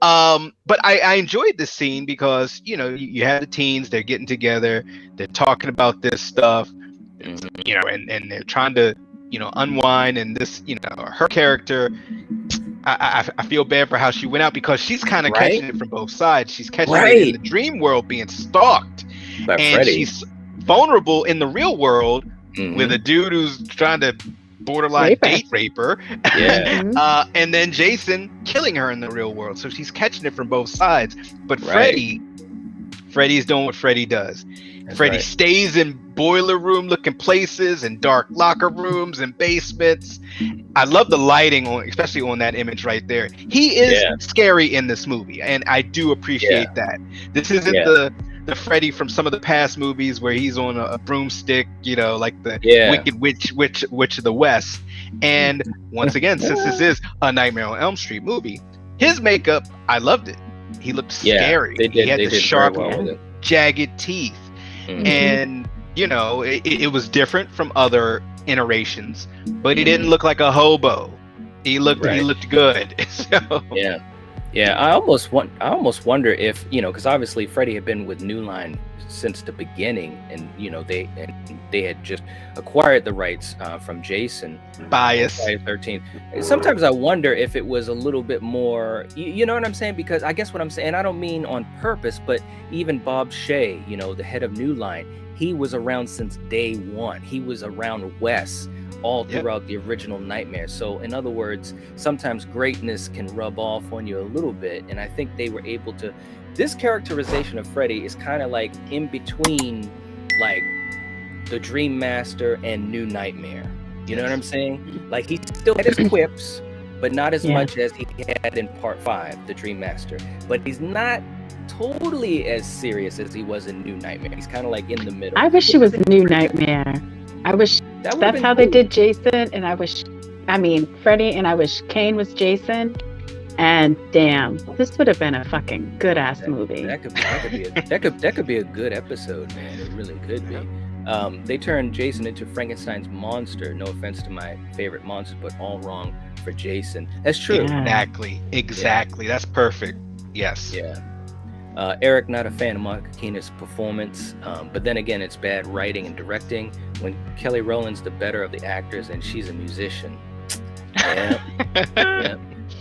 But I enjoyed this scene because you have the teens, they're getting together, they're talking about this stuff, and they're trying to unwind. And this her character, I feel bad for how she went out because she's kind of catching it from both sides. She's catching it in the dream world being stalked, By and Freddy. she's vulnerable in the real world with a dude who's trying to borderline date rape her. Yeah. And then Jason killing her in the real world. So she's catching it from both sides. But Freddy's doing what Freddy does. Freddy stays in boiler room looking places and dark locker rooms and basements. I love the lighting especially on that image right there. He is scary in this movie, and I do appreciate that. This isn't the Freddy from some of the past movies where he's on a broomstick, like the Wicked Witch of the West. And once again, since this is a Nightmare on Elm Street movie, his makeup, I loved it. He looked scary. He had the sharp, jagged teeth. And it was different from other iterations, but he didn't look like a hobo. He looked good. So I almost wonder if because obviously Freddy had been with New Line since the beginning, and they had just acquired the rights from Jason. Bias. Friday the 13th. Sometimes I wonder if it was a little bit more, you know what I'm saying? Because I guess what I'm saying, I don't mean on purpose, but even Bob Shea, the head of New Line, he was around since day one. He was around Wes all throughout the original Nightmare. So in other words, sometimes greatness can rub off on you a little bit, and I think they were able to. This characterization of Freddy is kind of like in between, like the Dream Master and New Nightmare. You know what I'm saying? Like he still had his quips, but not as much as he had in Part 5, the Dream Master. But he's not totally as serious as he was in New Nightmare. He's kind of like in the middle. I wish it was New Nightmare. I wish that's how they did Jason, and Freddy, and I wish Kane was Jason. And damn, this would have been a fucking good ass movie. That could be a good episode, man. It really could be. They turned Jason into Frankenstein's monster. No offense to my favorite monster, but all wrong for Jason. That's true. Exactly. That's perfect. Yes. Yeah. Eric, not a fan of Monica Kena's performance, but then again, it's bad writing and directing. When Kelly Rowland's the better of the actors, and she's a musician. Yeah.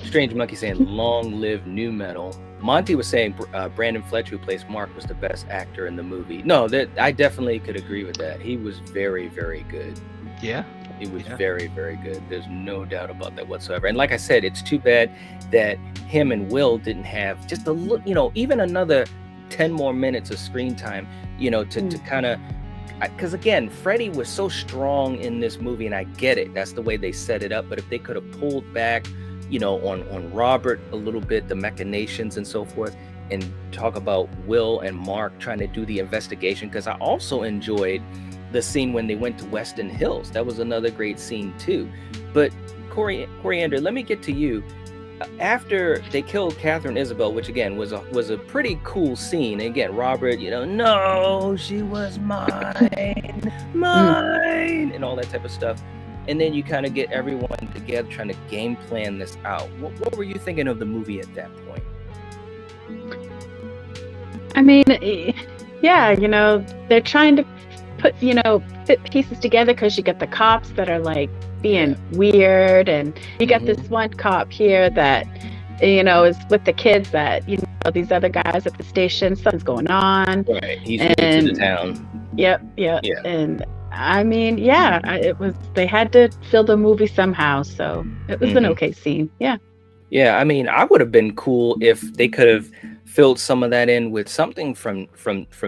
Strange Monkey saying, "Long live new metal." Monty was saying Brandon Fletcher, who plays Mark, was the best actor in the movie. No, I definitely could agree with that. He was very, very good. Yeah. It was very, very good. There's no doubt about that whatsoever. And like I said, it's too bad that him and Will didn't have just a look, even another 10 more minutes of screen time, to kind of, because again, Freddy was so strong in this movie, and I get it. That's the way they set it up. But if they could have pulled back, on Robert a little bit, the machinations and so forth, and talk about Will and Mark trying to do the investigation, because I also enjoyed the scene when they went to Weston Hills. That was another great scene too. But Coriander, let me get to you. After they killed Catherine Isabel, which again was a pretty cool scene. And again, Robert, no, she was mine, and all that type of stuff. And then you kind of get everyone together trying to game plan this out. What were you thinking of the movie at that point? I mean, yeah, they're trying to put, fit pieces together, because you get the cops that are like being weird, and you got this one cop here that, is with the kids that, these other guys at the station, something's going on. Right, he's new to the town. Yep. And I mean, it was, they had to fill the movie somehow, so it was an okay scene. Yeah, I mean, I would have been cool if they could have filled some of that in with something from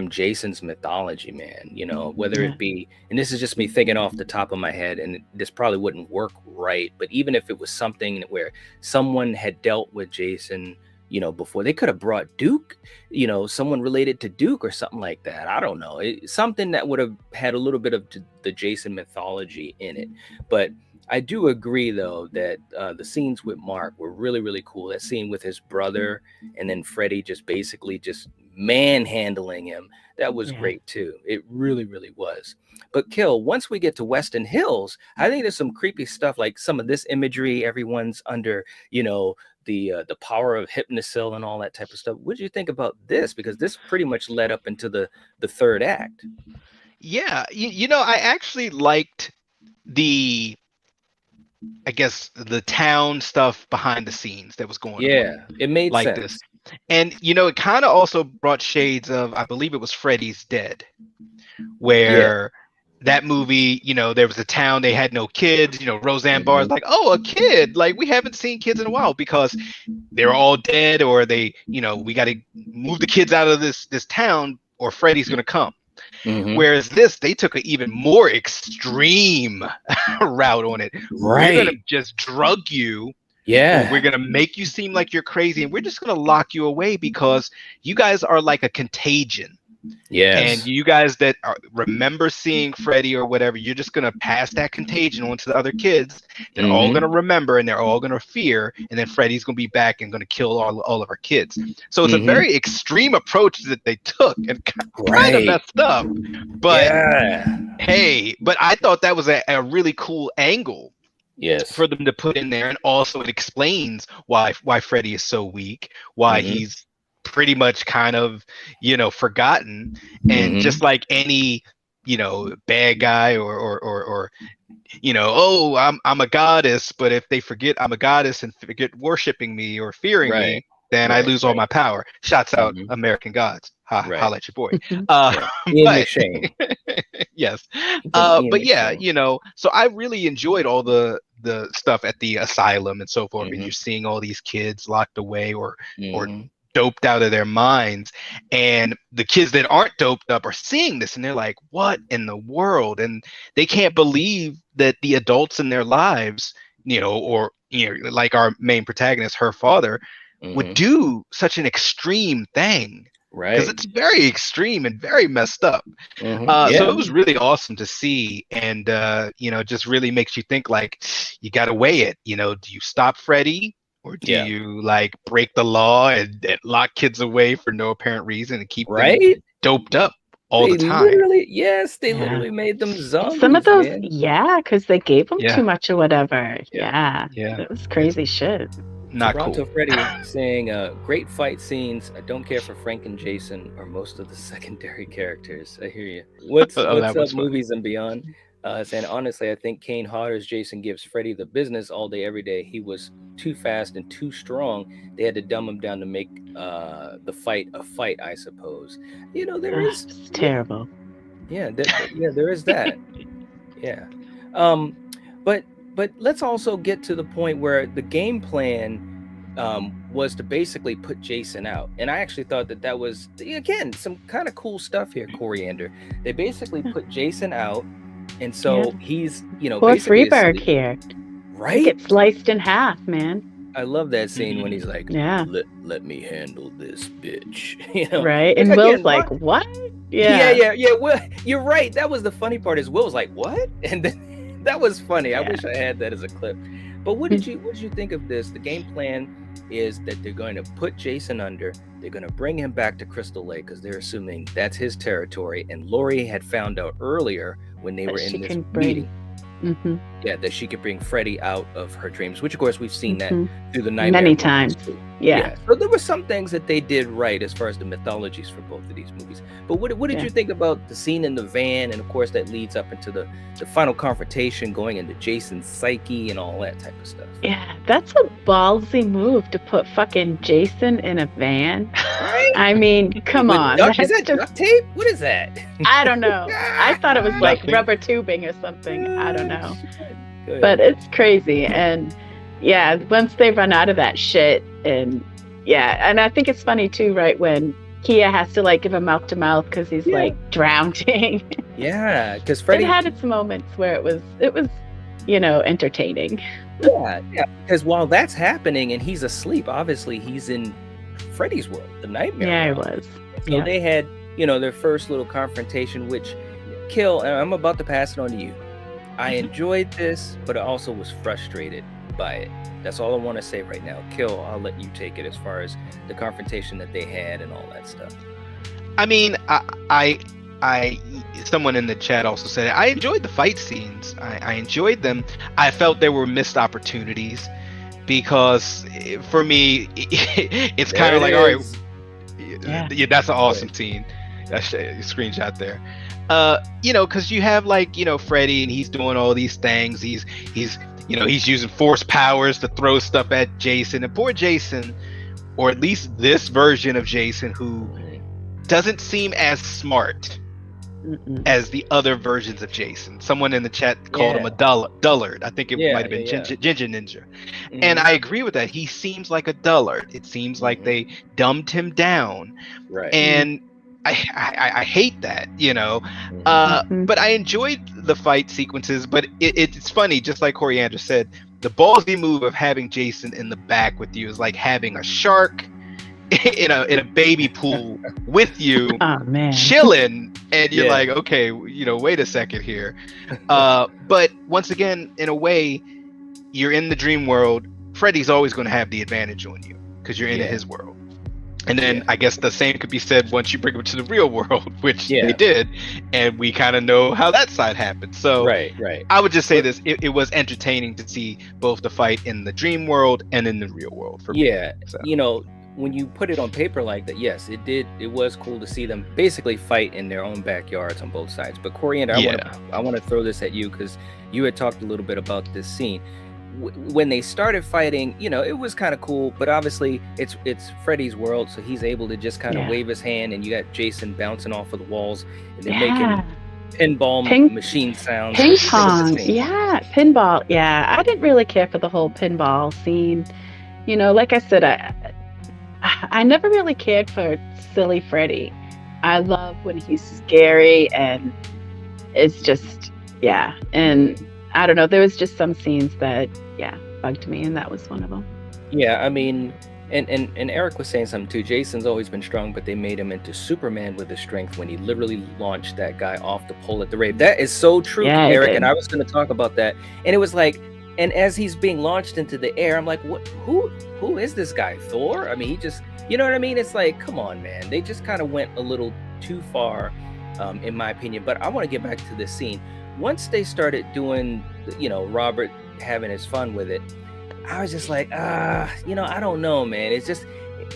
Jason's mythology, man. Whether it be, and this is just me thinking off the top of my head, and this probably wouldn't work right, but even if it was something where someone had dealt with Jason, before, they could have brought Duke, someone related to Duke or something like that. I don't know. Something that would have had a little bit of the Jason mythology in it. But I do agree, though, that the scenes with Mark were really, really cool. That scene with his brother, and then Freddy just basically just manhandling him. That was great, too. It really, really was. But Kill, once we get to Weston Hills, I think there's some creepy stuff, like some of this imagery. Everyone's under, the power of Hypnosil and all that type of stuff. What did you think about this? Because this pretty much led up into the third act. Yeah, I actually liked the town stuff behind the scenes that was going on. Yeah, it made sense. This. And, it kind of also brought shades of, I believe it was Freddy's Dead, where that movie, there was a town, they had no kids, Roseanne Barr's like, oh, a kid, like we haven't seen kids in a while because they're all dead, or they, we got to move the kids out of this town or Freddy's going to come. Whereas they took an even more extreme route on it. Right. We're going to just drug you. Yeah. We're going to make you seem like you're crazy, and we're just going to lock you away because you guys are like a contagion. Yes. And you guys that remember seeing Freddy or whatever, you're just going to pass that contagion on to the other kids. They're all going to remember, and they're all going to fear. And then Freddy's going to be back and going to kill all of our kids. So it's a very extreme approach that they took, and kind of messed up. But hey, but I thought that was a really cool angle. Yes. For them to put in there. And also it explains why Freddy is so weak, why he's pretty much kind of, forgotten, and just like any, bad guy or oh, I'm a goddess, but if they forget I'm a goddess and forget worshiping me or fearing me, then I lose all my power. Shouts out American Gods. Holla at your boy. Ian McShane. Yes. But yeah, so I really enjoyed all the stuff at the asylum and so forth. And you're seeing all these kids locked away or doped out of their minds, and the kids that aren't doped up are seeing this and they're like, what in the world? And they can't believe that the adults in their lives, like our main protagonist, her father, would do such an extreme thing. Right. Because it's very extreme and very messed up. So it was really awesome to see, and just really makes you think, like, you got to weigh it. Do you stop Freddy? Or do you like break the law and lock kids away for no apparent reason and keep them doped up all the time? They literally made them zombies. Some of those, because they gave them too much or whatever. Yeah. It was crazy shit. Not Toronto cool. Freddy saying, great fight scenes. I don't care for Frank and Jason or most of the secondary characters. I hear you. What's up, Movies and Beyond? Saying, honestly, I think Kane Hodder's Jason gives Freddy the business all day, every day. He was too fast and too strong. They had to dumb him down to make the fight a fight, I suppose. It's terrible. Yeah, there is that. Yeah. But let's also get to the point where the game plan was to basically put Jason out. And I actually thought that was, again, some kind of cool stuff here, Coriander. They basically put Jason out, and so he's, Poor basically Freeberg asleep. here. Right? He gets sliced in half, man. I love that scene when he's like, Yeah. let me handle this bitch. Right? And Will's like, what? Yeah. Well, you're right. That was the funny part, is Will was like, what? And then that was funny. I wish I had that as a clip. But what did you think of this? The game plan is that they're going to put Jason under. They're going to bring him back to Crystal Lake because they're assuming that's his territory. And Lori had found out earlier when they were in this meeting, that she could bring Freddy out of her dreams, which of course we've seen that through the nightmare many times. Yeah. So there were some things that they did right as far as the mythologies for both of these movies. But what did you think about the scene in the van, and of course that leads up into the final confrontation, going into Jason's psyche and all that type of stuff? Yeah, that's a ballsy move to put fucking Jason in a van. I mean, come on. Is that duct tape? What is that? I don't know. I thought it was like rubber tubing or something. I don't know. But it's crazy. And yeah, once they run out of that shit, and I think it's funny too, right, when Kia has to like give him mouth to mouth because he's like drowning. Yeah, because Freddy, it had its moments where it was entertaining. Yeah, because while that's happening and he's asleep, obviously he's in Freddy's world, the nightmare. Yeah, world. it was. So they had, their first little confrontation, which Kill, and I'm about to pass it on to you. I enjoyed this, but I also was frustrated by it. That's all I want to say right now. Kill, I'll let you take it as far as the confrontation that they had and all that stuff. I mean, I someone in the chat also said I enjoyed the fight scenes. I enjoyed them. I felt there were missed opportunities because for me, it's kind of like, all right, that's an awesome scene. That's a screenshot there. Because you have Freddy, and he's doing all these things. He's using force powers to throw stuff at Jason, and poor Jason, or at least this version of Jason, who doesn't seem as smart as the other versions of Jason. Someone in the chat called him a dullard. I think it might have been Ginger Ninja. And I agree with that. He seems like a dullard. It seems like they dumbed him down. Right. And I hate that, but I enjoyed the fight sequences. But it's funny, just like Coriander said, the ballsy move of having Jason in the back with you is like having a shark in a baby pool with you, chilling, and you're like, okay, wait a second here. But once again, in a way, you're in the dream world. Freddy's always going to have the advantage on you because you're in his world. And then I guess the same could be said once you bring him to the real world, which they did, and we kind of know how that side happened. So right. I would just say this: it was entertaining to see both the fight in the dream world and in the real world. For me. So. When you put it on paper like that, yes, it did. It was cool to see them basically fight in their own backyards on both sides. But Coriander, I want to throw this at you because you had talked a little bit about this scene. When they started fighting, it was kind of cool, but obviously it's Freddy's world, so he's able to just kind of wave his hand, and you got Jason bouncing off of the walls, and they're making pinball machine sounds. Ping pong, pinball. Yeah, I didn't really care for the whole pinball scene. Like I said, I never really cared for silly Freddy. I love when he's scary, and it's just and I don't know, there was just some scenes that bugged me, and that was one of them. I mean, and Eric was saying something too. Jason's always been strong, but they made him into Superman with his strength when he literally launched that guy off the pole at the rave. That is so true, Eric, and I was going to talk about that. And it was like, and as he's being launched into the air, I'm like, what? Who is this guy? Thor? I mean, he just, you know what I mean? It's like, come on, man. They just kind of went a little too far, in my opinion. But I want to get back to this scene. Once they started doing, Robert having his fun with it, I was just like, I don't know, man. It's just,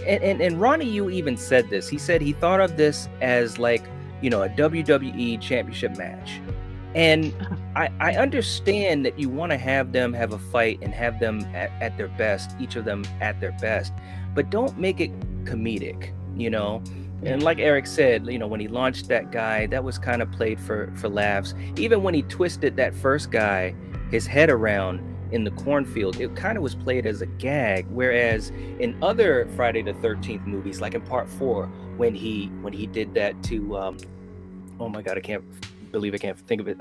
and Ronnie, you even said this. He said he thought of this as like, a WWE championship match. And I understand that you want to have them have a fight and have them at their best, each of them at their best, but don't make it comedic, And like Eric said, when he launched that guy, that was kind of played for laughs. Even when he twisted that first guy his head around in the cornfield, it kind of was played as a gag. Whereas in other Friday the 13th movies, like in part 4, when he did that to oh my god, I can't think of it,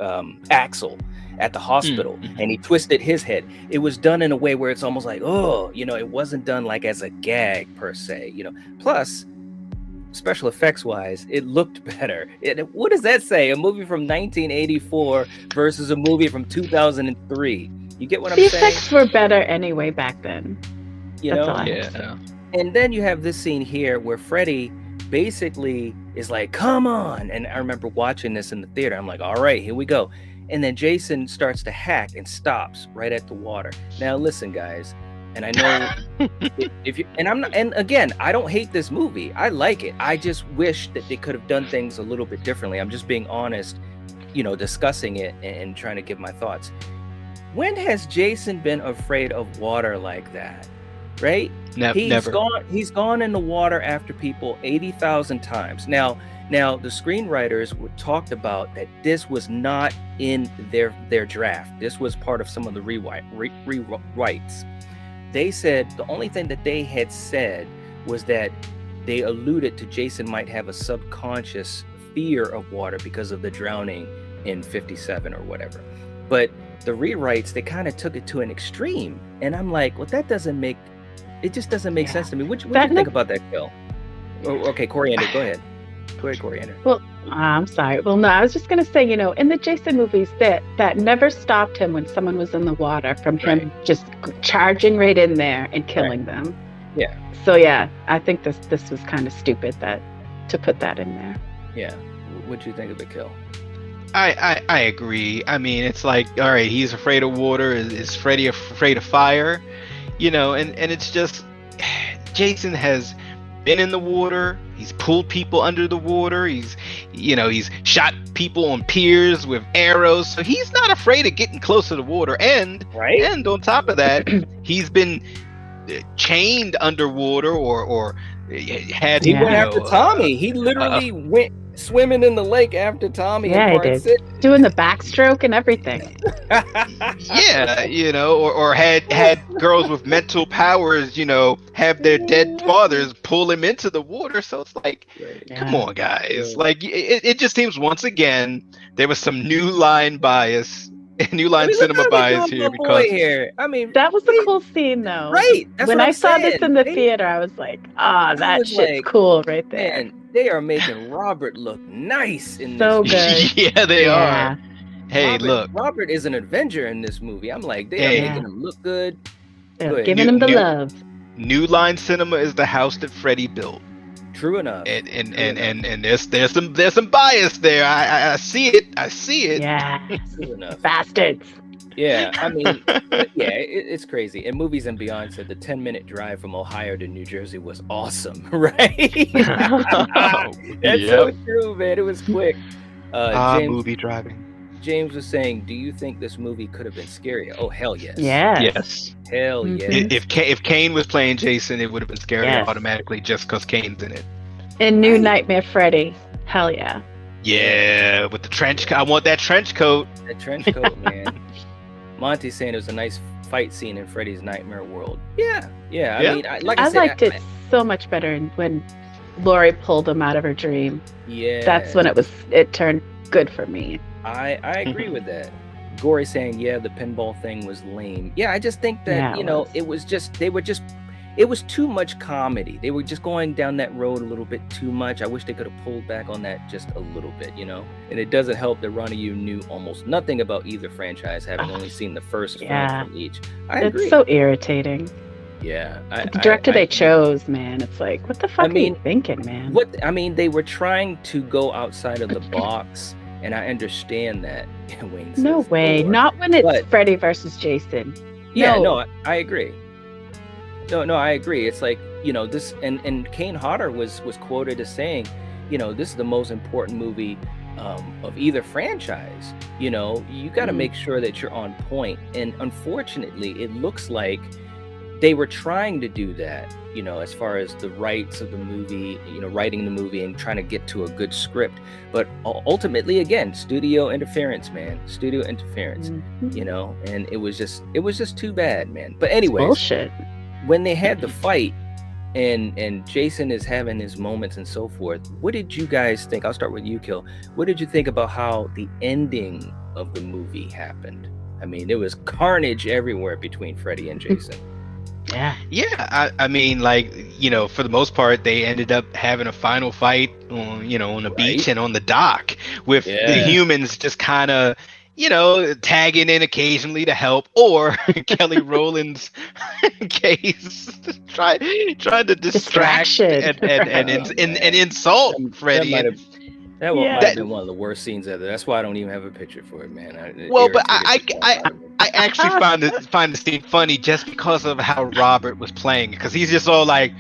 Axel at the hospital, and he twisted his head, it was done in a way where it's almost like, oh, you know, it wasn't done like as a gag per se, you know. Plus, special effects wise, it looked better. What does that say? A movie from 1984 versus a movie from 2003. You get what I'm saying? The effects were better anyway back then. You That's know? all I have to say. And then you have this scene here where Freddy basically is like, come on. And I remember watching this in the theater. I'm like, all right, here we go. And then Jason starts to hack and stops right at the water. Now listen, guys, and I know if you, and I'm not, and again, I don't hate this movie. I like it. I just wish that they could have done things a little bit differently. I'm just being honest, you know, discussing it and trying to give my thoughts. When has Jason been afraid of water like that? Right? Never. He's gone in the water after people 80,000 times. Now the screenwriters talked about that this was not in their draft. This was part of some of the rewrites. They said the only thing that they had said was that they alluded to Jason might have a subconscious fear of water because of the drowning in 57 or whatever. But the rewrites, they kind of took it to an extreme. And I'm like, well, that doesn't make, it just doesn't make sense to me. What do you think about that, Phil? Oh, okay, Coriander, go ahead. Go ahead, Coriander. Well, I'm sorry. Well, no, I was just going to say, you know, in the Jason movies, that never stopped him when someone was in the water from him just charging right in there and killing them. Yeah. So, yeah, I think this was kind of stupid to put that in there. Yeah. What'd you think of it, Kill? I agree. I mean, it's like, all right, he's afraid of water. Is Freddy afraid of fire? You know, and it's just, Jason has been in the water. He's pulled people under the water. He's shot people on piers with arrows. So he's not afraid of getting close to the water. And on top of that, he's been chained underwater or had. He went after Tommy. He literally went swimming in the lake after Tommy. Yeah, he did. Doing the backstroke and everything. Yeah, you know, or had girls with mental powers, you know, have their dead fathers pull him into the water. So it's like, come on, guys. Like, it just seems once again there was some new line bias, new line cinema bias here. Because I mean, that was a cool scene, though. Right. That's when what I I'm saw saying. this in the theater, I was like, that shit's cool right there. Man, they are making Robert look nice in so this good. Yeah, they are. Hey, look. Robert is an Avenger in this movie. I'm like, they are making him look good. Giving him the love. New Line Cinema is the house that Freddy built. True enough. And there's some bias there. I see it. Yeah. True enough. Bastards. Yeah, I mean, it's crazy. And Movies and Beyond said the 10-minute drive from Ohio to New Jersey was awesome, right? That's so true, man. It was quick. James, movie driving. James was saying, do you think this movie could have been scarier? Oh, hell yes. Yes. Hell yes. If Kane was playing Jason, it would have been scarier automatically just because Kane's in it. And New Nightmare Freddy. Hell yeah. Yeah, with the trench coat. I want that trench coat. That trench coat, man. Monty's saying it was a nice fight scene in Freddy's Nightmare World. Yeah. I mean, I liked it so much better when Laurie pulled him out of her dream. Yeah. That's when it turned good for me. I agree with that. Gory saying, yeah, the pinball thing was lame. Yeah, I just think that, it was too much comedy. They were just going down that road a little bit too much. I wish they could have pulled back on that just a little bit, you know? And it doesn't help that Ronnie Yu knew almost nothing about either franchise, having only seen the first film from each. I agree. It's so irritating. Yeah. The director they chose, man, it's like, what the fuck are you thinking, man? They were trying to go outside of the box, and I understand that. Wayne says, no way. Not when it's Freddy versus Jason. Yeah, no, I agree. No, I agree. It's like, you know, this, and Kane Hodder was quoted as saying, you know, this is the most important movie of either franchise. You know, you got to make sure that you're on point. And unfortunately, it looks like they were trying to do that, you know, as far as the rights of the movie, you know, writing the movie and trying to get to a good script. But ultimately, again, studio interference, man, you know, and it was just too bad, man. But anyways, Bullshit. when they had the fight and Jason is having his moments and so forth, what did you guys think? I'll start with you, Kill. What did you think about how the ending of the movie happened? I mean, there was carnage everywhere between Freddy and Jason. Yeah, I mean, like, you know, for the most part, they ended up having a final fight on, you know, on the beach and on the dock with the humans just kind of, you know, tagging in occasionally to help, or Kelly Rowland's case trying to distract and insult Freddy. That might have been one of the worst scenes ever. That's why I don't even have a picture for it, man. I actually find the scene funny just because of how Robert was playing it, because he's just all like,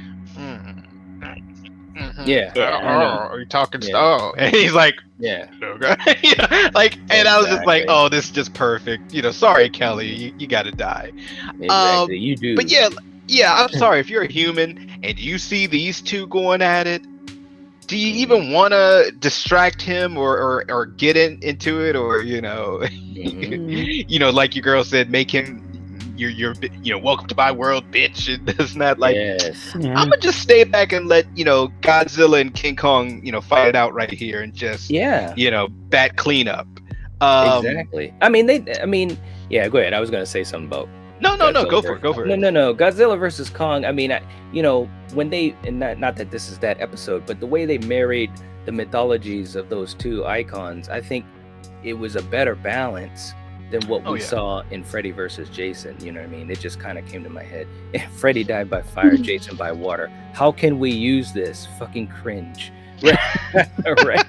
are you talking stuff? And he's like, like, and I was just like, oh, this is just perfect. You know, sorry, Kelly, you gotta die. Exactly, you do. But yeah, I'm sorry if you're a human and you see these two going at it. Do you even want to distract him or get into it, or, you know, you know, like your girl said, make him you're you know, welcome to my world, bitch. It's not like I'm gonna just stay back and let, you know, Godzilla and King Kong, you know, fight it out right here and just you know, bat cleanup. Exactly. I mean, go ahead. I was gonna say something about. No, go for it. No. Godzilla versus Kong. I mean, you know, when they, and not that this is that episode, but the way they married the mythologies of those two icons, I think it was a better balance than what we saw in Freddy versus Jason. You know what I mean? It just kind of came to my head. Freddy died by fire, Jason by water. How can we use this? Fucking cringe. Right?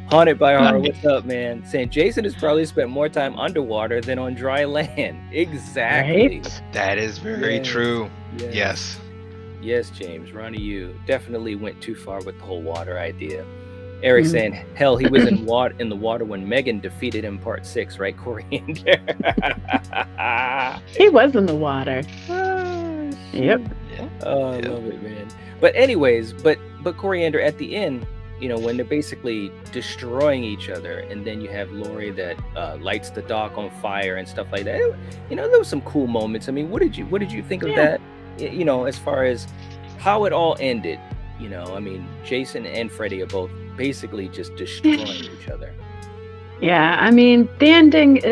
Haunted by Horror, what's up, man? Saying Jason has probably spent more time underwater than on dry land. Exactly. Right? That is very true. Yes. Yes, James. Ronnie, you definitely went too far with the whole water idea. Eric saying, hell, he was in the water when Megan defeated him part 6, right, Coriander? He was in the water. Yep. Oh, I love it, man. But anyways, but Coriander, at the end, you know, when they're basically destroying each other, and then you have Laurie that lights the dock on fire and stuff like that. You know, there was some cool moments. I mean, what did you think of that? You know, as far as how it all ended. You know, I mean, Jason and Freddy are both basically just destroying each other. Yeah, I mean, the ending,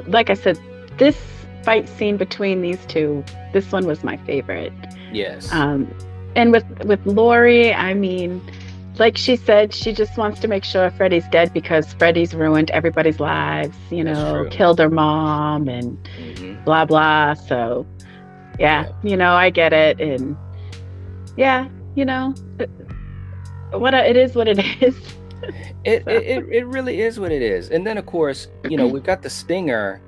like I said, this fight scene between these two, this one was my favorite. Yes. And with Laurie, I mean, like she said, she just wants to make sure Freddy's dead because Freddy's ruined everybody's lives, you know, killed her mom and blah, blah. So, you know, I get it. And you know, it is what it is. It really is what it is. And then, of course, you know, we've got the stinger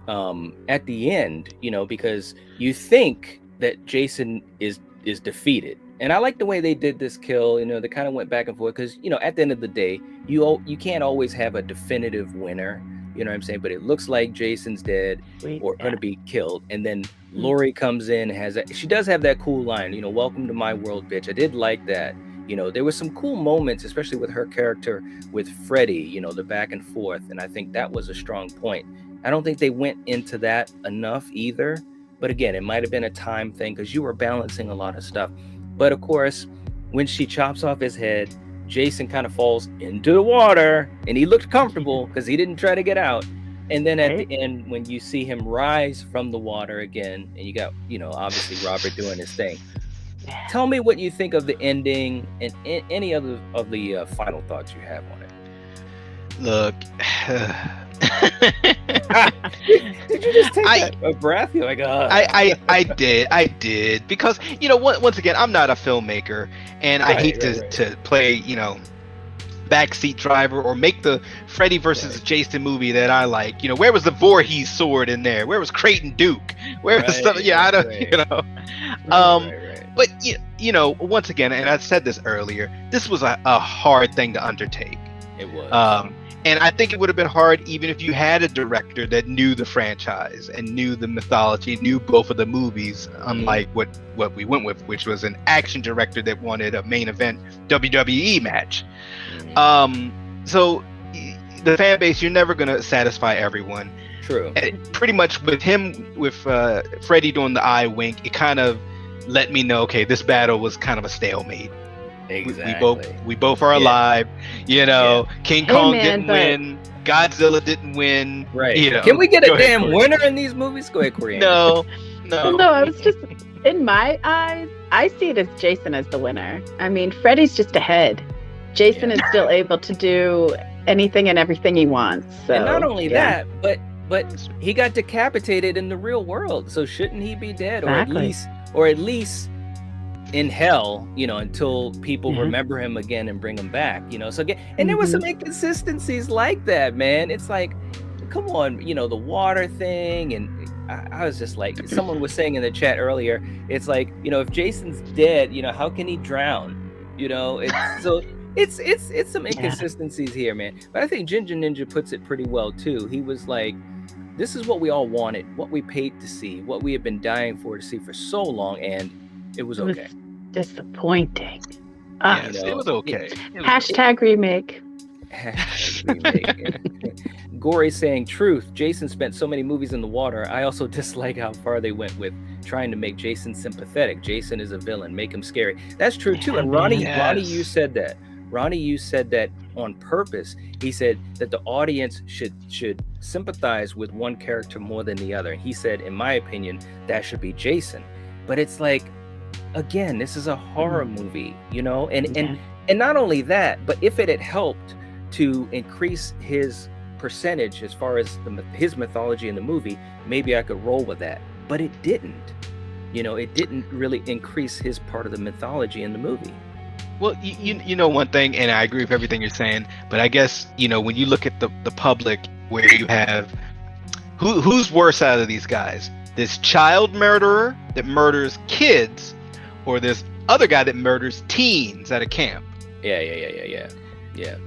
at the end, you know, because you think that Jason is defeated. And I like the way they did this kill. You know, they kind of went back and forth because, you know, at the end of the day, you can't always have a definitive winner. You know what I'm saying? But it looks like Jason's dead or going to be killed. And then Laurie comes in and she does have that cool line, you know, welcome to my world, bitch. I did like that. You know, there was some cool moments, especially with her character with Freddy, you know, the back and forth. And I think that was a strong point. I don't think they went into that enough either. But again, it might have been a time thing because you were balancing a lot of stuff. But of course, when she chops off his head, Jason kind of falls into the water and he looked comfortable because he didn't try to get out. And then at the end, when you see him rise from the water again, and you got, you know, obviously Robert doing his thing. Tell me what you think of the ending and any other of the final thoughts you have on it. Look. Did you just take a breath? You're like, I did because, you know, once again, I'm not a filmmaker, and I hate to play, you know, backseat driver or make the Freddy versus Jason movie that I like. You know, where was the Voorhees sword in there? Where was Creighton Duke? Where was stuff? Yeah, I don't, you know. But you know, once again, and I said this earlier, this was a hard thing to undertake. It was. And I think it would have been hard even if you had a director that knew the franchise and knew the mythology, knew both of the movies, unlike what we went with, which was an action director that wanted a main event WWE match. So the fan base, you're never going to satisfy everyone. True. And pretty much with him, with Freddy doing the eye wink, it kind of let me know, okay, this battle was kind of a stalemate. Exactly. We both are alive. You know, King Kong didn't win. Godzilla didn't win. Right. You know, can we get a damn Corey. winner in these movies? Go ahead, Corey. No. I was just, in my eyes, I see it as Jason as the winner. I mean, Freddy's just ahead. Jason is still able to do anything and everything he wants. So, and not only that, but he got decapitated in the real world. So shouldn't he be dead, or at least in hell, you know, until people remember him again and bring him back, you know? So again, and there was some inconsistencies like that, man. It's like, come on, you know, the water thing, and I was just like, someone was saying in the chat earlier, it's like, you know, if Jason's dead, you know, how can he drown? You know, it's some inconsistencies here, man. But I think Ginger Ninja puts it pretty well too. He was like, this is what we all wanted, what we paid to see, what we have been dying to see for so long, and it was okay. Disappointing. Yes, it was okay. Hashtag remake. Gory saying, truth, Jason spent so many movies in the water. I also dislike how far they went with trying to make Jason sympathetic. Jason is a villain, make him scary. That's true too. And Ronnie, you said that. Ronnie, you said that on purpose. He said that the audience should sympathize with one character more than the other. He said, in my opinion, that should be Jason. But it's like, again, this is a horror movie, you know, and not only that, but if it had helped to increase his percentage as far as his mythology in the movie, maybe I could roll with that. But it didn't. You know, it didn't really increase his part of the mythology in the movie. Well, you know one thing, and I agree with everything you're saying, but I guess, you know, when you look at the public, where you have who's worse out of these guys, this child murderer that murders kids, or this other guy that murders teens at a camp? Yeah.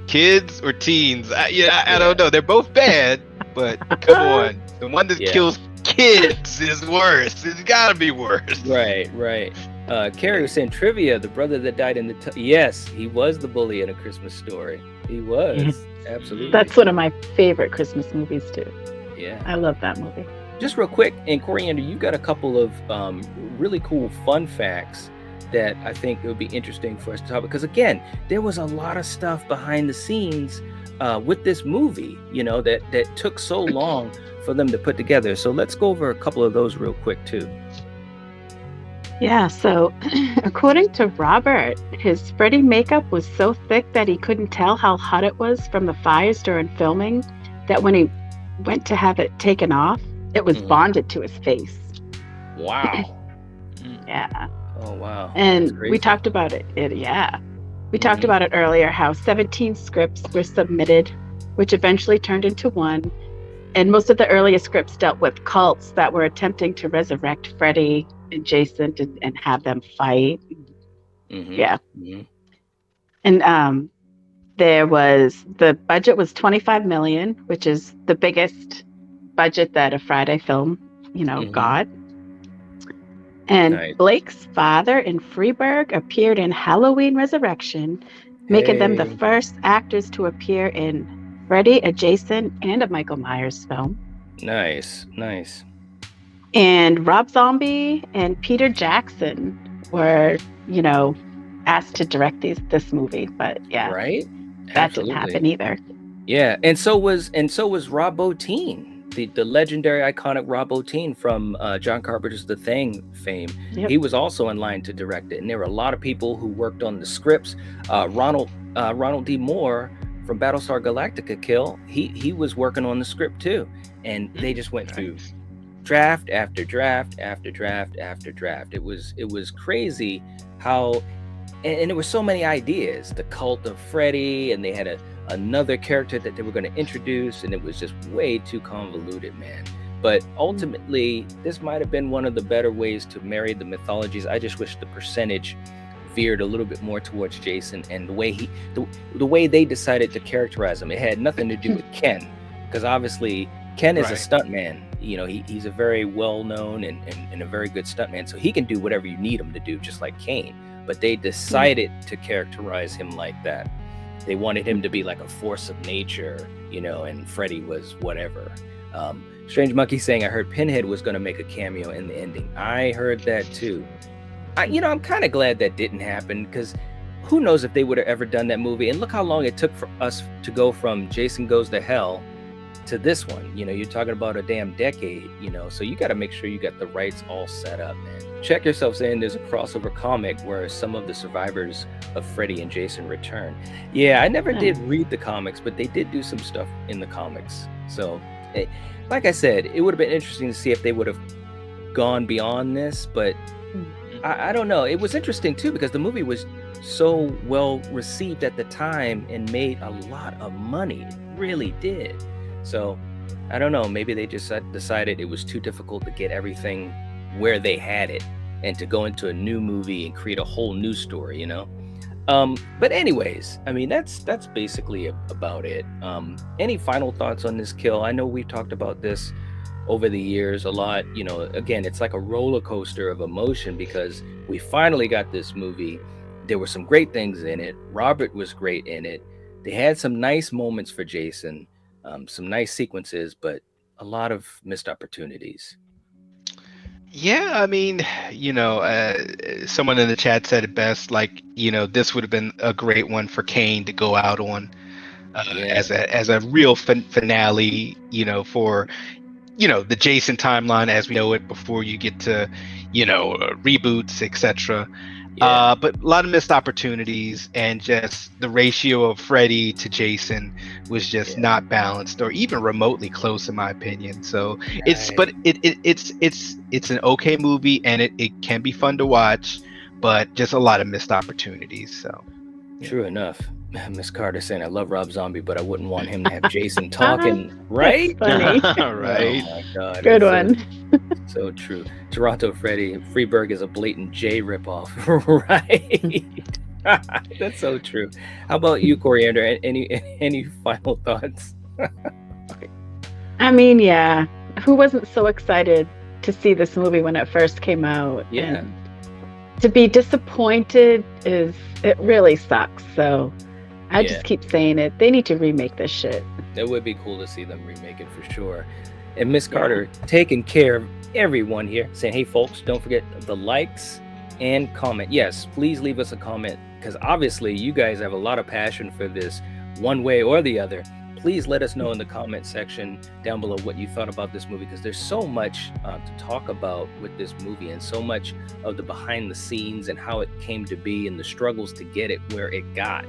Kids or teens? I don't know. They're both bad, but come on, the one that kills kids is worse. It's gotta be worse. Right. Carrie was saying trivia. The brother that died in the yes, he was the bully in A Christmas Story. He was absolutely. That's one of my favorite Christmas movies too. Yeah, I love that movie. Just real quick, and Coriander, you got a couple of really cool fun facts that I think it would be interesting for us to talk about, because again, there was a lot of stuff behind the scenes with this movie, you know, that took so long for them to put together. So let's go over a couple of those real quick too. Yeah, so according to Robert, his Freddy makeup was so thick that he couldn't tell how hot it was from the fires during filming, that when he went to have it taken off, it was bonded to his face. Wow. Yeah. Oh, wow. And we talked about it. We talked about it earlier, how 17 scripts were submitted, which eventually turned into one. And most of the earliest scripts dealt with cults that were attempting to resurrect Freddy and Jason and have them fight. And the budget was $25 million, which is the biggest budget that a Friday film, got. And Blake's father and Freeberg appeared in Halloween Resurrection, making them the first actors to appear in Freddy, a Jason, and a Michael Myers film. Nice. And Rob Zombie and Peter Jackson were, asked to direct this movie, but that didn't happen either. Yeah, and so was Rob Bottin. The legendary, iconic Rob Bottin from John Carpenter's The Thing fame. Yep. He was also in line to direct it, and there were a lot of people who worked on the scripts. Ronald D. Moore from Battlestar Galactica Kill, he was working on the script too, and they just went through draft after draft after draft after draft. It was crazy how, and there were so many ideas. The cult of Freddy, and they had another character that they were going to introduce, and it was just way too convoluted, man. But ultimately, this might have been one of the better ways to marry the mythologies. I just wish the percentage veered a little bit more towards Jason, and the way they decided to characterize him, it had nothing to do with Ken, because obviously Ken is a stuntman. He's a very well-known and a very good stuntman, so he can do whatever you need him to do, just like Kane. But they decided to characterize him like that. They wanted him to be like a force of nature, and Freddy was whatever. Strange Monkey saying, I heard Pinhead was going to make a cameo in the ending. I heard that too. I'm kind of glad that didn't happen, because who knows if they would have ever done that movie. And look how long it took for us to go from Jason Goes to Hell to this one. You're talking about a damn decade, so you got to make sure you got the rights all set up, man. Check yourself saying there's a crossover comic where some of the survivors of Freddy and Jason return. Yeah, I never did read the comics, but they did do some stuff in the comics. So, like I said, it would have been interesting to see if they would have gone beyond this, but I don't know. It was interesting too, because the movie was so well received at the time and made a lot of money. It really did. So I don't know, maybe they just decided it was too difficult to get everything where they had it and to go into a new movie and create a whole new story, but anyways, I mean, that's basically about it. Any final thoughts on this kill? I know we've talked about this over the years a lot. Again, it's like a roller coaster of emotion, because we finally got this movie. There were some great things in it. Robert was great in it. They had some nice moments for Jason, some nice sequences, but a lot of missed opportunities. Yeah, I mean, someone in the chat said it best, like, this would have been a great one for Kane to go out on as a real finale, for, the Jason timeline as we know it before you get to, reboots, etc. But a lot of missed opportunities, and just the ratio of Freddy to Jason was just not balanced or even remotely close, in my opinion. So it's an okay movie, and it can be fun to watch, but just a lot of missed opportunities. So true enough. Miss Carter saying, I love Rob Zombie, but I wouldn't want him to have Jason talking. Right? Funny. Right. Oh my God. Good one. So true. Toronto Freddy, Freeberg is a blatant J ripoff. Right. That's so true. How about you, Coriander? Any final thoughts? I mean, yeah. Who wasn't so excited to see this movie when it first came out? Yeah. And to be disappointed it really sucks. So I just keep saying it. They need to remake this shit. It would be cool to see them remake it for sure. And Miss Carter taking care of everyone here, saying, hey folks, don't forget the likes and comment. Yes, please leave us a comment, because obviously you guys have a lot of passion for this one way or the other. Please let us know in the comment section down below what you thought about this movie, because there's so much to talk about with this movie, and so much of the behind the scenes and how it came to be and the struggles to get it where it got.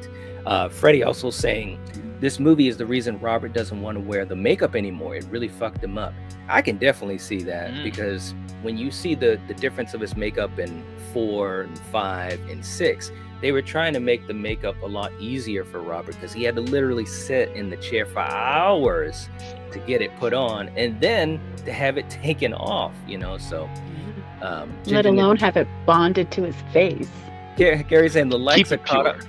Freddy also saying, this movie is the reason Robert doesn't want to wear the makeup anymore. It really fucked him up. I can definitely see that, because when you see the difference of his makeup in 4 and 5 and 6, they were trying to make the makeup a lot easier for Robert, because he had to literally sit in the chair for hours to get it put on, and then to have it taken off, so let alone have it bonded to his face. Gary's saying the likes are caught up.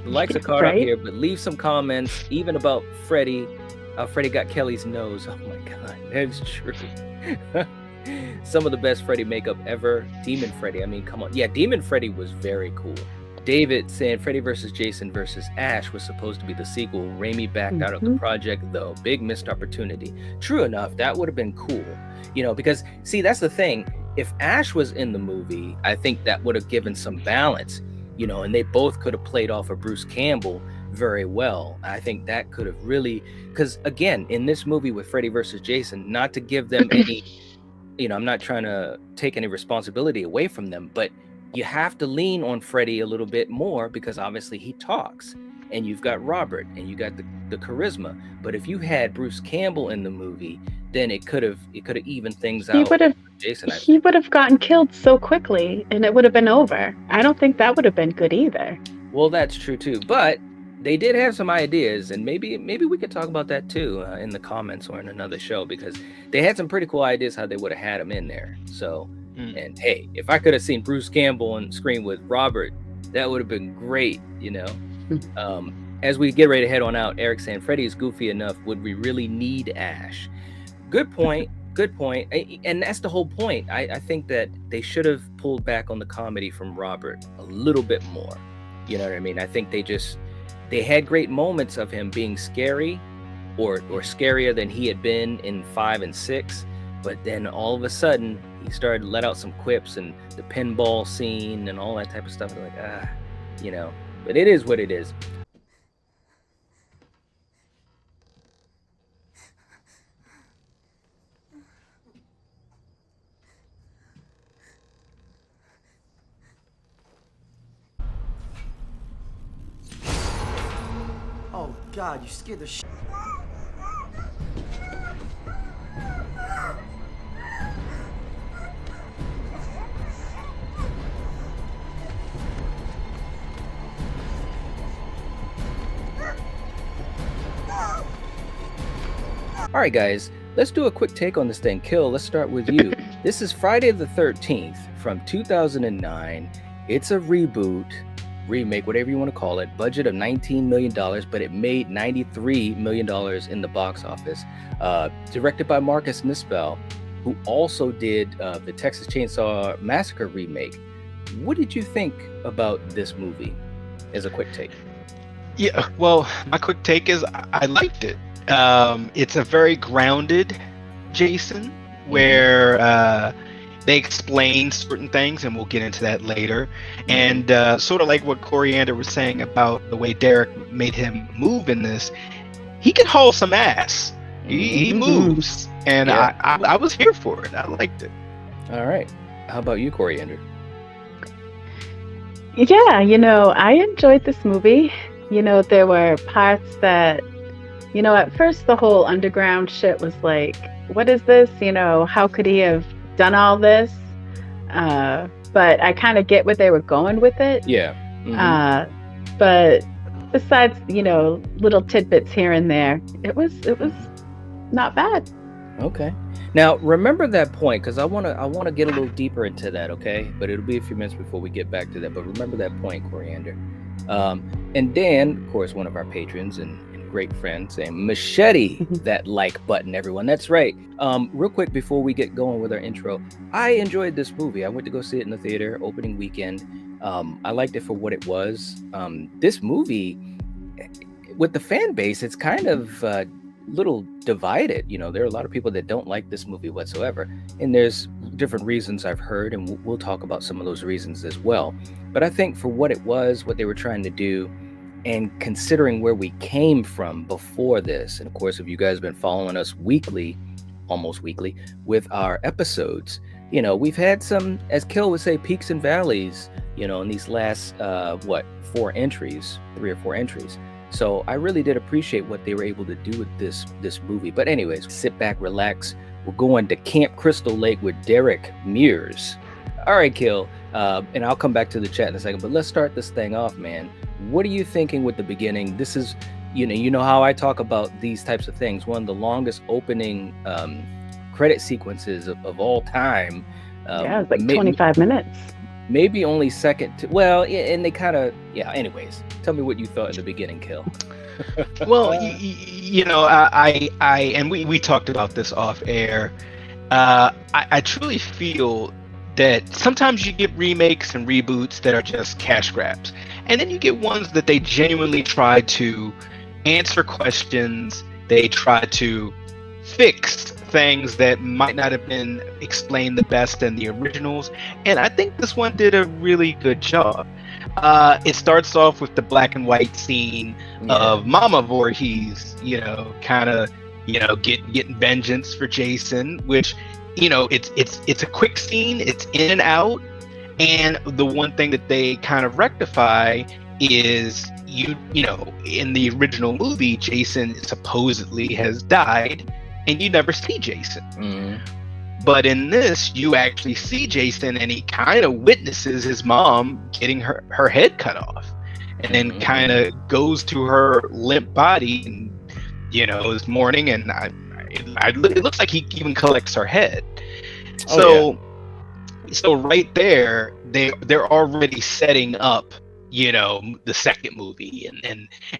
The likes are caught up Right? here, but leave some comments even about Freddy. Freddy got Kelly's nose. Oh my God, that's true. Some of the best Freddy makeup ever. Demon Freddy, I mean, come on. Yeah, Demon Freddy was very cool. David saying Freddy versus Jason versus Ash was supposed to be the sequel. Raimi backed out of the project, though. Big missed opportunity. True enough, that would have been cool. Because, see, that's the thing. If Ash was in the movie, I think that would have given some balance, and they both could have played off of Bruce Campbell very well. I think that could have really, because again, in this movie with Freddy versus Jason, not to give them any, I'm not trying to take any responsibility away from them, but you have to lean on Freddy a little bit more, because obviously he talks, and you've got Robert, and you got the charisma. But if you had Bruce Campbell in the movie, then it could have evened things out. He would have gotten killed so quickly, and it would have been over. I don't think that would have been good either. Well, that's true too, but they did have some ideas, and maybe we could talk about that too in the comments or in another show, because they had some pretty cool ideas how they would have had him in there. So, and hey, if I could have seen Bruce Campbell on screen with Robert That would have been great, As we get ready to head on out, Eric saying Freddy is goofy enough. Would we really need Ash? Good point. And that's the whole point. I think that they should have pulled back on the comedy from Robert a little bit more. You know what I mean? I think they had great moments of him being scary or scarier than he had been in 5 and 6. But then all of a sudden he started to let out some quips and the pinball scene and all that type of stuff. Like, but it is what it is. Oh God, you scared the shit. All right, guys, let's do a quick take on this thing. Kill, let's start with you. This is Friday the 13th from 2009. It's a reboot, remake, whatever you want to call it. Budget of $19 million, but it made $93 million in the box office. Directed by Marcus Nispel, who also did the Texas Chainsaw Massacre remake. What did you think about this movie as a quick take? Yeah, well, my quick take is I liked it. It's a very grounded Jason, where they explain certain things, and we'll get into that later. And sort of like what Coriander was saying about the way Derek made him move in this, he can haul some ass. He moves, and Yeah. I was here for it. I liked it. All right. How about you, Coriander? Yeah, I enjoyed this movie. There were parts that, at first the whole underground shit was like, what is this? How could he have done all this? But I kind of get where they were going with it. Yeah. But besides, little tidbits here and there, it was not bad. Okay. Now remember that point, because I wanna get a little deeper into that, okay? But it'll be a few minutes before we get back to that. But remember that point, Coriander. And Dan, of course, one of our patrons and great friend, saying machete that like button, everyone. That's right. Real quick before we get going with our intro, I enjoyed this movie. I went to go see it in the theater opening weekend. I liked it for what it was. This movie, with the fan base, it's kind of little divided. There are a lot of people that don't like this movie whatsoever, and there's different reasons I've heard, and we'll talk about some of those reasons as well. But I think for what it was, what they were trying to do, and considering where we came from before this, and of course, if you guys have been following us almost weekly, with our episodes, we've had some, as Kill would say, peaks and valleys, in these last, 3 or 4 entries. So I really did appreciate what they were able to do with this movie. But anyways, sit back, relax. We're going to Camp Crystal Lake with Derek Mears. All right, Kill, and I'll come back to the chat in a second, but let's start this thing off, man. What are you thinking with the beginning? This is, you know how I talk about these types of things. One of the longest opening credit sequences of all time. It's like 25 minutes. Maybe only second to, and they kind of, anyways. Tell me what you thought in the beginning, Kill. Well, I and we talked about this off air. I truly feel that sometimes you get remakes and reboots that are just cash grabs. And then you get ones that they genuinely try to answer questions. They try to fix things that might not have been explained the best in the originals. And I think this one did a really good job. It starts off with the black and white scene of Mama Voorhees, getting vengeance for Jason, which, it's a quick scene. It's in and out. And the one thing that they kind of rectify is, in the original movie, Jason supposedly has died, and you never see Jason. But in this, you actually see Jason, and he kind of witnesses his mom getting her head cut off, and then kind of goes to her limp body, and this morning, and it looks like he even collects her head. So right there, they're already setting up the second movie.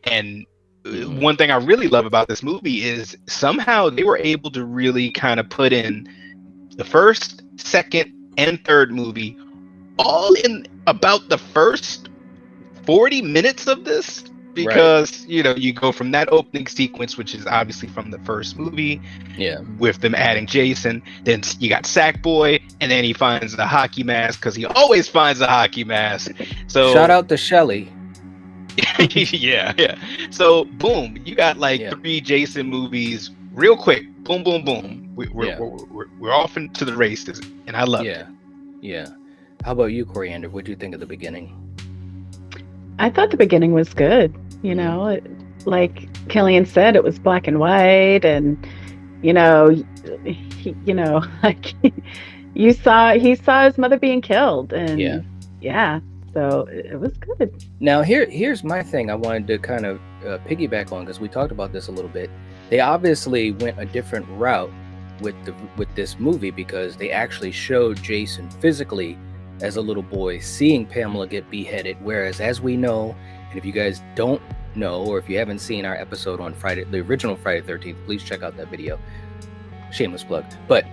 And one thing I really love about this movie is somehow they were able to really kind of put in the first, second, and third movie all in about the first 40 minutes of this, because you go from that opening sequence, which is obviously from the first movie, with them adding Jason, then you got Sackboy, and then he finds the hockey mask, because he always finds a hockey mask. So shout out to Shelley. yeah. So boom, you got like 3 Jason movies real quick. Boom, boom, boom. We're off into the races, and I love it. Yeah. How about you, Coriander? What do you think of the beginning? I thought the beginning was good. Like Killian said, it was black and white, and like he saw his mother being killed, and so it was good. Now here's my thing. I wanted to kind of piggyback on, because we talked about this a little bit. They obviously went a different route with this movie, because they actually showed Jason physically as a little boy seeing Pamela get beheaded, whereas, as we know, and if you guys don't know, or if you haven't seen our episode on the original Friday the 13th, please check out that video. Shameless plug. But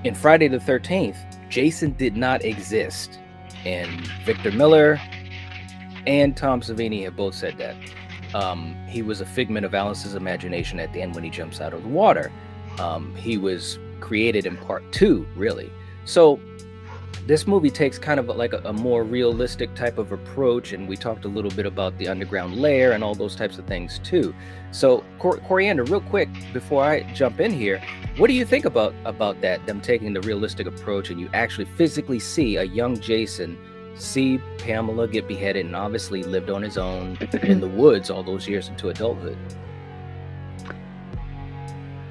in Friday the 13th, Jason did not exist, and Victor Miller and Tom Savini have both said that. He was a figment of Alice's imagination at the end when he jumps out of the water. He was created in part 2, really. So this movie takes kind of like a more realistic type of approach, and we talked a little bit about the underground lair and all those types of things too. So Coriander, real quick before I jump in here, what do you think about that, them taking the realistic approach, and you actually physically see a young Jason see Pamela get beheaded, and obviously lived on his own in the woods all those years into adulthood?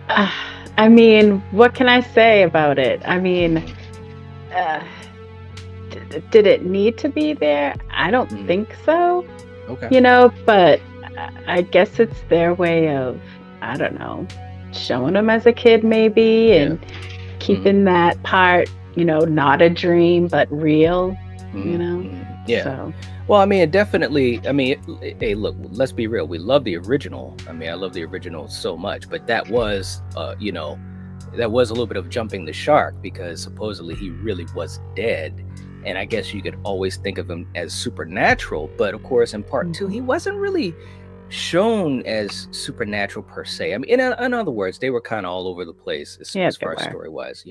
I mean, what can I say about it? I mean, did it need to be there? I don't think so. Okay. But I guess it's their way of, I don't know, showing him as a kid maybe, and keeping that part, not a dream but real, Yeah. So. Well, I mean, hey, look, let's be real. We love the original. I mean, I love the original so much, but that was, that was a little bit of jumping the shark, because supposedly he really was dead. And I guess you could always think of him as supernatural. But of course, in part 2, he wasn't really shown as supernatural per se. I mean, in other words, they were kind of all over the place as far as story-wise,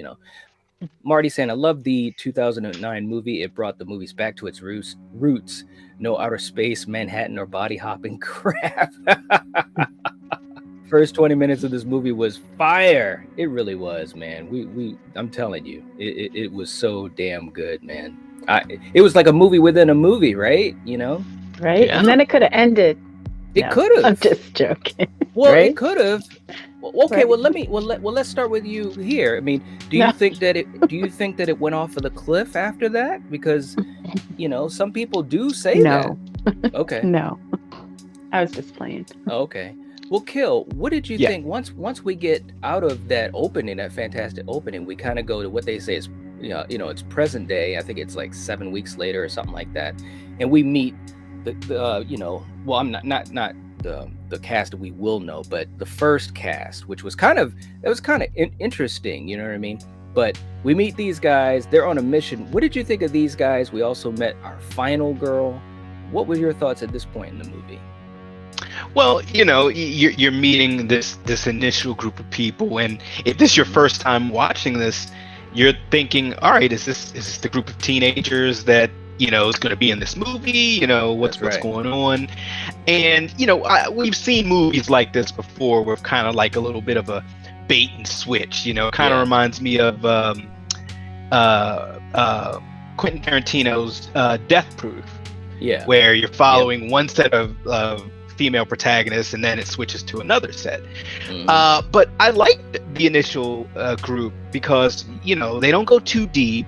Marty saying, I love the 2009 movie. It brought the movies back to its roots. No outer space, Manhattan, or body hopping crap. First 20 minutes of this movie was fire. It really was, man. I'm telling you, it was so damn good, man. It was like a movie within a movie, right? Right? Yeah. And then it could have ended. It could have. I'm just joking. Well, right? It could have. Okay, right. Let's start with you here. I mean, do you think that it went off of the cliff after that? Because, some people do say that. Okay. No. I was just playing. Okay. Well, Kill, what did you think once we get out of that opening, that fantastic opening, we kind of go to what they say is, it's present day. I think it's like 7 weeks later or something like that, and we meet well, I'm not the cast that we will know, but the first cast, which was kind of interesting, you know what I mean? But we meet these guys, they're on a mission. What did you think of these guys? We also met our final girl. What were your thoughts at this point in the movie? Well, you're meeting this initial group of people, and if this is your first time watching this, you're thinking, all right, is this the group of teenagers that is going to be in this movie? What's going on? And we've seen movies like this before, with kind of like a little bit of a bait and switch. Kind of reminds me of Quentin Tarantino's Death Proof. Yeah, where you're following one set of female protagonists, and then it switches to another set. But I liked the initial group because they don't go too deep,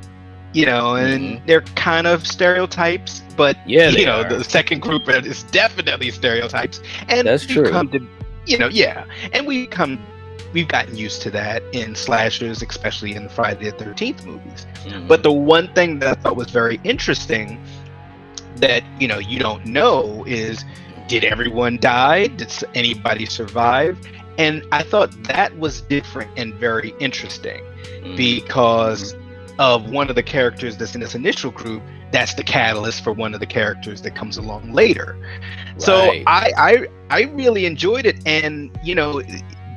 and they're kind of stereotypes, but the second group is definitely stereotypes, and that's true. And we've gotten used to that in slashers, especially in the Friday the 13th movies. But the one thing that I thought was very interesting that you don't know is, did everyone die? Did anybody survive? And I thought that was different and very interesting because of one of the characters that's in this initial group. That's the catalyst for one of the characters that comes along later. Right. So I really enjoyed it, and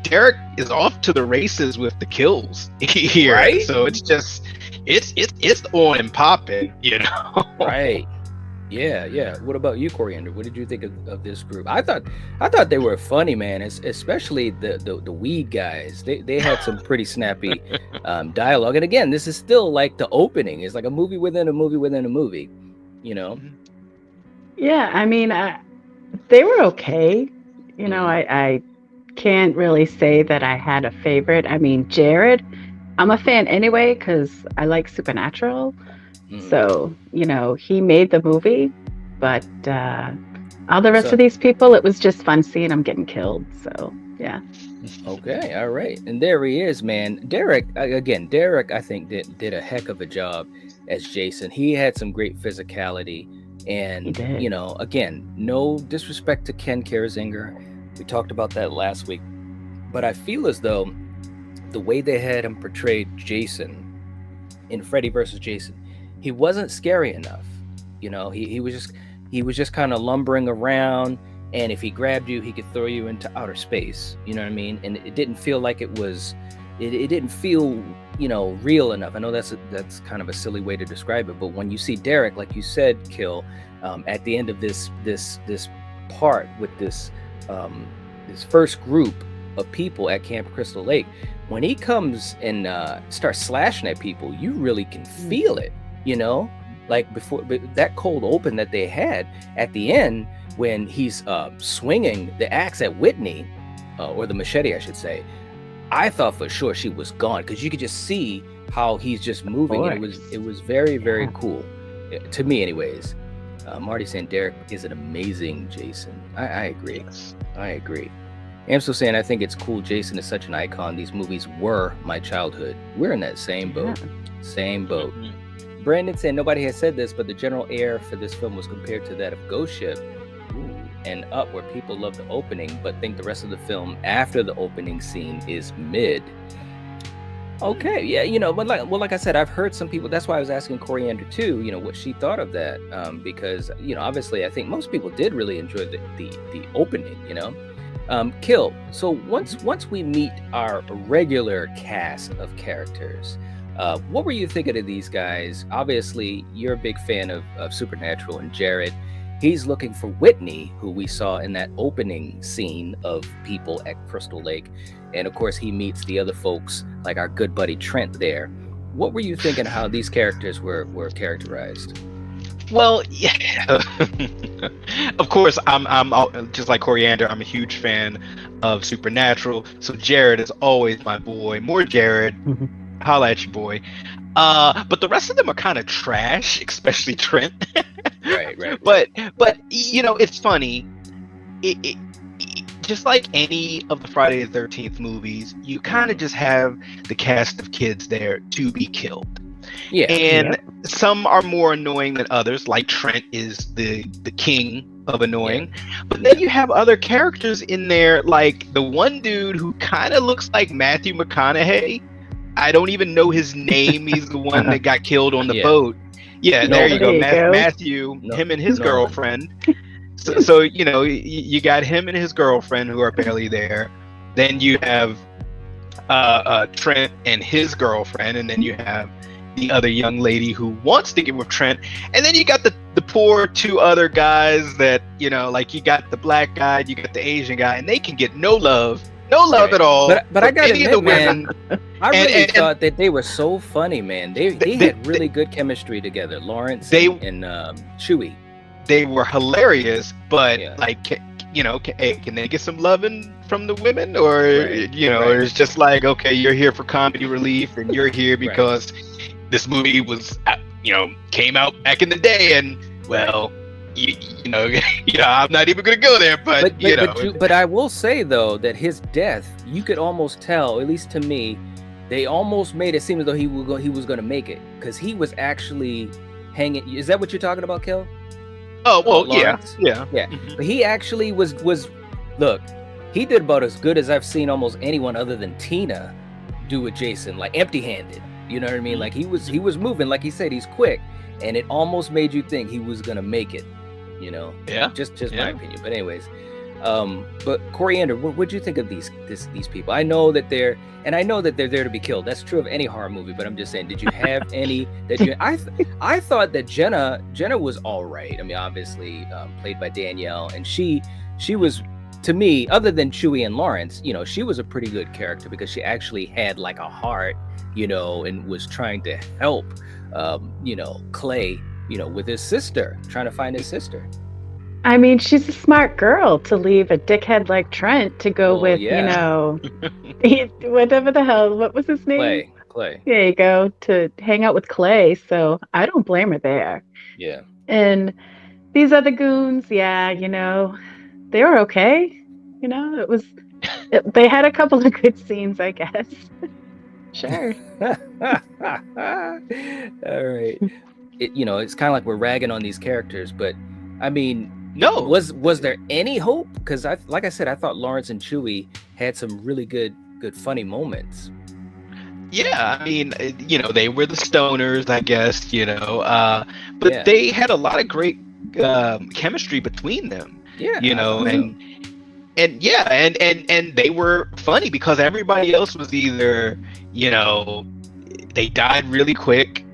Derek is off to the races with the kills here. Right? So it's just it's on and popping, Right. Yeah. What about you, Coriander? What did you think of this group? I thought they were funny, man. Especially the weed guys. They had some pretty snappy dialogue. And again, this is still like the opening. It's like a movie within a movie within a movie. Yeah, I mean, they were okay. I can't really say that I had a favorite. I mean, Jared, I'm a fan anyway because I like Supernatural. So, he made the movie, but all the rest of these people, it was just fun seeing them getting killed. So, yeah. Okay, all right. And there he is, man. Derek, I think did a heck of a job as Jason. He had some great physicality. And, again, no disrespect to Ken Karazinger. We talked about that last week. But I feel as though the way they had him portrayed Jason in Freddy versus Jason, he wasn't scary enough. He was just kind of lumbering around, and if he grabbed you, he could throw you into outer space. You know what I mean? And it didn't feel like it was. It didn't feel, real enough. I know that's kind of a silly way to describe it, but when you see Derek, like you said, Kill, at the end of this part with this first group of people at Camp Crystal Lake, when he comes and starts slashing at people, you really can feel it. Like before that cold open that they had at the end when he's swinging the axe at Whitney, or the machete, I should say. I thought for sure she was gone because you could just see how he's just moving. And it was very, very cool to me, anyways. Marty saying Derek is an amazing Jason. I agree. I agree. I'm still saying I think it's cool. Jason is such an icon. These movies were my childhood. We're in that same boat. Same boat. Brandon saying nobody has said this, but the general air for this film was compared to that of Ghost Ship and Up, where people love the opening but think the rest of the film after the opening scene is mid. Okay, yeah, but like I said, I've heard some people. That's why I was asking Coriander too, what she thought of that, because obviously I think most people did really enjoy the opening, Kill. So once we meet our regular cast of characters, what were you thinking of these guys? Obviously, you're a big fan of Supernatural, and Jared, he's looking for Whitney, who we saw in that opening scene of people at Crystal Lake. And of course, he meets the other folks, like our good buddy Trent there. What were you thinking how these characters were characterized? Well, yeah. Of course, I'm just like Coriander. I'm a huge fan of Supernatural. So Jared is always my boy. More Jared. Holla at you, boy. But the rest of them are kind of trash, especially Trent. Right. But it's funny. It just like any of the Friday the 13th movies, you kind of just have the cast of kids there to be killed. Yeah. And some are more annoying than others, like Trent is the king of annoying. Yeah. But then you have other characters in there, like the one dude who kind of looks like Matthew McConaughey. I don't even know his name. He's the one that got killed on the boat. Yeah, there you go. Matthew, him and his girlfriend. So you got him and his girlfriend who are barely there. Then you have Trent and his girlfriend, and then you have the other young lady who wants to get with Trent, and then you got the poor two other guys that like you got the black guy, you got the Asian guy, and they can get no love at all. But I gotta admit, man, I really thought that they were so funny, man. They had really good chemistry together. Lawrence and Chewie. They were hilarious, but can they get some loving from the women, or or it's just like, okay, you're here for comedy relief, and you're here because this movie was came out back in the day, and well. I'm not even gonna go there, but I will say though that his death, you could almost tell, at least to me, they almost made it seem as though he was going to make it, because he was actually hanging. Is that what you're talking about, Kel? Oh well, Lawrence. yeah. But he actually was look, he did about as good as I've seen almost anyone other than Tina do with Jason, like empty-handed. You know what I mean? Like he was moving, like he said, he's quick, and it almost made you think he was gonna make it. You know? Yeah. Just my opinion. But anyways, but Coriander, what'd you think of these people? I know that they're there to be killed. That's true of any horror movie. But I'm just saying, did you have any that you? I thought that Jenna was all right. I mean, obviously played by Danielle, and she was, to me, other than Chewie and Lawrence, you know, she was a pretty good character because she actually had like a heart, you know, and was trying to help, you know, Clay, you know, with his sister, trying to find his sister. I mean, she's a smart girl to leave a dickhead like Trent to go with, you know, whatever the hell, what was his name? Clay. There you go, to hang out with Clay. So I don't blame her there. Yeah. And these other goons, yeah, you know, they were okay. You know, they had a couple of good scenes, I guess. Sure. All right. You know, it's kind of like we're ragging on these characters, but I mean, no, was there any hope? Because like I said, I thought Lawrence and Chewie had some really good funny moments. Yeah, I mean, you know, they were the stoners, I guess, you know, but they had a lot of great chemistry between them. Yeah, you know, and they were funny because everybody else was either, you know, they died really quick,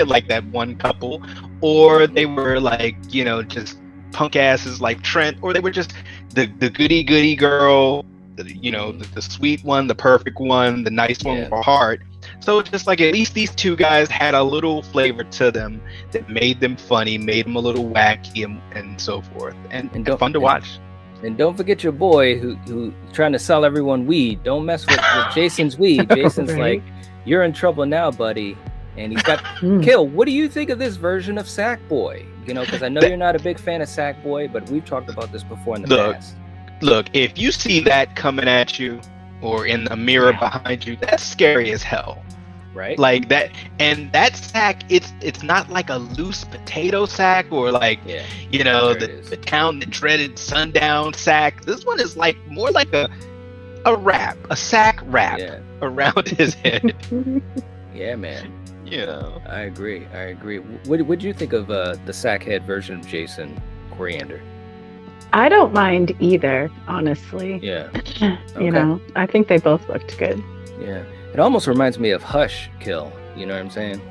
like that one couple, or they were like, you know, just punk asses like Trent, or they were just the goody girl, you know, the sweet one, the perfect one, the nice one with a heart. So it's just like at least these two guys had a little flavor to them that made them funny, made them a little wacky and so forth, and fun to watch. And don't forget your boy who trying to sell everyone weed. Don't mess with Jason's weed. Jason's like, you're in trouble now, buddy. And he's got Kill. What do you think of this version of Sackboy? You know, because I know you're not a big fan of Sackboy, but we've talked about this before in the past. Look, if you see that coming at you or in the mirror behind you, that's scary as hell. Right? Like that, and that sack, it's not like a loose potato sack or like, you know, the town that dreaded sundown sack. This one is like more like a sack wrap around his head. Yeah, man. You know, I agree. What do you think of the sackhead version of Jason, Coriander? I don't mind either, honestly. Yeah. You know, I think they both looked good. Yeah. It almost reminds me of Hush Kill. You know what I'm saying?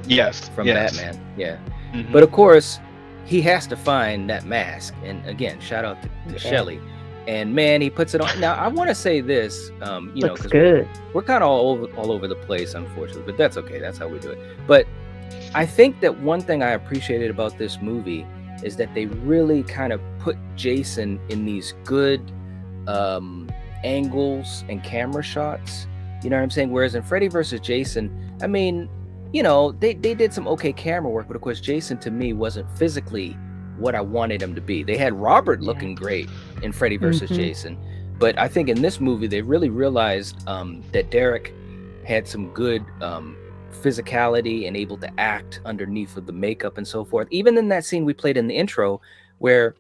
Yes. From Batman. Yeah. Mm-hmm. But of course, he has to find that mask. And again, shout out to Shelley. And man, he puts it on. Now, I want to say this, you know, because we're kind of all over the place, unfortunately, but that's okay. That's how we do it. But I think that one thing I appreciated about this movie is that they really kind of put Jason in these good angles and camera shots. You know what I'm saying? Whereas in Freddy vs. Jason, I mean, you know, they did some okay camera work, but of course, Jason to me wasn't physically what I wanted him to be. They had Robert looking great in Freddy vs. Jason, but I think in this movie they really realized that Derek had some good physicality and able to act underneath of the makeup and so forth. Even in that scene we played in the intro where,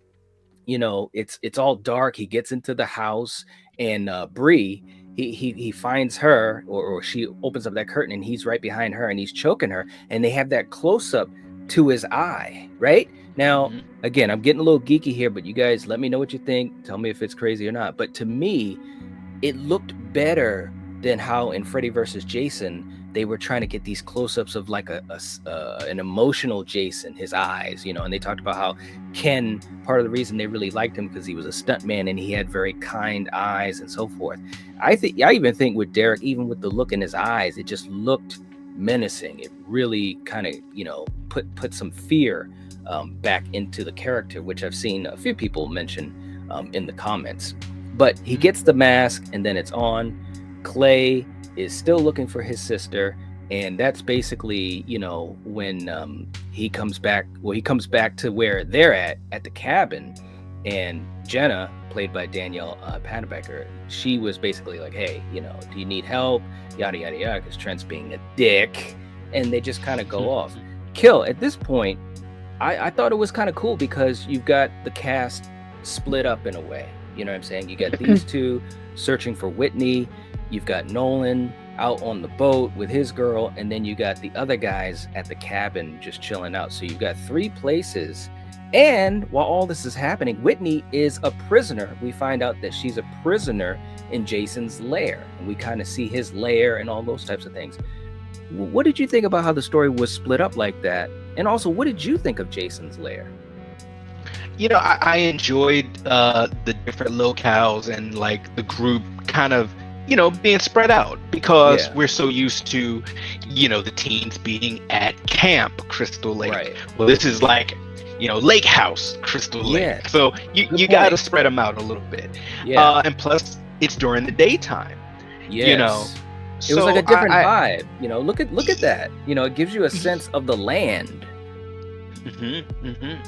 you know, it's all dark, he gets into the house and Bree, he finds her or she opens up that curtain and he's right behind her and he's choking her, and they have that close up to his eye, right? Now, again, I'm getting a little geeky here, but you guys let me know what you think. Tell me if it's crazy or not. But to me, it looked better than how in Freddy vs. Jason, they were trying to get these close-ups of like an emotional Jason, his eyes, you know, and they talked about how Ken, part of the reason they really liked him because he was a stuntman and he had very kind eyes and so forth. I even think with Derek, even with the look in his eyes, it just looked menacing. It really kind of, you know, put some fear back into the character, which I've seen a few people mention in the comments. But he gets the mask and then it's on. Clay is still looking for his sister, and that's basically, you know, when he comes back to where they're at the cabin, and Jenna, played by Danielle Panabaker, she was basically like, hey, you know, do you need help, yada yada yada, because Trent's being a dick, and they just kind of go off. Kill, at this point, I thought it was kind of cool because you've got the cast split up in a way. You know what I'm saying? You got these two searching for Whitney. You've got Nolan out on the boat with his girl, and then you got the other guys at the cabin just chilling out. So you've got three places. And while all this is happening, Whitney is a prisoner. We find out that she's a prisoner in Jason's lair, and we kind of see his lair and all those types of things. What did you think about how the story was split up like that? And also, what did you think of Jason's lair? You know, I enjoyed the different locales and like the group kind of, you know, being spread out because we're so used to, you know, the teens being at Camp Crystal Lake. Right. Well, this is like, you know, Lake House Crystal Lake. Yeah. So you got to spread them out a little bit. Yeah. And plus, it's during the daytime. Yes. You know, it was like a different vibe. You know, look at that. You know, it gives you a sense of the land.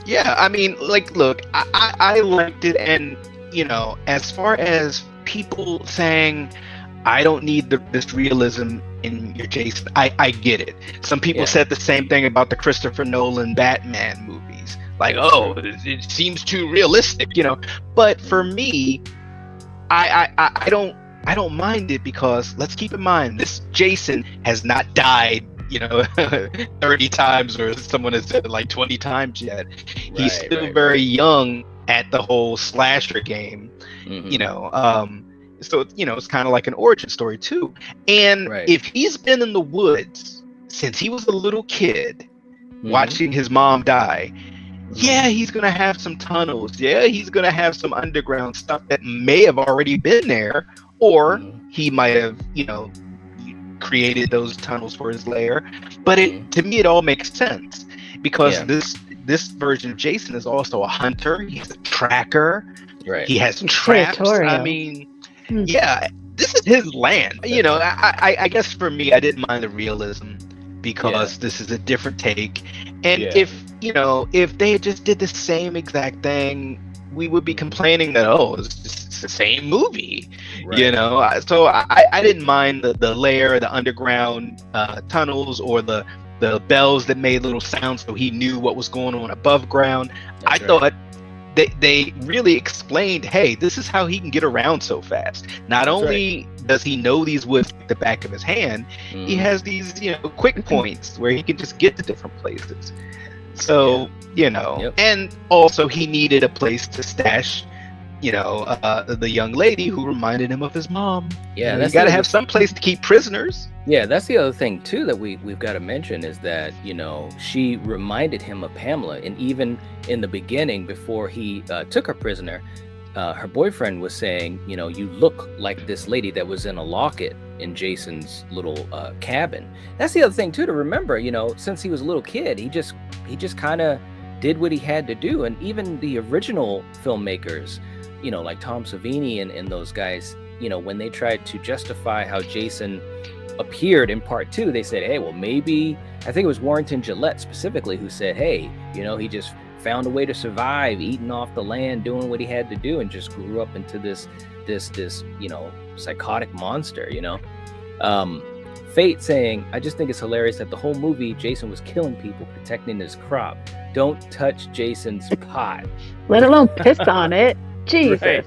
Yeah, I mean, like, look, I liked it, and you know, as far as people saying, I don't need this realism in your Jason, I get it. Some people said the same thing about the Christopher Nolan Batman movies, like, oh, it seems too realistic, you know. But for me, I don't mind it because let's keep in mind this Jason has not died, you know, 30 times, or someone has said like 20 times yet. He's still very young at the whole slasher game, you know. So, you know, it's kind of like an origin story too. And if he's been in the woods since he was a little kid, watching his mom die, yeah, he's gonna have some tunnels. Yeah, he's gonna have some underground stuff that may have already been there, or he might have, you know, created those tunnels for his lair. But to me, it all makes sense because this version of Jason is also a hunter. He's a tracker. Right. He has traps. I mean, yeah, this is his land. You know, I guess for me, I didn't mind the realism because this is a different take. And if, you know, if they just did the same exact thing, we would be complaining that, oh, it's just the same movie, you know. So I didn't mind the lair, the underground tunnels, or the bells that made little sounds so he knew what was going on above ground. I thought they really explained, hey, this is how he can get around so fast. Not only does he know these woods like the back of his hand, he has these, you know, quick points where he can just get to different places. So, you know, and also he needed a place to stash, you know, the young lady who reminded him of his mom. Yeah, you got to have some place to keep prisoners. Yeah, that's the other thing too that we've got to mention is that, you know, she reminded him of Pamela, and even in the beginning before he took her prisoner, her boyfriend was saying, you know, you look like this lady that was in a locket in Jason's little cabin. That's the other thing too to remember. You know, since he was a little kid, he just kind of did what he had to do, and even the original filmmakers, you know, like Tom Savini and those guys, you know, when they tried to justify how Jason appeared in part 2, they said, hey, well, maybe, I think it was Warrington Gillette specifically who said, hey, you know, he just found a way to survive, eating off the land, doing what he had to do, and just grew up into this you know, psychotic monster, you know. Fate saying, I just think it's hilarious that the whole movie Jason was killing people, protecting his crop. Don't touch Jason's pot. Let alone piss on it. Jesus. Right.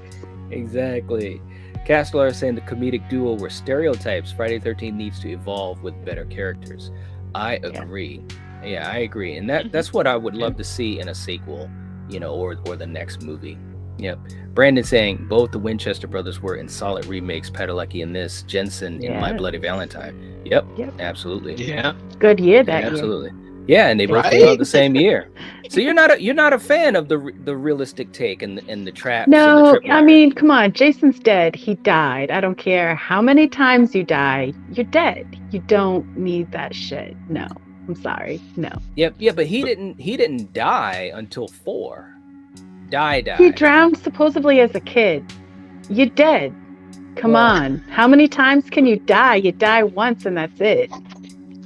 Exactly. Castler saying the comedic duo were stereotypes. Friday the 13th needs to evolve with better characters. I agree. Yeah, I agree. And that's what I would love to see in a sequel, you know, or the next movie. Yep. Brandon saying both the Winchester brothers were in solid remakes. Padalecki in this, Jensen in My Bloody Valentine. Yep. Absolutely. Yeah. Good year that year. Absolutely. Yeah, and they both came out the same year. So you're not a fan of the realistic take and the traps. No, and the I mean, come on. Jason's dead. He died. I don't care how many times you die. You're dead. You don't need that shit. No, I'm sorry. No. Yep. Yeah, but he didn't die until 4. Die. He drowned supposedly as a kid. You're dead. Come on. How many times can you die? You die once and that's it.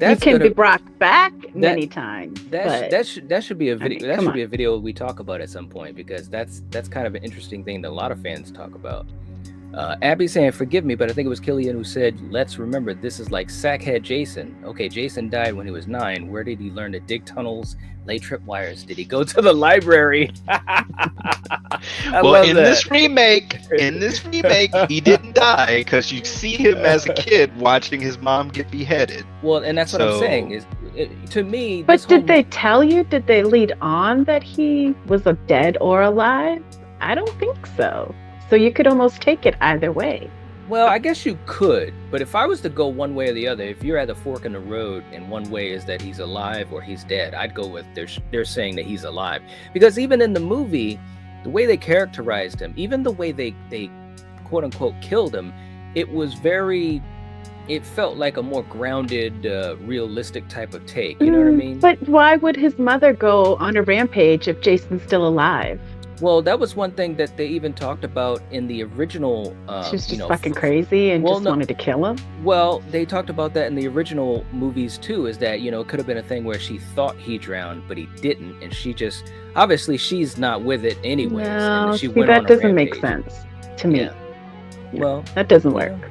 You can be brought back many times. That should be a video. That should be a video we talk about at some point, because that's kind of an interesting thing that a lot of fans talk about. Abby saying, forgive me, but I think it was Killian who said, let's remember, this is like Sackhead Jason. Okay, Jason died when he was 9. Where did he learn to dig tunnels, lay tripwires? Did he go to the library? Well, in this remake, he didn't die because you see him as a kid watching his mom get beheaded. Well, and that's what I'm saying. Is to me. But did they tell you? Did they lead on that he was a dead or alive? I don't think so. So you could almost take it either way. Well, I guess you could, but if I was to go one way or the other, if you're at a fork in the road and one way is that he's alive or he's dead, I'd go with they're saying that he's alive. Because even in the movie, the way they characterized him, even the way they quote unquote killed him, it felt like a more grounded, realistic type of take. You know what I mean? But why would his mother go on a rampage if Jason's still alive? Well, that was one thing that they even talked about in the original. She was just fucking crazy and wanted to kill him. Well, they talked about that in the original movies too. Is that it could have been a thing where she thought he drowned, but he didn't, and she just obviously she's not with it anyways. No, and she see, went that on a doesn't make rampage. sense to me. Yeah. Well, that doesn't work.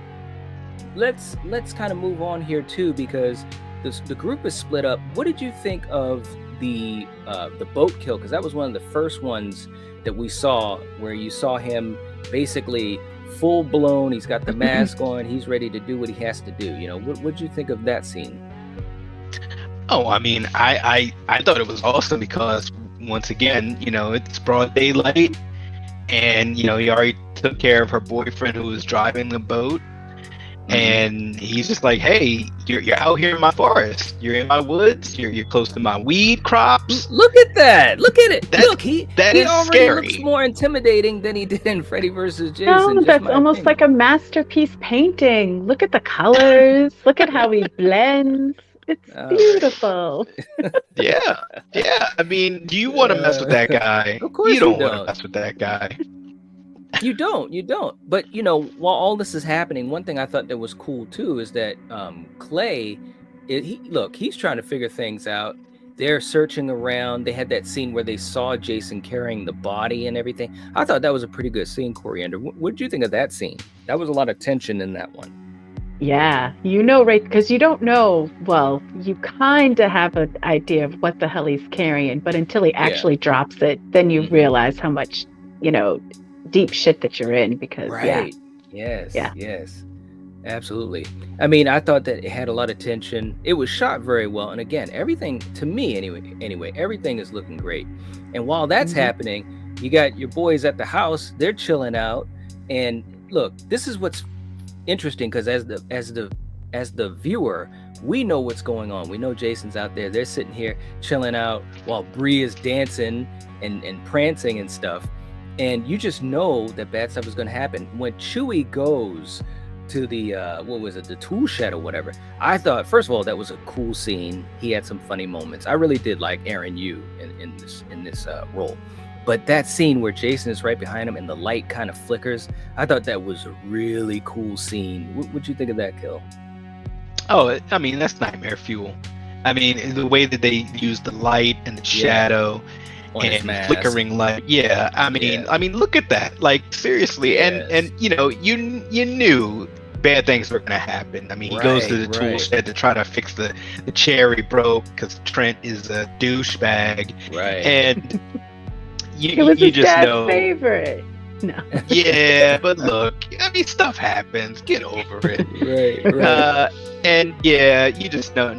Let's kind of move on here too, because the group is split up. What did you think of the boat kill? Because that was one of the first ones that we saw, where you saw him basically full blown. He's got the mask on. He's ready to do what he has to do. What'd you think of that scene? Oh, I mean, I thought it was awesome because once again, it's broad daylight, and he already took care of her boyfriend who was driving the boat. And he's just like, hey, you're out here in my forest. You're in my woods. You're close to my weed crops. Look at that. Look at it. Look, he is already scary. Looks more intimidating than he did in Freddy vs. Jason. No, that's almost like a masterpiece painting. Look at the colors. Look at how he blends. It's beautiful. Yeah. I mean, do you want to mess with that guy? Of course you don't want to mess with that guy. You don't. But while all this is happening, one thing I thought that was cool too is that Clay, he's trying to figure things out. They're searching around. They had that scene where they saw Jason carrying the body and everything. I thought that was a pretty good scene, Coriander. What did you think of that scene? That was a lot of tension in that one. Yeah, right, because you don't know. Well, you kind of have an idea of what the hell he's carrying, but until he actually drops it, then you realize how much, deep shit that you're in. Because yes, absolutely. I mean, I thought that it had a lot of tension. It was shot very well, and again, everything to me anyway, everything is looking great. And while that's happening, you got your boys at the house. They're chilling out, and look, this is what's interesting, because as the viewer, we know what's going on. We know Jason's out there. They're sitting here chilling out while Bree is dancing and prancing and stuff. And you just know that bad stuff is going to happen. When Chewie goes to the the tool shed or whatever, I thought, first of all, that was a cool scene. He had some funny moments. I really did like Aaron Yu in this role. But that scene where Jason is right behind him and the light kind of flickers, I thought that was a really cool scene. What'd you think of that kill? Oh, I mean, that's nightmare fuel. I mean, the way that they use the light and the shadow and flickering light. Yeah, I mean, look at that. Like, seriously. Yes. And you knew bad things were gonna happen. I mean, he goes to the tool shed to try to fix the cherry broke because Trent is a douchebag. Right. And it was his dad's favorite. No. Yeah, but look, I mean, stuff happens. Get over it. Right. And you just know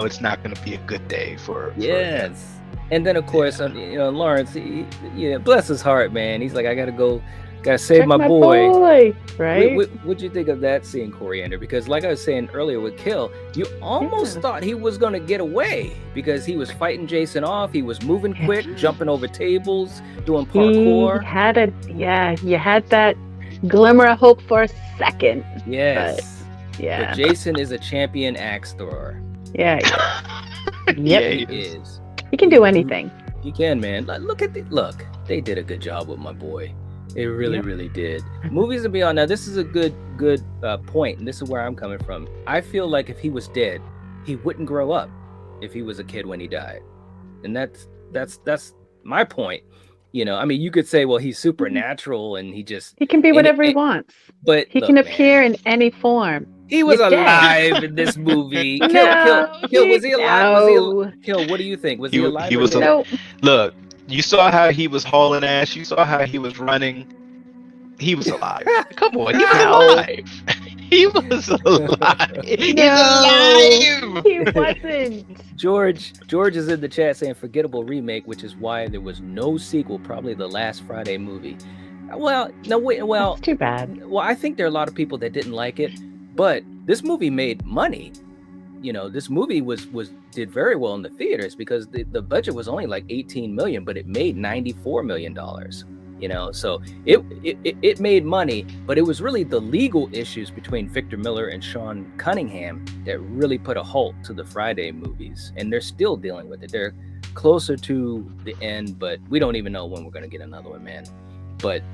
it's not going to be a good day for yes. And then of course, Lawrence, he bless his heart, man. He's like, I gotta save my boy. Right. What'd you think of that scene, Coriander? Because like I was saying earlier with Kill, you almost thought he was gonna get away because he was fighting Jason off. He was moving quick, jumping over tables, doing parkour. You had that glimmer of hope for a second. Yes. But Jason is a champion axe thrower. Yeah. He is. He can do anything. He can, man. Look, they did a good job with my boy. They really did. Movies and beyond. Now, this is a good point, and this is where I'm coming from. I feel like if he was dead, he wouldn't grow up if he was a kid when he died, and that's my point. You know, I mean, you could say, well, he's supernatural and he can be whatever he wants. But he can appear in any form. He was You're alive dead. in this movie. No, Kill, was he alive? no. Kill, what do you think? Was He, he alive? he or was. dead? Nope. Look, you saw how he was hauling ass. You saw how he was running. He was alive. Come on, he was alive. He was alive. He's alive. He wasn't. George is in the chat saying forgettable remake, which is why there was no sequel. Probably the last Friday movie. Well, no, wait. Well, that's too bad. Well, I think there are a lot of people that didn't like it, but this movie made money. You know, this movie did very well in the theaters because the budget was only like 18 million, but it made $94 million. You know, so it made money, but it was really the legal issues between Victor Miller and Sean Cunningham that really put a halt to the Friday movies, and they're still dealing with it. They're closer to the end, but we don't even know when we're going to get another one, man. But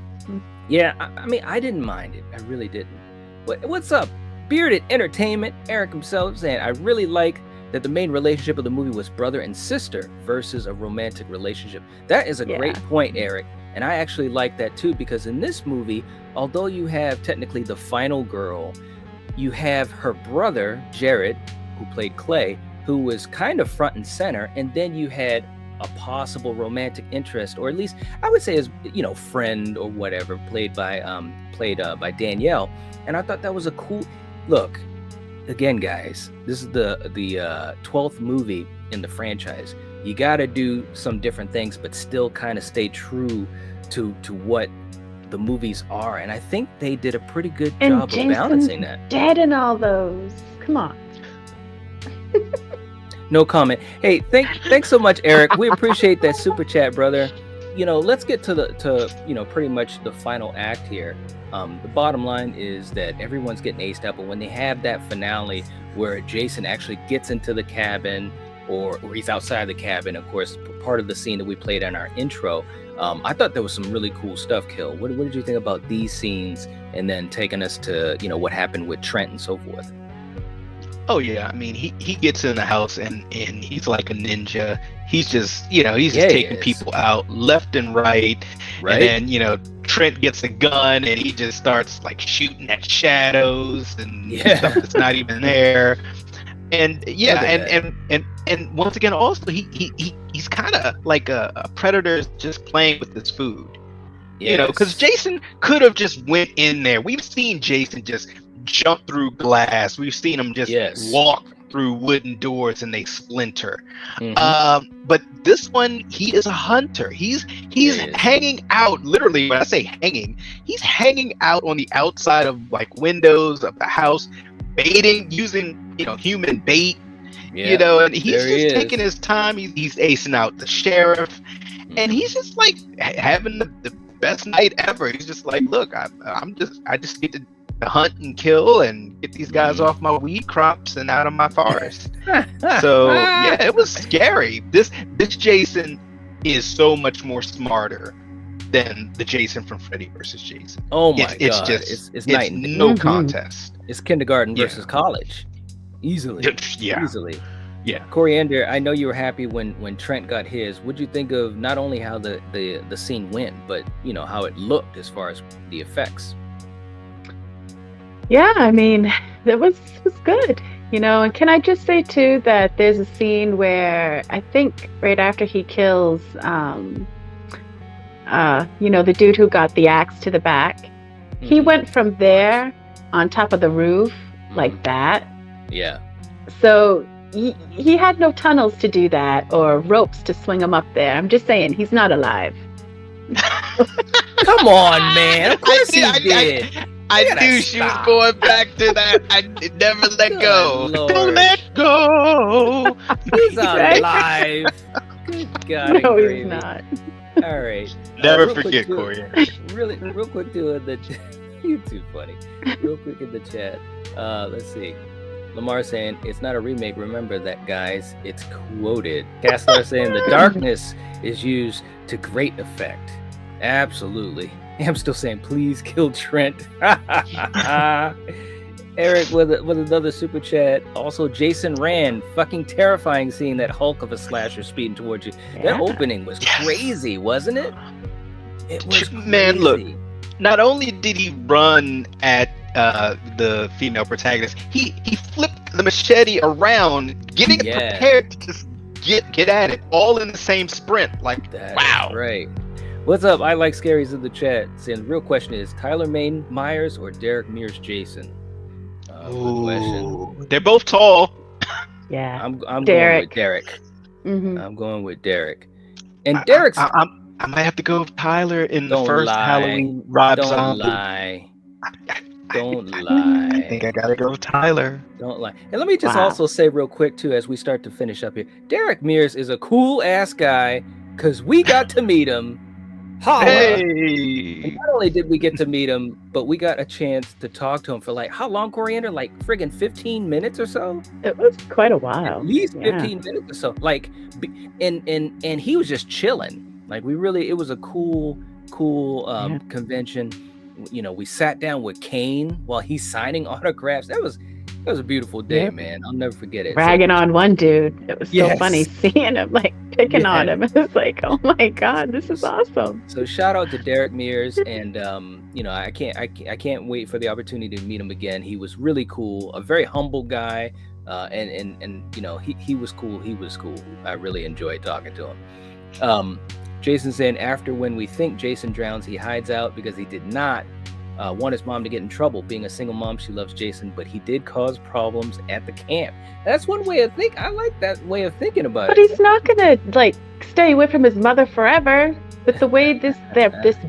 yeah, I mean, I didn't mind it. I really didn't. What's up? Bearded Entertainment, Eric himself saying, I really like that the main relationship of the movie was brother and sister versus a romantic relationship. That is a great point, Eric. And I actually like that too, because in this movie, although you have technically the final girl, you have her brother, Jared, who played Clay, who was kind of front and center. And then you had a possible romantic interest, or at least I would say as, you know, friend or whatever, played by Danielle. And I thought that was a cool look. Again, guys, this is the 12th movie in the franchise. You got to do some different things, but still kind of stay true to what the movies are. And I think they did a pretty good job of balancing that. Dead in all those. Come on. No comment. Hey, thanks so much, Eric. We appreciate that super chat, brother. You know, let's get to pretty much the final act here. The bottom line is that everyone's getting aced out, but when they have that finale where Jason actually gets into the cabin, or he's outside the cabin, of course, part of the scene that we played in our intro, I thought there was some really cool stuff, Kill. What did you think about these scenes, and then taking us to, you know, what happened with Trent and so forth? Oh yeah, I mean, he gets in the house and he's like a ninja. He's just, you know, he's just taking people out left and right. And then, you know, Trent gets a gun and he just starts like shooting at shadows and stuff that's not even there. And and once again, also he's kind of like a predator just playing with his food. You know, because Jason could have just went in there. We've seen Jason just jump through glass. We've seen him just walk through wooden doors and they splinter. But this one, he is a hunter. He's hanging out, literally when I say hanging, he's hanging out on the outside of like windows of the house, baiting, using, you know, human bait, you know, and he's just taking his time. He's acing out the sheriff, and he's just like having the best night ever. He's just like, look, I just get to hunt and kill and get these guys off my weed crops and out of my forest. So yeah, it was scary. This Jason is so much more smarter than the Jason from Freddy versus Jason. Oh my god, it's night and no contest. It's kindergarten versus college, easily. Easily. Yeah. Coriander, I know you were happy when Trent got his. What'd you think of not only how the scene went, but you know how it looked as far as the effects? Yeah, I mean, it was good, you know. And can I just say too that there's a scene where I think right after he kills, you know, the dude who got the axe to the back, he went from there on top of the roof like that. Yeah. So he had no tunnels to do that or ropes to swing him up there. I'm just saying, he's not alive. Come on, man. Of course he did. I knew she was going back to that. I never let go. Lord. Don't let go. He's alive. Good God. No, he's not. All right. Never forget, Corey. Real quick, doing the. You're too funny. Real quick in the chat. Let's see. Lamar saying it's not a remake. Remember that, guys. It's quoted. Castler saying the darkness is used to great effect. Absolutely. I'm still saying, please kill Trent. Eric with another super chat. Also, Jason ran. Fucking terrifying seeing that Hulk of a slasher speeding towards you. That opening was crazy, wasn't it? It was Man, look. crazy. Not only did he run at the female protagonist, he flipped the machete around, getting it Yes. prepared to just get at it, all in the same sprint. Like, That wow. is right. What's up? I like Scaries in the chat. Saying the real question is Tyler Mayne Myers or Derek Mears Jason? Good question. Ooh, they're both tall. Yeah. I'm going Derek. with Derek. Mhm. I'm going with Derek. And Derek's. I might have to go with Tyler in the Don't first lie. Halloween Rob Don't Zombie. lie. Don't I lie. think I gotta go with Tyler. Don't lie. And let me just Wow. also say real quick too, as we start to finish up here, Derek Mears is a cool ass guy because we got to meet him. Holla. Hey. And not only did we get to meet him, but we got a chance to talk to him for like how long, Coriander? Like friggin' 15 minutes or so? It was quite a while. At least Yeah. 15 minutes or so. Like, and he was just chilling. Like it was a cool convention. You know, we sat down with Kane while he's signing autographs. That was a beautiful day, Yep. man. I'll never forget it. Ragging on one dude. It was so Yes. funny seeing him, like picking on Yeah. him. It was like, oh my God, this is awesome. So shout out to Derek Mears, and you know, I can't wait for the opportunity to meet him again. He was really cool, a very humble guy, and you know, he was cool. He was cool. I really enjoyed talking to him. Jason saying after when we think Jason drowns, he hides out because he did not want his mom to get in trouble. Being a single mom, she loves Jason, but he did cause problems at the camp. That's one way of think. I like that way of thinking about But it. he's not gonna like stay away from his mother forever. But the way this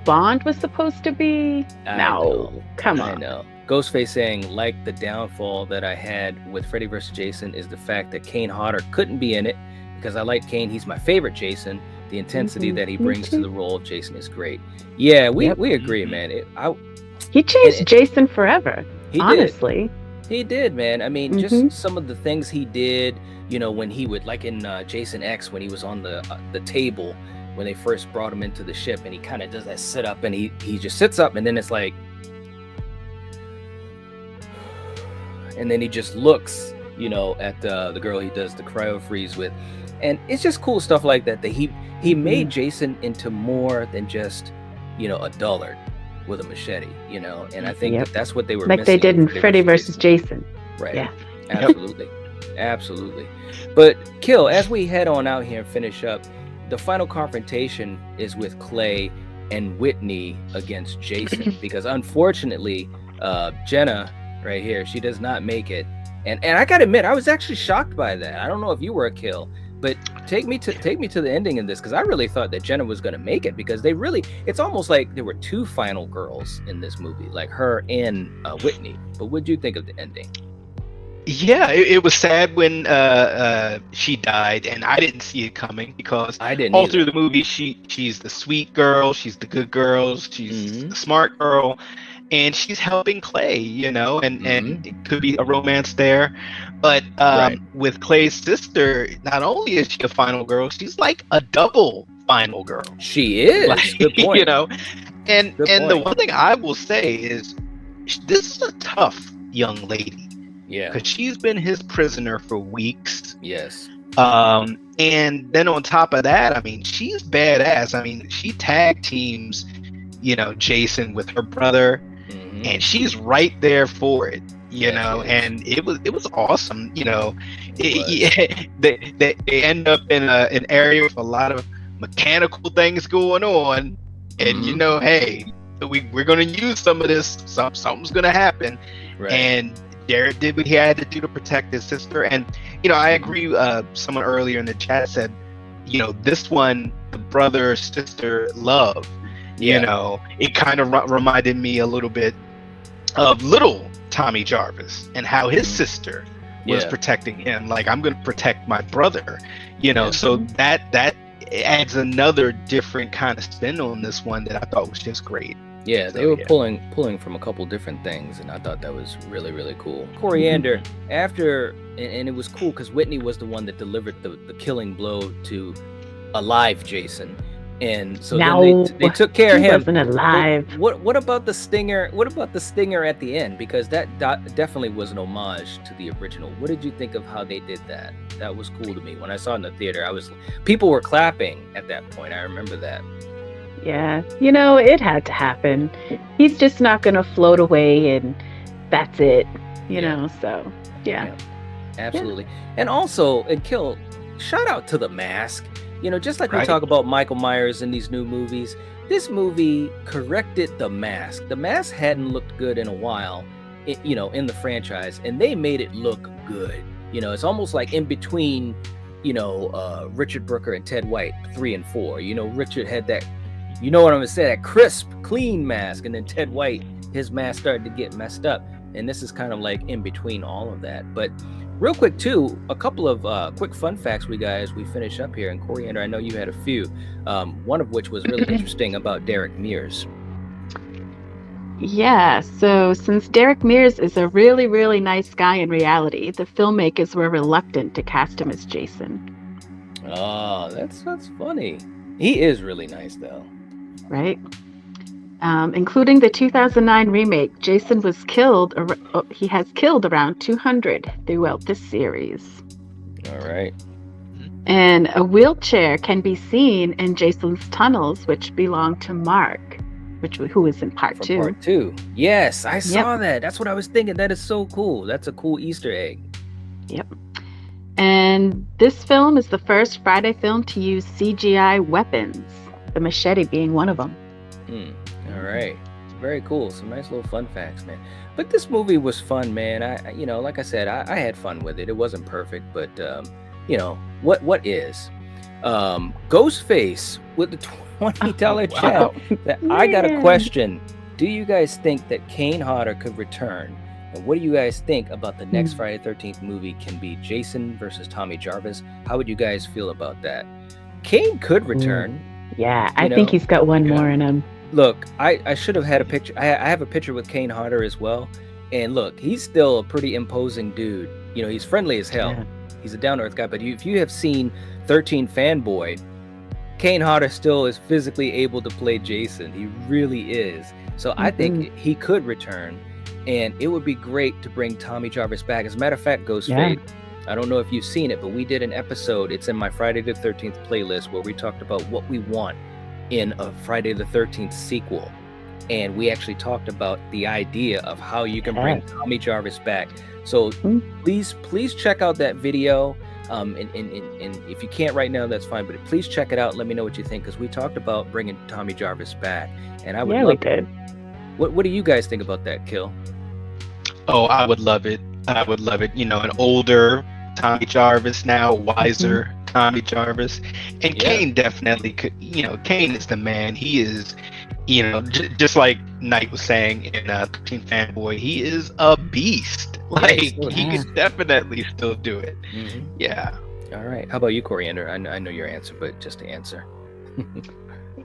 bond was supposed to be, I no, know. come I on. know. Ghostface saying, like the downfall that I had with Freddy vs. Jason is the fact that Kane Hodder couldn't be in it because I like Kane. He's my favorite Jason. The intensity that he Me brings to too. the role of Jason is great. Yeah, we Yep. agree, man. He changed And- Jason forever. He did. Honestly. He did, man. I mean, Mhm. just some of the things he did, you know, when he would, like in Jason X, when he was on the table, when they first brought him into the ship, and he kind of does that sit up, and he just sits up, and then it's like, and then he just looks, you know, at the girl he does the cryo-freeze with, and it's just cool stuff like that. That he made Jason into more than just, you know, a dullard with a machete, you know, and I think Yep. that's what they were Like they missing did in Freddy versus Jason. Right. Yeah. Absolutely. Absolutely. But Kill, as we head on out here and finish up, the final confrontation is with Clay and Whitney against Jason because unfortunately, Jenna right here, she does not make it. And I gotta admit, I was actually shocked by that. I don't know if you were a Kill, but take me to the ending in this, because I really thought that Jenna was gonna make it, because it's almost like there were two final girls in this movie, like her and Whitney. But what'd you think of the ending? Yeah, it was sad when she died, and I didn't see it coming because I didn't all either. through the movie she's the sweet girl, she's the good girl, she's the smart girl, and she's helping Clay, you know, and it could be a romance there. But with Clay's sister, not only is she a final girl, she's like a double final girl. She is. Like, Good point. you know, and Good the point. one thing I will say is this is a tough young lady. Yeah. Because she's been his prisoner for weeks. Yes. And then on top of that, I mean, she's badass. I mean, she tag teams, you know, Jason with her brother, and she's right there for it, you know. And it was awesome, you know. They end up in an area with a lot of mechanical things going on, and you know, hey, we're gonna use some of this. Something's gonna happen, and Jared did what he had to do to protect his sister. And you know, I agree. Someone earlier in the chat said, you know, this one, the brother sister love, you know, it kind of reminded me a little bit of little Tommy Jarvis and how his sister was protecting him. Like, I'm gonna protect my brother, you know. So that adds another different kind of spin on this one that I thought was just great. Yeah, So, they were pulling from a couple different things, and I thought that was really, really cool. Coriander, after, and it was cool because Whitney was the one that delivered the killing blow to alive Jason, and so then they took care of he him. wasn't alive. What about the stinger? What about the stinger at the end? Because that definitely was an homage to the original. What did you think of how they did that? That was cool to me. When I saw it in the theater, people were clapping at that point. I remember that. Yeah, you know, it had to happen. He's just not going to float away and that's it, you know, so yeah. Absolutely. And also, and Kill, shout out to The Mask. You know, just like we talk about Michael Myers in these new movies, this movie corrected The Mask. The Mask hadn't looked good in a while, you know, in the franchise, and they made it look good. You know, it's almost like in between, you know, Richard Brooker and Ted White, 3 and 4. You know, Richard had that, you know what I'm gonna say, that crisp, clean mask, and then Ted White, his mask started to get messed up. And this is kind of like in between all of that. But real quick too, a couple of quick fun facts we finish up here. And Coriander, I know you had a few, one of which was really interesting about Derek Mears. Yeah, so since Derek Mears is a really, really nice guy in reality, the filmmakers were reluctant to cast him as Jason. Oh, that's funny. He is really nice though. Right? Including the 2009 remake, Jason was he has killed around 200 throughout this series. All right. And a wheelchair can be seen in Jason's tunnels, which belong to Mark, who is in part 2. Part 2. Yes, I saw that. That's what I was thinking. That is so cool. That's a cool Easter egg. Yep. And this film is the first Friday film to use CGI weapons, the machete being one of them. All right. Very cool. Some nice little fun facts, man. But this movie was fun, man. I you know, like I said, I had fun with it. It wasn't perfect, but you know, what is? Ghostface with the $20 check. I got a question. Do you guys think that Kane Hodder could return? And what do you guys think about the next Friday the 13th movie can be Jason versus Tommy Jarvis? How would you guys feel about that? Kane could return. Yeah, I think he's got one more in him. Look, I should have had a picture. I have a picture with Kane Hodder as well. And look, he's still a pretty imposing dude. You know, he's friendly as hell. Yeah. He's a down-to-earth guy. But if you have seen 13 Fanboy, Kane Hodder still is physically able to play Jason. He really is. So I think he could return. And it would be great to bring Tommy Jarvis back. As a matter of fact, Ghostface, I don't know if you've seen it, but we did an episode. It's in my Friday the 13th playlist where we talked about what we want in a Friday the 13th sequel. And we actually talked about the idea of how you can bring Tommy Jarvis back. So please check out that video. And if you can't right now, that's fine. But please check it out. Let me know what you think, because we talked about bringing Tommy Jarvis back. And I would love it. What do you guys think about that, Kill? Oh, I would love it. I would love it. You know, an older Tommy Jarvis now, wiser Tommy Jarvis. And Kane definitely could, you know, Kane is the man. He is, you know, just like Knight was saying in 13th Fanboy, he is a beast. Like, he could definitely still do it. Yeah. All right. How about you, Coriander? I know your answer, but just to answer.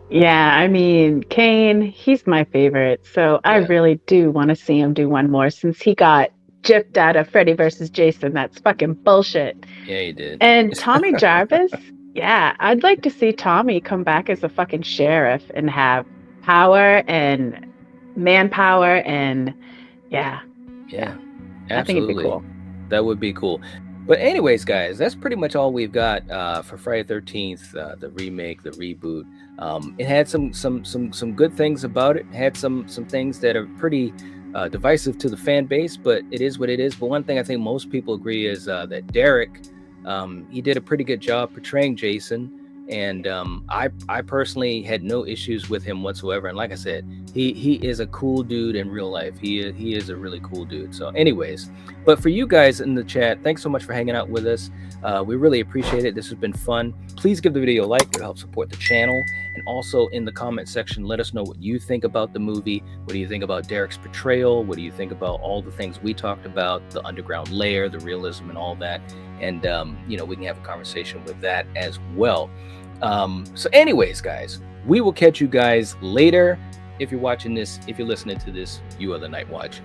Yeah, I mean, Kane, he's my favorite. So I really do want to see him do one more, since he got gypped out of Freddy versus Jason. That's fucking bullshit. Yeah, he did. And Tommy Jarvis, I'd like to see Tommy come back as a fucking sheriff and have power and manpower and absolutely. I think it'd be cool. That would be cool. But anyways, guys, that's pretty much all we've got for Friday the 13th, the remake, the reboot. It had some good things about it. It had some things that are pretty divisive to the fan base, but it is what it is. But one thing I think most people agree is that Derek, he did a pretty good job portraying Jason. And I personally had no issues with him whatsoever. And like I said, he is a cool dude in real life. He is a really cool dude. So anyways, but for you guys in the chat, thanks so much for hanging out with us. We really appreciate it. This has been fun. Please give the video a like. It'll help support the channel. And also in the comment section, let us know what you think about the movie. What do you think about Derek's portrayal? What do you think about all the things we talked about, the underground layer, the realism and all that? And, you know, we can have a conversation with that as well. So anyways, guys, we will catch you guys later. If you're watching this, if you're listening to this, you are the Night Watch.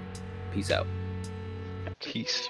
Peace out. Peace.